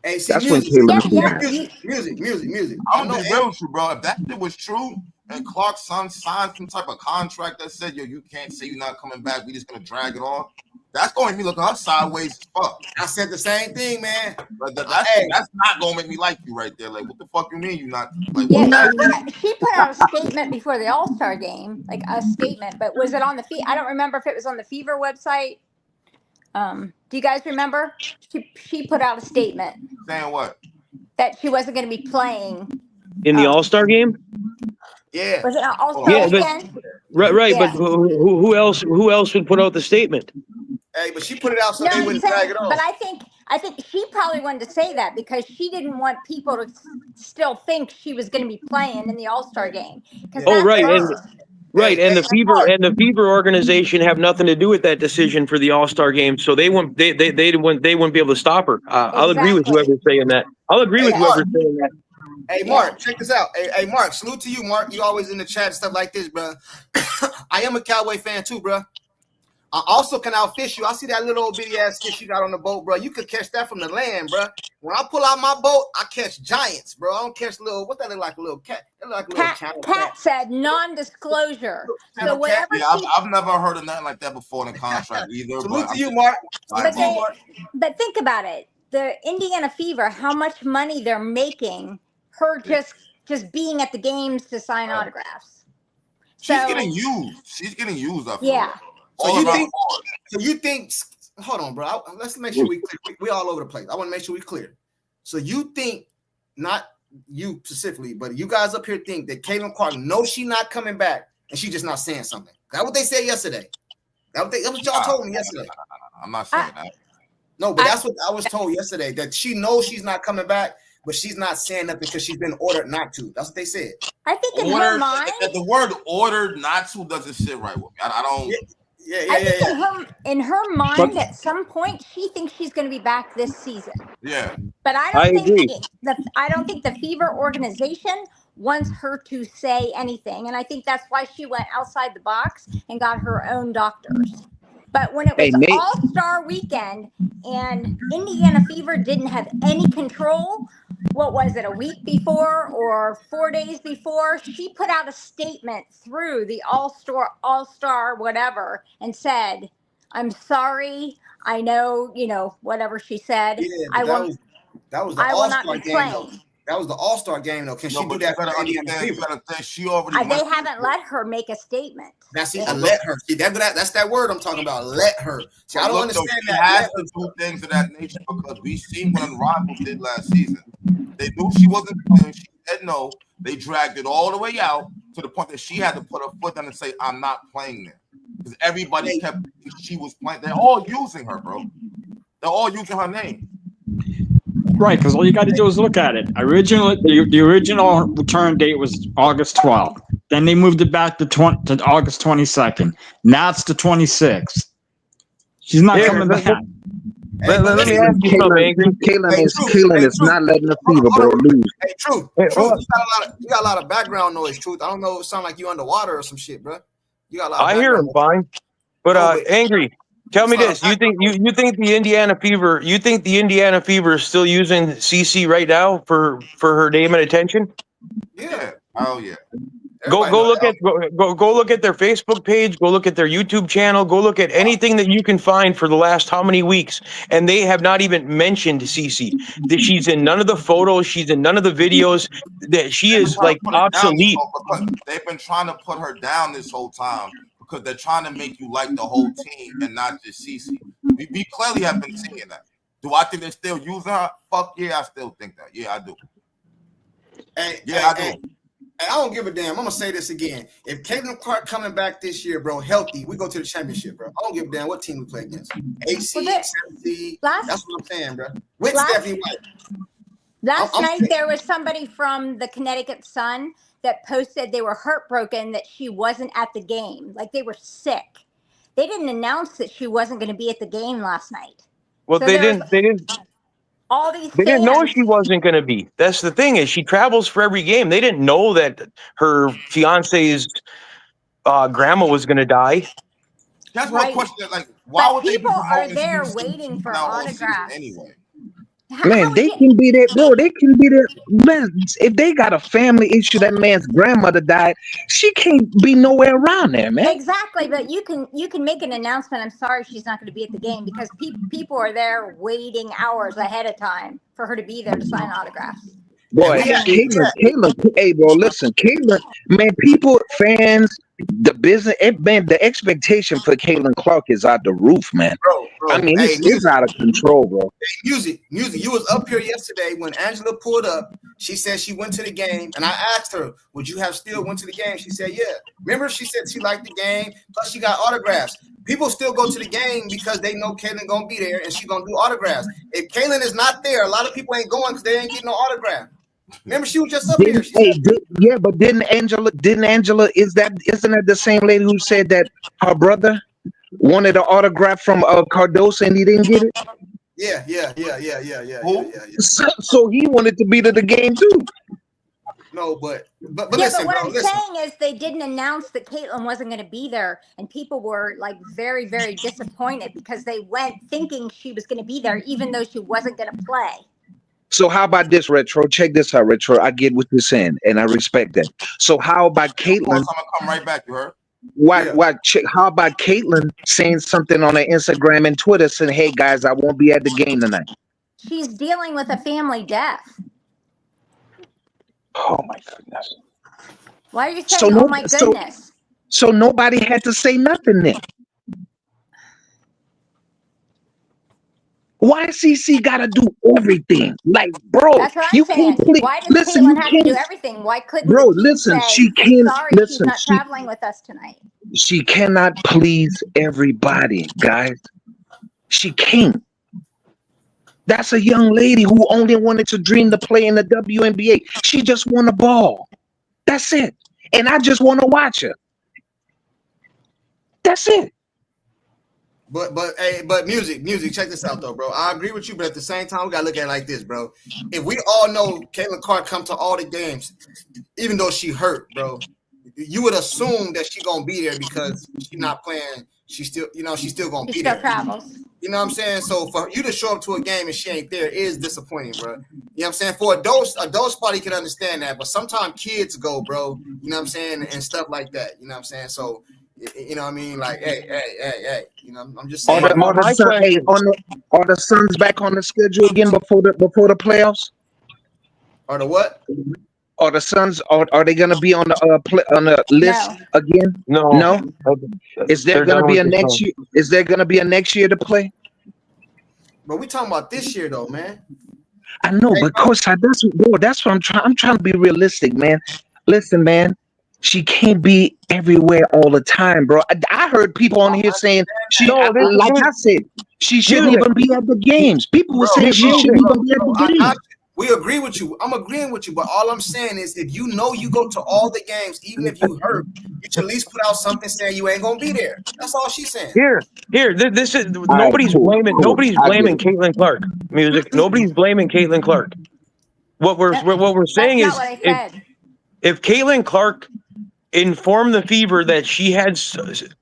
Hey, see, that's music, when Caitlin will be back. Music. I'm gonna be real with you, bro. If that shit was true, and Clark signed some type of contract that said, yo, you can't say you're not coming back, we just gonna drag it on. That's going to make me look at her sideways as fuck. I said the same thing, man. But that's not going to make me like you right there. Like, what the fuck you mean you not? Like, yeah, she put out a statement before the All-Star game, like a statement. But was it on the I don't remember if it was on the Fever website. Do you guys remember? She put out a statement. Saying what? That she wasn't going to be playing. In the All-Star game? Yeah. Was it All-Star weekend? Right. Yeah. But who else would put out the statement? Hey, but she put it out so they wouldn't drag it on. But I think she probably wanted to say that because she didn't want people to still think she was going to be playing in the All-Star game. Oh, right. And the Fever organization have nothing to do with that decision for the All-Star game, so they wouldn't be able to stop her. I'll agree with whoever's saying that. Hey, Mark, check this out. Hey, Mark, salute to you, Mark. You always in the chat and stuff like this, bro. I am a Cowboy fan too, bro. I also can outfish you. I see that little old bitty ass fish you got on the boat, bro. You could catch that from the land, bro. When I pull out my boat, I catch giants, bro. I don't catch little. What that look like? A little cat? That look like a little cat said non-disclosure. So whatever. Yeah, I've never heard of nothing like that before in a contract either. Salute to you, Mark. But think about it. The Indiana Fever, how much money they're making her just being at the games to sign autographs. She's getting used. She's getting used. Yeah. So you think? Hold on, bro. Let's make sure we all over the place. I want to make sure we clear. So you think, not you specifically, but you guys up here think that Caitlin Clark knows she's not coming back and she's just not saying something? That's what they said yesterday. That's what y'all told me yesterday. I'm not saying that. No, but that's what I was told yesterday, that she knows she's not coming back, but she's not saying nothing because she's been ordered not to. That's what they said. I think in her mind, the word "ordered not to" doesn't sit right with me. I don't. I think in her mind, at some point, she thinks she's going to be back this season. Yeah. But I don't think the Fever organization wants her to say anything, and I think that's why she went outside the box and got her own doctors. But when it was All-Star weekend and Indiana Fever didn't have any control, what was it, a week before or 4 days before, she put out a statement through the All-Star whatever and said, I'm sorry. I know, whatever she said. Yeah, that was the I will not All-Star be game, playing. though. That was the All-Star game, though. Can she do that for the Indiana Fever? She already. They haven't let her make a statement. That's let her. See, that's that word I'm talking about. Let her. See, I don't understand that. She has to do things of that nature because we seen what Unrivaled did last season. They knew she wasn't playing. She said no. They dragged it all the way out to the point that she had to put her foot down and say, "I'm not playing there," because everybody kept thinking she was playing. They're all using her, bro. They're all using her name. Right, because all you got to do is look at it. The original return date was August 12th. Then they moved it back to August 22nd. Now it's the 26th. She's not coming back. Let me ask you something, Angry. Caitlin is not letting the Fever, bro, lose. Hey, Truth, you got a lot of background noise, Truth. I don't know. It sounds like you underwater or some shit, bro. You got a lot of I hear him fine, but Angry. Tell me this: you think the Indiana Fever? You think the Indiana Fever is still using CC right now for her name and attention? Yeah. Oh yeah. Go look at their Facebook page. Go look at their YouTube channel. Go look at anything that you can find for the last how many weeks, and they have not even mentioned CC. She's in none of the photos. She's in none of the videos. That she is like obsolete. They've been trying to put her down this whole time because they're trying to make you like the whole team and not just CC. We clearly have been seeing that. Do I think they're still using her? Fuck yeah, I still think that. Yeah, I do. I do. I don't give a damn. I'm gonna say this again. If CAITLINCLARK coming back this year, bro, healthy, we go to the championship, bro. I don't give a damn what team we play against. AC, 7C. That's what I'm saying, bro. With Stephanie White. Last night there was somebody from the Connecticut Sun that posted they were heartbroken that she wasn't at the game. Like they were sick. They didn't announce that she wasn't going to be at the game last night. Well, so they didn't. All these They didn't know she wasn't going to be. That's the thing is she travels for every game. They didn't know that her fiance's grandma was going to die. That's my question. Like, why would people are there waiting for autographs anyway? Man, they can be there, bro. They can be there. Man, if they got a family issue, that man's grandmother died. She can't be nowhere around there, man. Exactly, but you can make an announcement. I'm sorry, she's not going to be at the game because people are there waiting hours ahead of time for her to be there to sign autographs. Boy, Caitlin, hey, bro, listen, Caitlin, man, people, fans, the business, man, the expectation for CAITLINCLARK is out the roof, man. Bro, I mean, it's out of control, bro. Hey, music. You was up here yesterday when Angela pulled up. She said she went to the game, and I asked her, "Would you have still went to the game?" She said, "Yeah." Remember, she said she liked the game. Plus, she got autographs. People still go to the game because they know Caitlin gonna be there and she gonna do autographs. If Caitlin is not there, a lot of people ain't going because they ain't getting no autograph. Remember, she was just up here. But didn't Angela? Isn't that the same lady who said that her brother wanted an autograph from Cardoso and he didn't get it? Yeah. So he wanted to be to the game too. No, but yeah, listen, but what I'm saying is they didn't announce that Caitlin wasn't going to be there, and people were like very, very disappointed because they went thinking she was going to be there, even though she wasn't going to play. So how about this, Retro? Check this out, Retro. I get what you're saying, and I respect that. So how about Caitlin? I'm gonna come right back to her. How about Caitlin saying something on her Instagram and Twitter saying, "Hey guys, I won't be at the game tonight." She's dealing with a family death. Oh my goodness! Why are you saying, "Oh my goodness"? So nobody had to say nothing then. Why CC gotta do everything? Like, bro, that's what I'm saying. Why does Caitlin have to do everything? Why couldn't she can't. Sorry, she's not traveling with us tonight. She cannot please everybody, guys. She can't. That's a young lady who only wanted to dream to play in the WNBA. She just won a ball. That's it. And I just want to watch her. That's it. But music, check this out though, bro. I agree with you, but at the same time, we gotta look at it like this, bro. If we all know CAITLINCLARK come to all the games, even though she hurt, bro, you would assume that she gonna be there because she's not playing. She's still gonna be there. Travels. You know what I'm saying? So for you to show up to a game and she ain't there is disappointing, bro. You know what I'm saying? For adults probably can understand that, but sometimes kids go, bro. You know what I'm saying, and stuff like that. You know what I'm saying? So. You know what I mean? Like, hey. You know, I'm just saying. Are the Suns back on the schedule again before the playoffs? Or the what? Are the Suns are they gonna be on the list No. again? No, No. Is there they're gonna done be with a the next show. year? Is there gonna be a next year to play? But we talking about this year though, man. I know, Hey, but bro. courtside, that's what I'm trying. I'm trying to be realistic, man. Listen, man, she can't be everywhere all the time, bro. I heard people on here saying No, like I said, she shouldn't music, even be at the games. People were saying she music. shouldn't even be at the I got games. you. We agree with you. I'm agreeing with you. But all I'm saying is, if you know you go to all the games, even if you hurt, you should at least put out something saying you ain't gonna be there. That's all she's saying. Here, this is All right, nobody's cool. nobody's I get blaming it. Caitlin Clark. Music. Nobody's blaming Caitlin Clark. What we're saying That's not is what I said. if Caitlin Clark informed the Fever that she had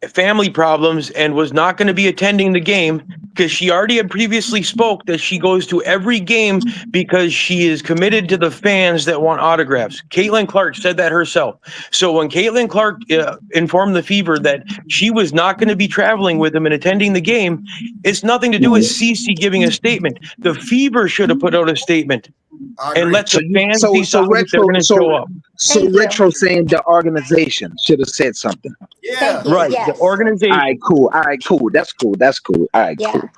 family problems and was not going to be attending the game because she already had previously spoke that she goes to every game because she is committed to the fans that want autographs. Caitlin Clark said that herself. So when Caitlin Clark informed the Fever that she was not going to be traveling with them and attending the game, it's nothing to do with Cece giving a statement. The Fever should have put out a statement I and agree. let the fans So decide if they're retro going to show up. Thank you. retro saying the organization should have said something. Yeah. Thank you. Right. The Yes. All organization. right, cool. All right, cool. That's cool. All right, Yeah. cool.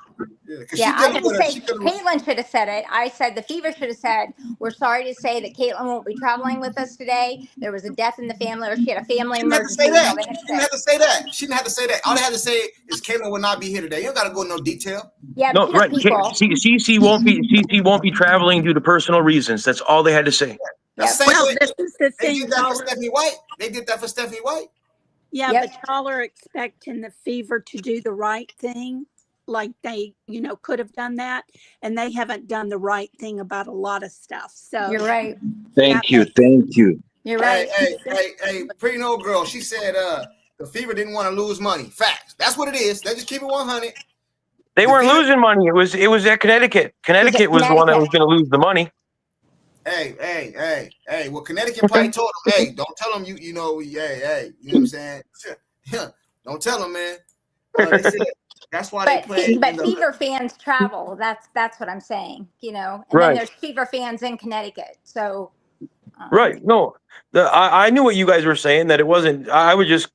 Yeah. Because Yeah, she I dealing didn't with her. say She dealing with. Caitlin should have said it. I said the Fever should have said, we're sorry to say that Caitlin won't be traveling with us today. There was a death in the family, or she had a family She didn't have to say emergency. That's all that. they had to She didn't say. have to say that. She didn't have to say that. All they had to say is Caitlin will not be here today. You don't got to go into no detail. Yeah, but No, you know right. people. CC won't be traveling due to personal reasons. That's all they had to say. That's the Yep. same Well, way this is the they thing, did that for y'all. Stephanie White. They did that for Stephanie White. Yeah, Yep. but y'all are expecting the Fever to do the right thing, like they, could have done that, and they haven't done the right thing about a lot of stuff. So You're right. Thank you. Thank you. You're Hey, right. hey, pretty old girl. She said the Fever didn't want to lose money. Facts. That's what it is. Let's just keep it 100. They The weren't Fever, losing money. It was at Connecticut. She's at Connecticut was the one that was Connecticut. going to lose the money. hey. Well, Connecticut probably told them, hey, don't tell them hey, you know what I'm saying? Don't tell them, man. They said that's why they played. But Fever fans travel. That's what I'm saying. And then Right. there's Fever fans in Connecticut. So. Right. No, I knew what you guys were saying, that it wasn't. I was just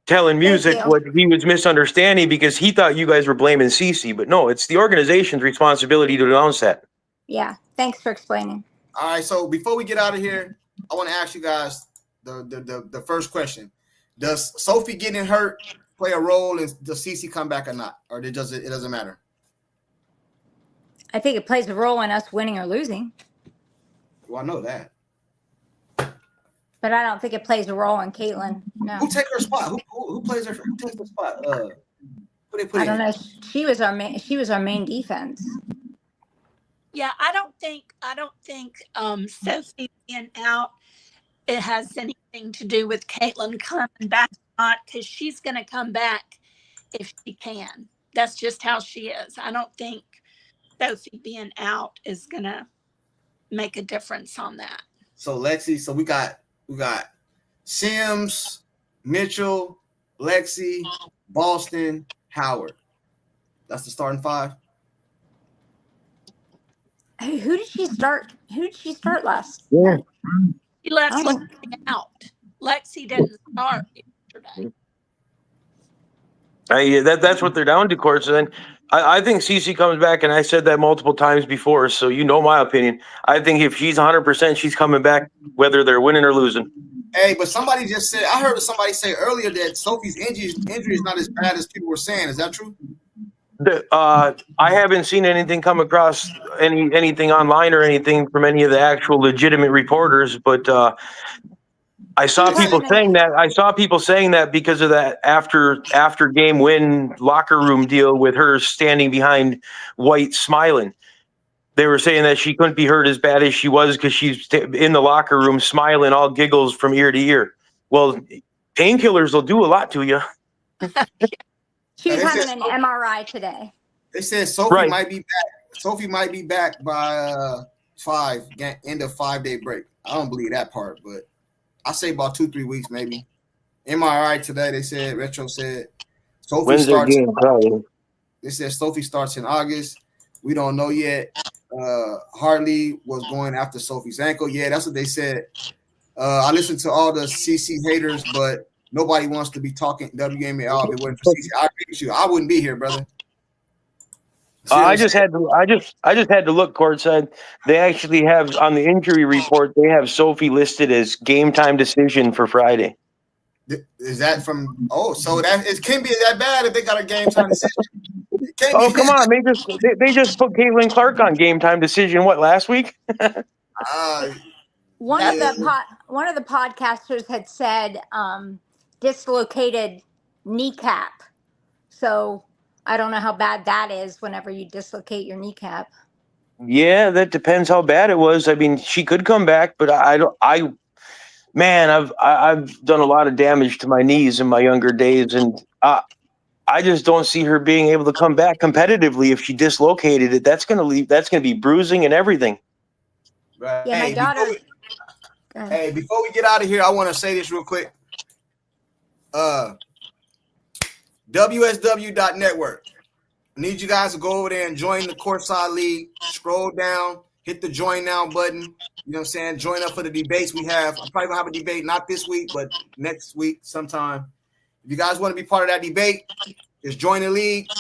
telling music you. what he was misunderstanding because he thought you guys were blaming Cece, but no, it's the organization's responsibility to announce that. Yeah. Thanks for explaining. All right. So before we get out of here, I want to ask you guys the first question: does Sophie getting hurt play a role in does CC come back or not, or it doesn't matter? I think it plays a role in us winning or losing, Well, I know that. but I don't think it plays a role in Caitlin. No. Who take her spot? Who plays her? Who takes the spot? Who they put I in? don't know. She was our main defense. Yeah, I don't think Sophie being out, it has anything to do with Caitlin coming back or not, because she's going to come back if she can. That's just how she is. I don't think Sophie being out is going to make a difference on that. So Lexi, so we got Sims, Mitchell, Lexi, Boston, Howard. That's the starting five. Hey, who did she start last? Yeah. She left Oh. Lexi out. Lexi didn't start yesterday. That's what they're down to, courts. And I think Cece comes back, and I said that multiple times before, so you know my opinion. I think if she's 100%, she's coming back, whether they're winning or losing. Hey, but somebody just said, I heard somebody say earlier that Sophie's injury is not as bad as people were saying. Is that true? I haven't seen anything come across anything online or anything from any of the actual legitimate reporters, but I saw people saying that. I saw people saying that because of that after game win locker room deal with her standing behind White smiling. They were saying that she couldn't be hurt as bad as she was because she's in the locker room smiling, all giggles from ear to ear. Well, painkillers will do a lot to you. She was having an MRI today. They said Sophie might be back. Sophie might be back by end of 5-day break. I don't believe that part, but I say about 2-3 weeks maybe. MRI today. They said Retro said Sophie starts. They said Sophie starts in August. We don't know yet. Hartley was going after Sophie's ankle. Yeah, that's what they said. I listened to all the CC haters, but nobody wants to be talking WNBA if it wasn't for CC. I agree with you. I wouldn't be here, brother. I just had to look courtside. They actually have on the injury report. They have Sophie listed as game time decision for Friday. Is that from? Oh, so that it can't be that bad if they got a game time decision. Oh, come on! They just put CAITLINCLARK on game time decision. What, last week? One of the podcasters had said dislocated kneecap. So I don't know how bad that is whenever you dislocate your kneecap. Yeah, that depends how bad it was. I mean, she could come back, but I've done a lot of damage to my knees in my younger days, and I just don't see her being able to come back competitively if she dislocated it. That's going to be bruising and everything. Right. Yeah, my daughter. Before we get out of here, I want to say this real quick. WSW.network. I need you guys to go over there and join the Courtside League. Scroll down, hit the join now button. You know what I'm saying? Join up for the debates we have. I'm probably going to have a debate, not this week, but next week sometime. If you guys want to be part of that debate, just join the league. I'll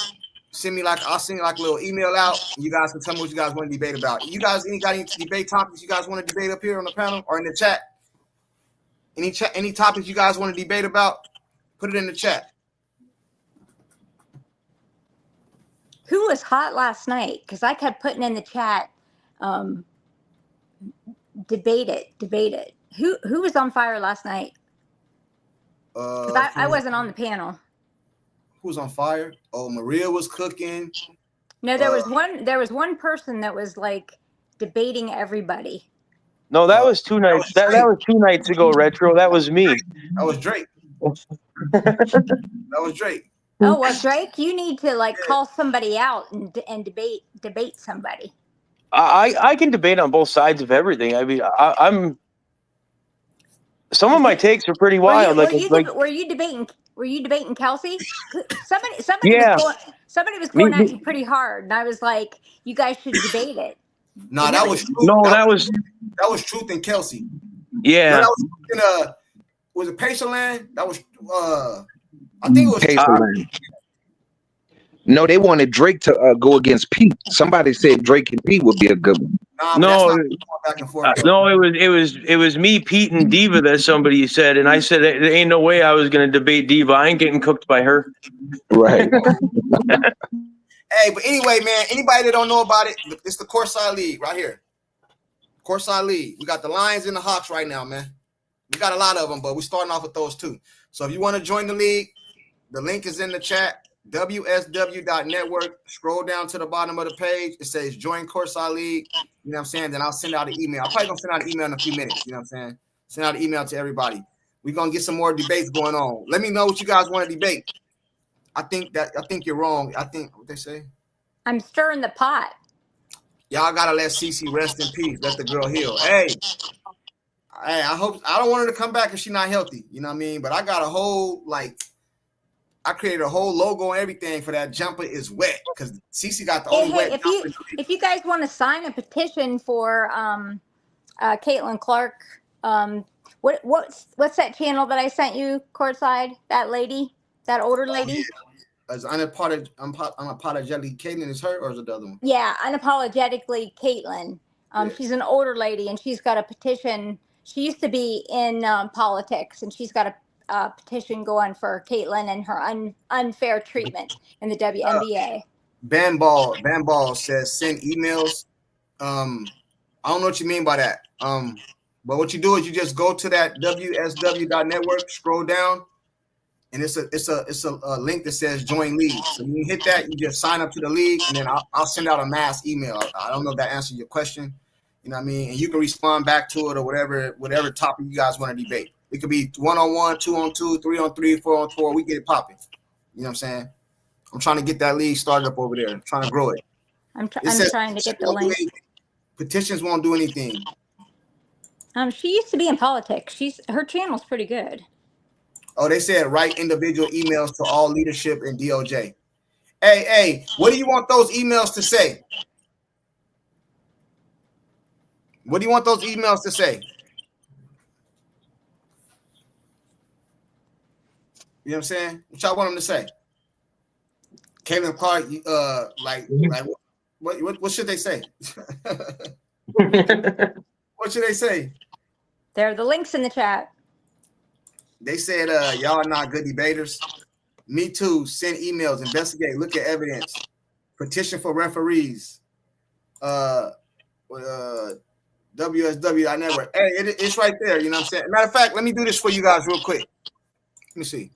send you like a little email out. And you guys can tell me what you guys want to debate about. You guys got any debate topics you guys want to debate up here on the panel or in the chat? Any topics you guys want to debate about? Put it in the chat. Who was hot last night? Because I kept putting in the chat, debate it. Who was on fire last night? Because I wasn't on the panel. Who was on fire? Oh, Maria was cooking. No, there was one person that was like debating everybody. No, that was 2 nights. That was 2 nights ago, Retro. That was me. That was Drake. That was Drake. Oh well, Drake, you need to call somebody out and debate somebody. I can debate on both sides of everything. I mean, I'm. Some of my takes are pretty wild. Were you debating Kelsey? Somebody Yeah. was going at you pretty hard, and I was like, "You guys should debate it." No, that was Truth. No, that was Truth and Kelsey. Yeah. No, that was it Pacerland? That was I think it was Pacerland. No, they wanted Drake to go against Pete. Somebody said Drake and Pete would be a good one. No, it was me, Pete, and Diva that somebody said, and I said there ain't no way I was going to debate Diva. I ain't getting cooked by her. Right. Hey, but anyway, man, anybody that don't know about it, it's the Courtside League right here. Courtside League. We got the Lions and the Hawks right now, man. We got a lot of them, but we're starting off with those two. So if you want to join the league, the link is in the chat. WSW.network. Scroll down to the bottom of the page. It says join Courtside League. You know what I'm saying? Then I'll send out an email. I'm probably going to send out an email in a few minutes. You know what I'm saying? Send out an email to everybody. We're going to get some more debates going on. Let me know what you guys want to debate. I think you're wrong. I think what they say. I'm stirring the pot. Y'all gotta let Cece rest in peace. Let the girl heal. Hey, I don't want her to come back if she's not healthy. You know what I mean? But I got a whole I created a whole logo and everything for that jumper is wet because Cece got the only wet. If you guys want to sign a petition for CAITLINCLARK, what's that channel that I sent you, Courtside? That lady, that older lady. Yeah. As unapologetically Caitlin is her, or is it the other one? Yeah, unapologetically Caitlin. She's an older lady, and she's got a petition. She used to be in politics, and she's got a petition going for Caitlin and her unfair treatment in the WNBA. Bamball says send emails. I don't know what you mean by that. But what you do is you just go to that WSW.network, scroll down. And it's a link that says join league. So when you hit that, you just sign up to the league, and then I'll send out a mass email. I don't know if that answers your question. You know what I mean? And you can respond back to it or whatever topic you guys want to debate. It could be 1-on-1, 2-on-2, 3-on-3, 4-on-4. We get it popping. You know what I'm saying? I'm trying to get that league started up over there. I'm trying to grow it. I'm trying to get the link. Petitions won't do anything. She used to be in politics. Her channel's pretty good. Oh, they said write individual emails to all leadership and DOJ. Hey, what do you want those emails to say? What do you want those emails to say? You know what I'm saying? What y'all want them to say? Caitlin Clark, what should they say? What should they say? There are the links in the chat. They said, y'all are not good debaters. Me too. Send emails, investigate, look at evidence, petition for referees. WSW, I never. Hey, it's right there. You know what I'm saying? Matter of fact, let me do this for you guys real quick. Let me see.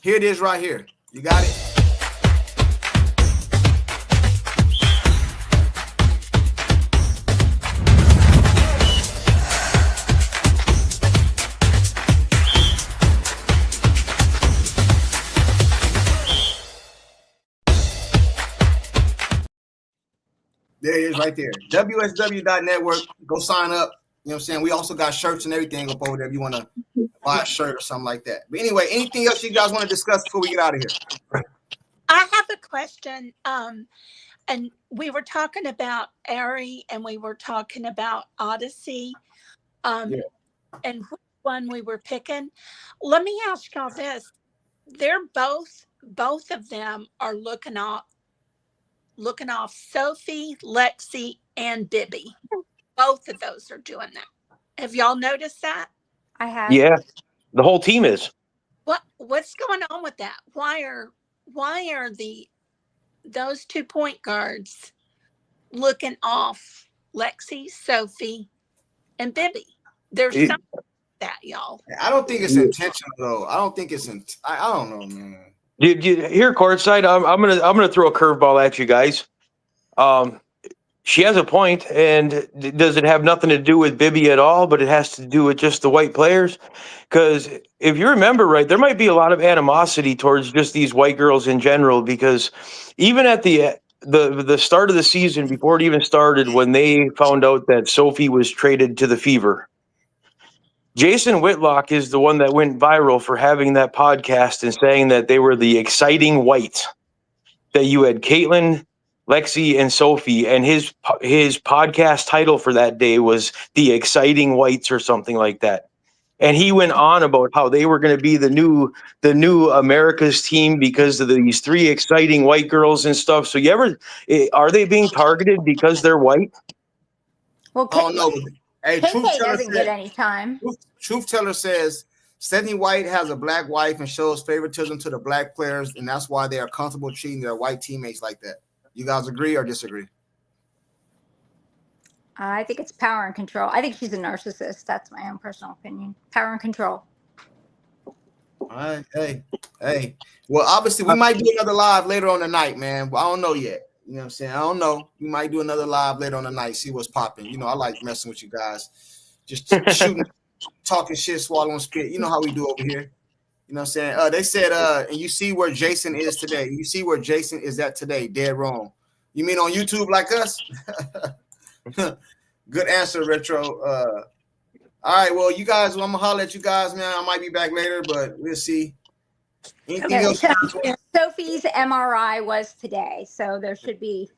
Here it is right here. You got it? There it is right there. WSW.network. Go sign up. You know what I'm saying? We also got shirts and everything up over there if you want to buy a shirt or something like that. But anyway, anything else you guys want to discuss before we get out of here? I have a question. And we were talking about Ari and we were talking about Odyssey. And which one we were picking. Let me ask y'all this. They're both of them are looking off Sophie, Lexi, and Bibby. Both of those are doing that. Have y'all noticed that? I have. Yeah, the whole team is. What's going on with that? Why are those 2 point guards looking off Lexi, Sophie, and Bibby? There's something like that, y'all. I don't think it's intentional though. I don't think it's I don't know, man. Here, courtside, I'm gonna throw a curveball at you guys. She has a point, and does it have nothing to do with Bibby at all? But it has to do with just the white players, because if you remember right, there might be a lot of animosity towards just these white girls in general. Because even at the start of the season, before it even started, when they found out that Sophie was traded to the Fever, Jason Whitlock is the one that went viral for having that podcast and saying that they were the exciting whites. That you had Caitlin, Lexi, and Sophie, and his podcast title for that day was The Exciting Whites or something like that. And he went on about how they were going to be the new America's team because of these 3 exciting white girls and stuff. So are they being targeted because they're white? Well, Oh no. Hey, KK doesn't get any time. Truth Teller says Stephanie White has a black wife and shows favoritism to the black players, and that's why they are comfortable treating their white teammates like that. You guys agree or disagree? I think it's power and control. I think she's a narcissist. That's my own personal opinion. Power and control. All right. Hey. Well, obviously, we might do another live later on the night, man. But I don't know yet. You know what I'm saying? I don't know. We might do another live later on the night, see what's popping. You know, I like messing with you guys. Just shooting, talking shit, swallowing spit. You know how we do over here. You know what I'm saying? They said, and you see where Jason is today. You see where Jason is at today. Dead wrong. You mean on YouTube like us? Good answer, Retro. All right, well, you guys, I'm going to holler at you guys, man. I might be back later, but we'll see. Anything else? Sophie's MRI was today, so there should be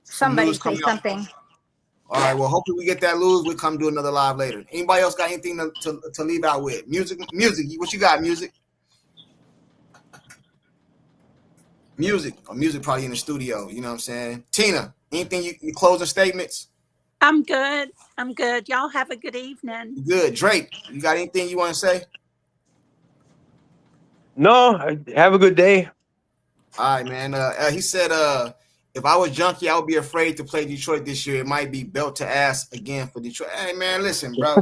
somebody say something. All right, well, hopefully we get that news. We'll come do another live later. Anybody else got anything to leave out with? Music, what you got, music? Music probably in the studio, you know what I'm saying? Tina, anything you closing statements? I'm good. Y'all have a good evening. Good. Drake, you got anything you want to say? No, have a good day. All right, man. He said, if I was junkie, I would be afraid to play Detroit this year. It might be belt to ass again for Detroit. Hey, man, listen, bro.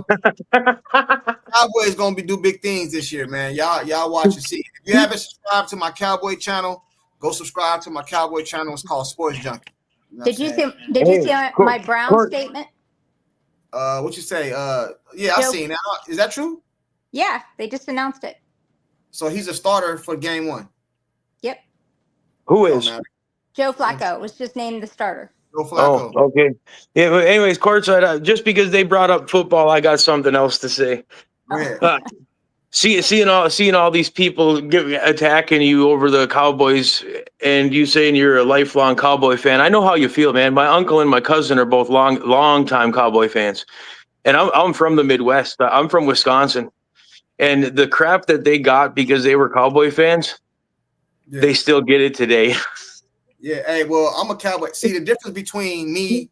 Cowboys gonna do big things this year, man. Y'all watch and see. If you haven't subscribed to my Cowboy channel, go subscribe to my Cowboy channel. It's called Sports Junkie. You know Did you see my Brown statement? What you say? Yeah, I seen that. Is that true? Yeah, they just announced it. So he's a starter for game 1. Yep. Who is? Joe Flacco was just named the starter. Joe Flacco. Oh, okay. Yeah, but anyways, courtside, just because they brought up football, I got something else to say. seeing all these people attacking you over the Cowboys, and you saying you're a lifelong Cowboy fan. I know how you feel, man. My uncle and my cousin are both long time Cowboy fans, and I'm from the Midwest. I'm from Wisconsin, and the crap that they got because they were Cowboy fans, they still get it today. Yeah. Hey, well, I'm a Cowboy. See, the difference between me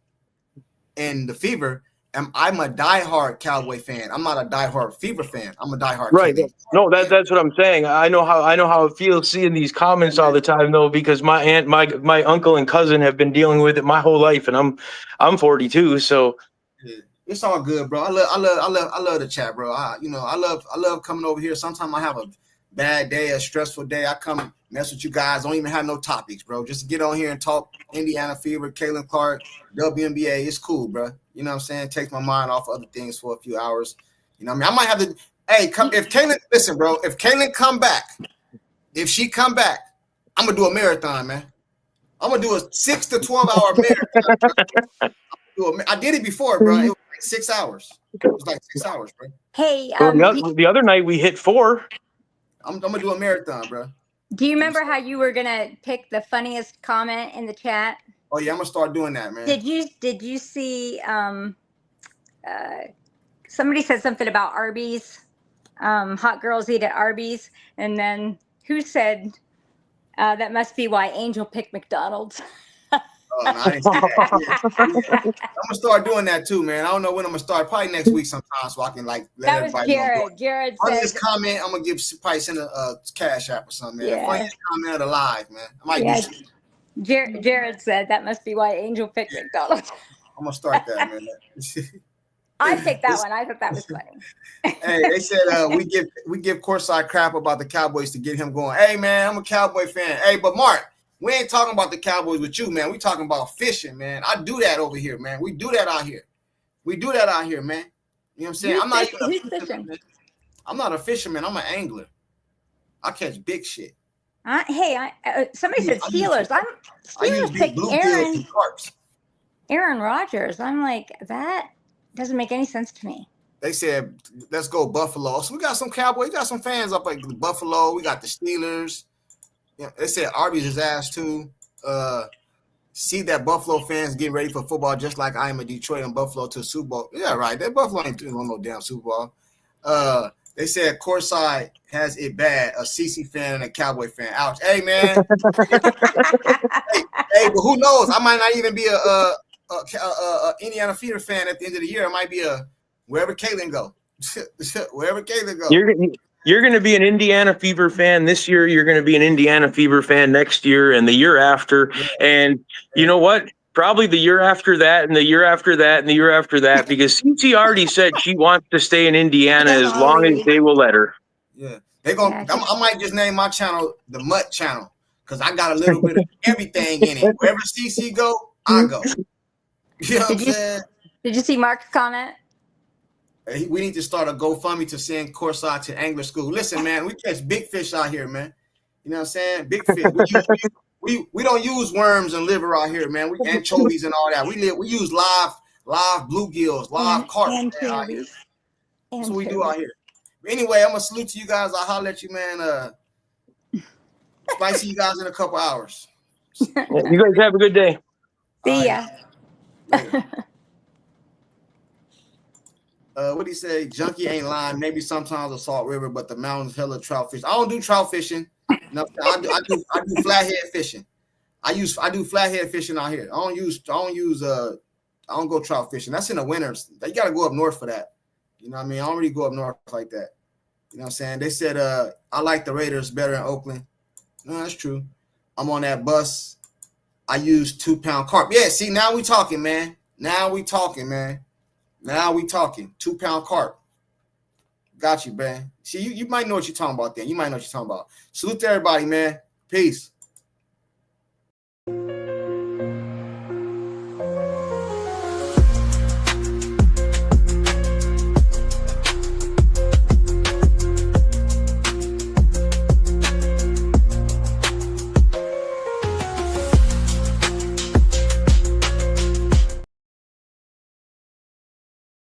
and the Fever. I'm a diehard Cowboy fan. I'm not a diehard Fever fan. I'm a diehard. Right. Cowboy No, fan. that's what I'm saying. I know how it feels seeing these comments all the time, though, because my uncle and cousin have been dealing with it my whole life, and I'm 42, so Yeah. It's all good, bro. I love the chat, bro. I love coming over here. Sometimes I have a bad day, a stressful day. I come mess with you guys. Don't even have no topics, bro. Just get on here and talk Indiana Fever, Caitlin Clark, WNBA. It's cool, bro. You know what I'm saying? Takes my mind off other things for a few hours. You know what I mean? I might have to. Hey, if Caitlin, listen, bro. If Caitlin come back, I'm gonna do a marathon, man. I'm gonna do a 6 to 12 hour marathon. I did it before, bro. It was like 6 hours. It was like 6 hours, bro. Hey, the other night we hit 4. I'm gonna do a marathon, bro. do you remember how you were gonna pick the funniest comment in the chat? Oh yeah, I'm gonna start doing that, man. Did you see somebody said something about Arby's, hot girls eat at Arby's, and then who said that must be why Angel picked McDonald's? Oh, no, I didn't see that. Yeah. I'm gonna start doing that too, man. I don't know when I'm gonna start. Probably next week sometime, so I can like let That was everybody know. Jared. Jared Funniest said, comment, I'm gonna probably send a cash app or something, man. Yeah. Funniest comment of the live, man. I might Yeah. do. Jared said that must be why Angel picked McDonald's. I'm gonna start that, man. I picked that one. I thought that was funny. Hey, they said we give Courtside crap about the Cowboys to get him going. Hey, man, I'm a Cowboy fan. Hey, but Mark, we ain't talking about the Cowboys with you, man. We talking about fishing, man. I do that over here, man. We do that out here. Man. You know what I'm saying? I'm not even a fisherman. I'm not a fisherman. I'm an angler. I catch big shit. Somebody said Steelers. Steelers picked Aaron Rodgers. I'm like, that doesn't make any sense to me. They said, let's go Buffalo. So we got some Cowboys. We got some fans up like Buffalo. We got the Steelers. Yeah, they said Arby's is ass too. See that Buffalo fans getting ready for football just like I am in Detroit and Buffalo to the Super Bowl. Yeah, right. That Buffalo ain't doing no damn Super Bowl. They said Courtside has it bad. A CC fan and a Cowboy fan. Ouch. Hey, man. hey, but who knows? I might not even be a Indiana Fever fan at the end of the year. I might be a wherever Caitlin go. Wherever Caitlin go. You're going to be an Indiana Fever fan this year. You're going to be an Indiana Fever fan next year and the year after. And you know what? Probably the year after that and the year after that and the year after that, because CC already said she wants to stay in Indiana as long as they will let her. Yeah. I might just name my channel the Mutt Channel because I got a little bit of everything in it. Wherever CC go, I go. You know what I'm saying? Did you see Mark's comment? We need to start a GoFundMe to send Courtside to angler school. Listen, man, we catch big fish out here, man. You know what I'm saying? Big fish. We don't use worms and liver out here, man. We anchovies and all that. We use live bluegills, live carp. Anchovies. That's what we do out here. But anyway, I'm gonna salute to you guys. I'll holler at you, man. Might see you guys in a couple hours. You guys have a good day. See ya. What do you say? Junkie ain't lying. Maybe sometimes a salt river, but the mountains hella trout fish. I don't do trout fishing. No, I do flathead fishing. I do flathead fishing out here. I don't go trout fishing. That's in the winters. You gotta go up north for that. You know what I mean? I don't really go up north like that. You know what I'm saying? They said I like the Raiders better in Oakland. No, that's true. I'm on that bus. I use 2-pound carp. Yeah, see, now we talking, man. Now we talking. 2-pound carp. Got you, man. See, you might know what you're talking about then. You might know what you're talking about. Salute to everybody, man. Peace.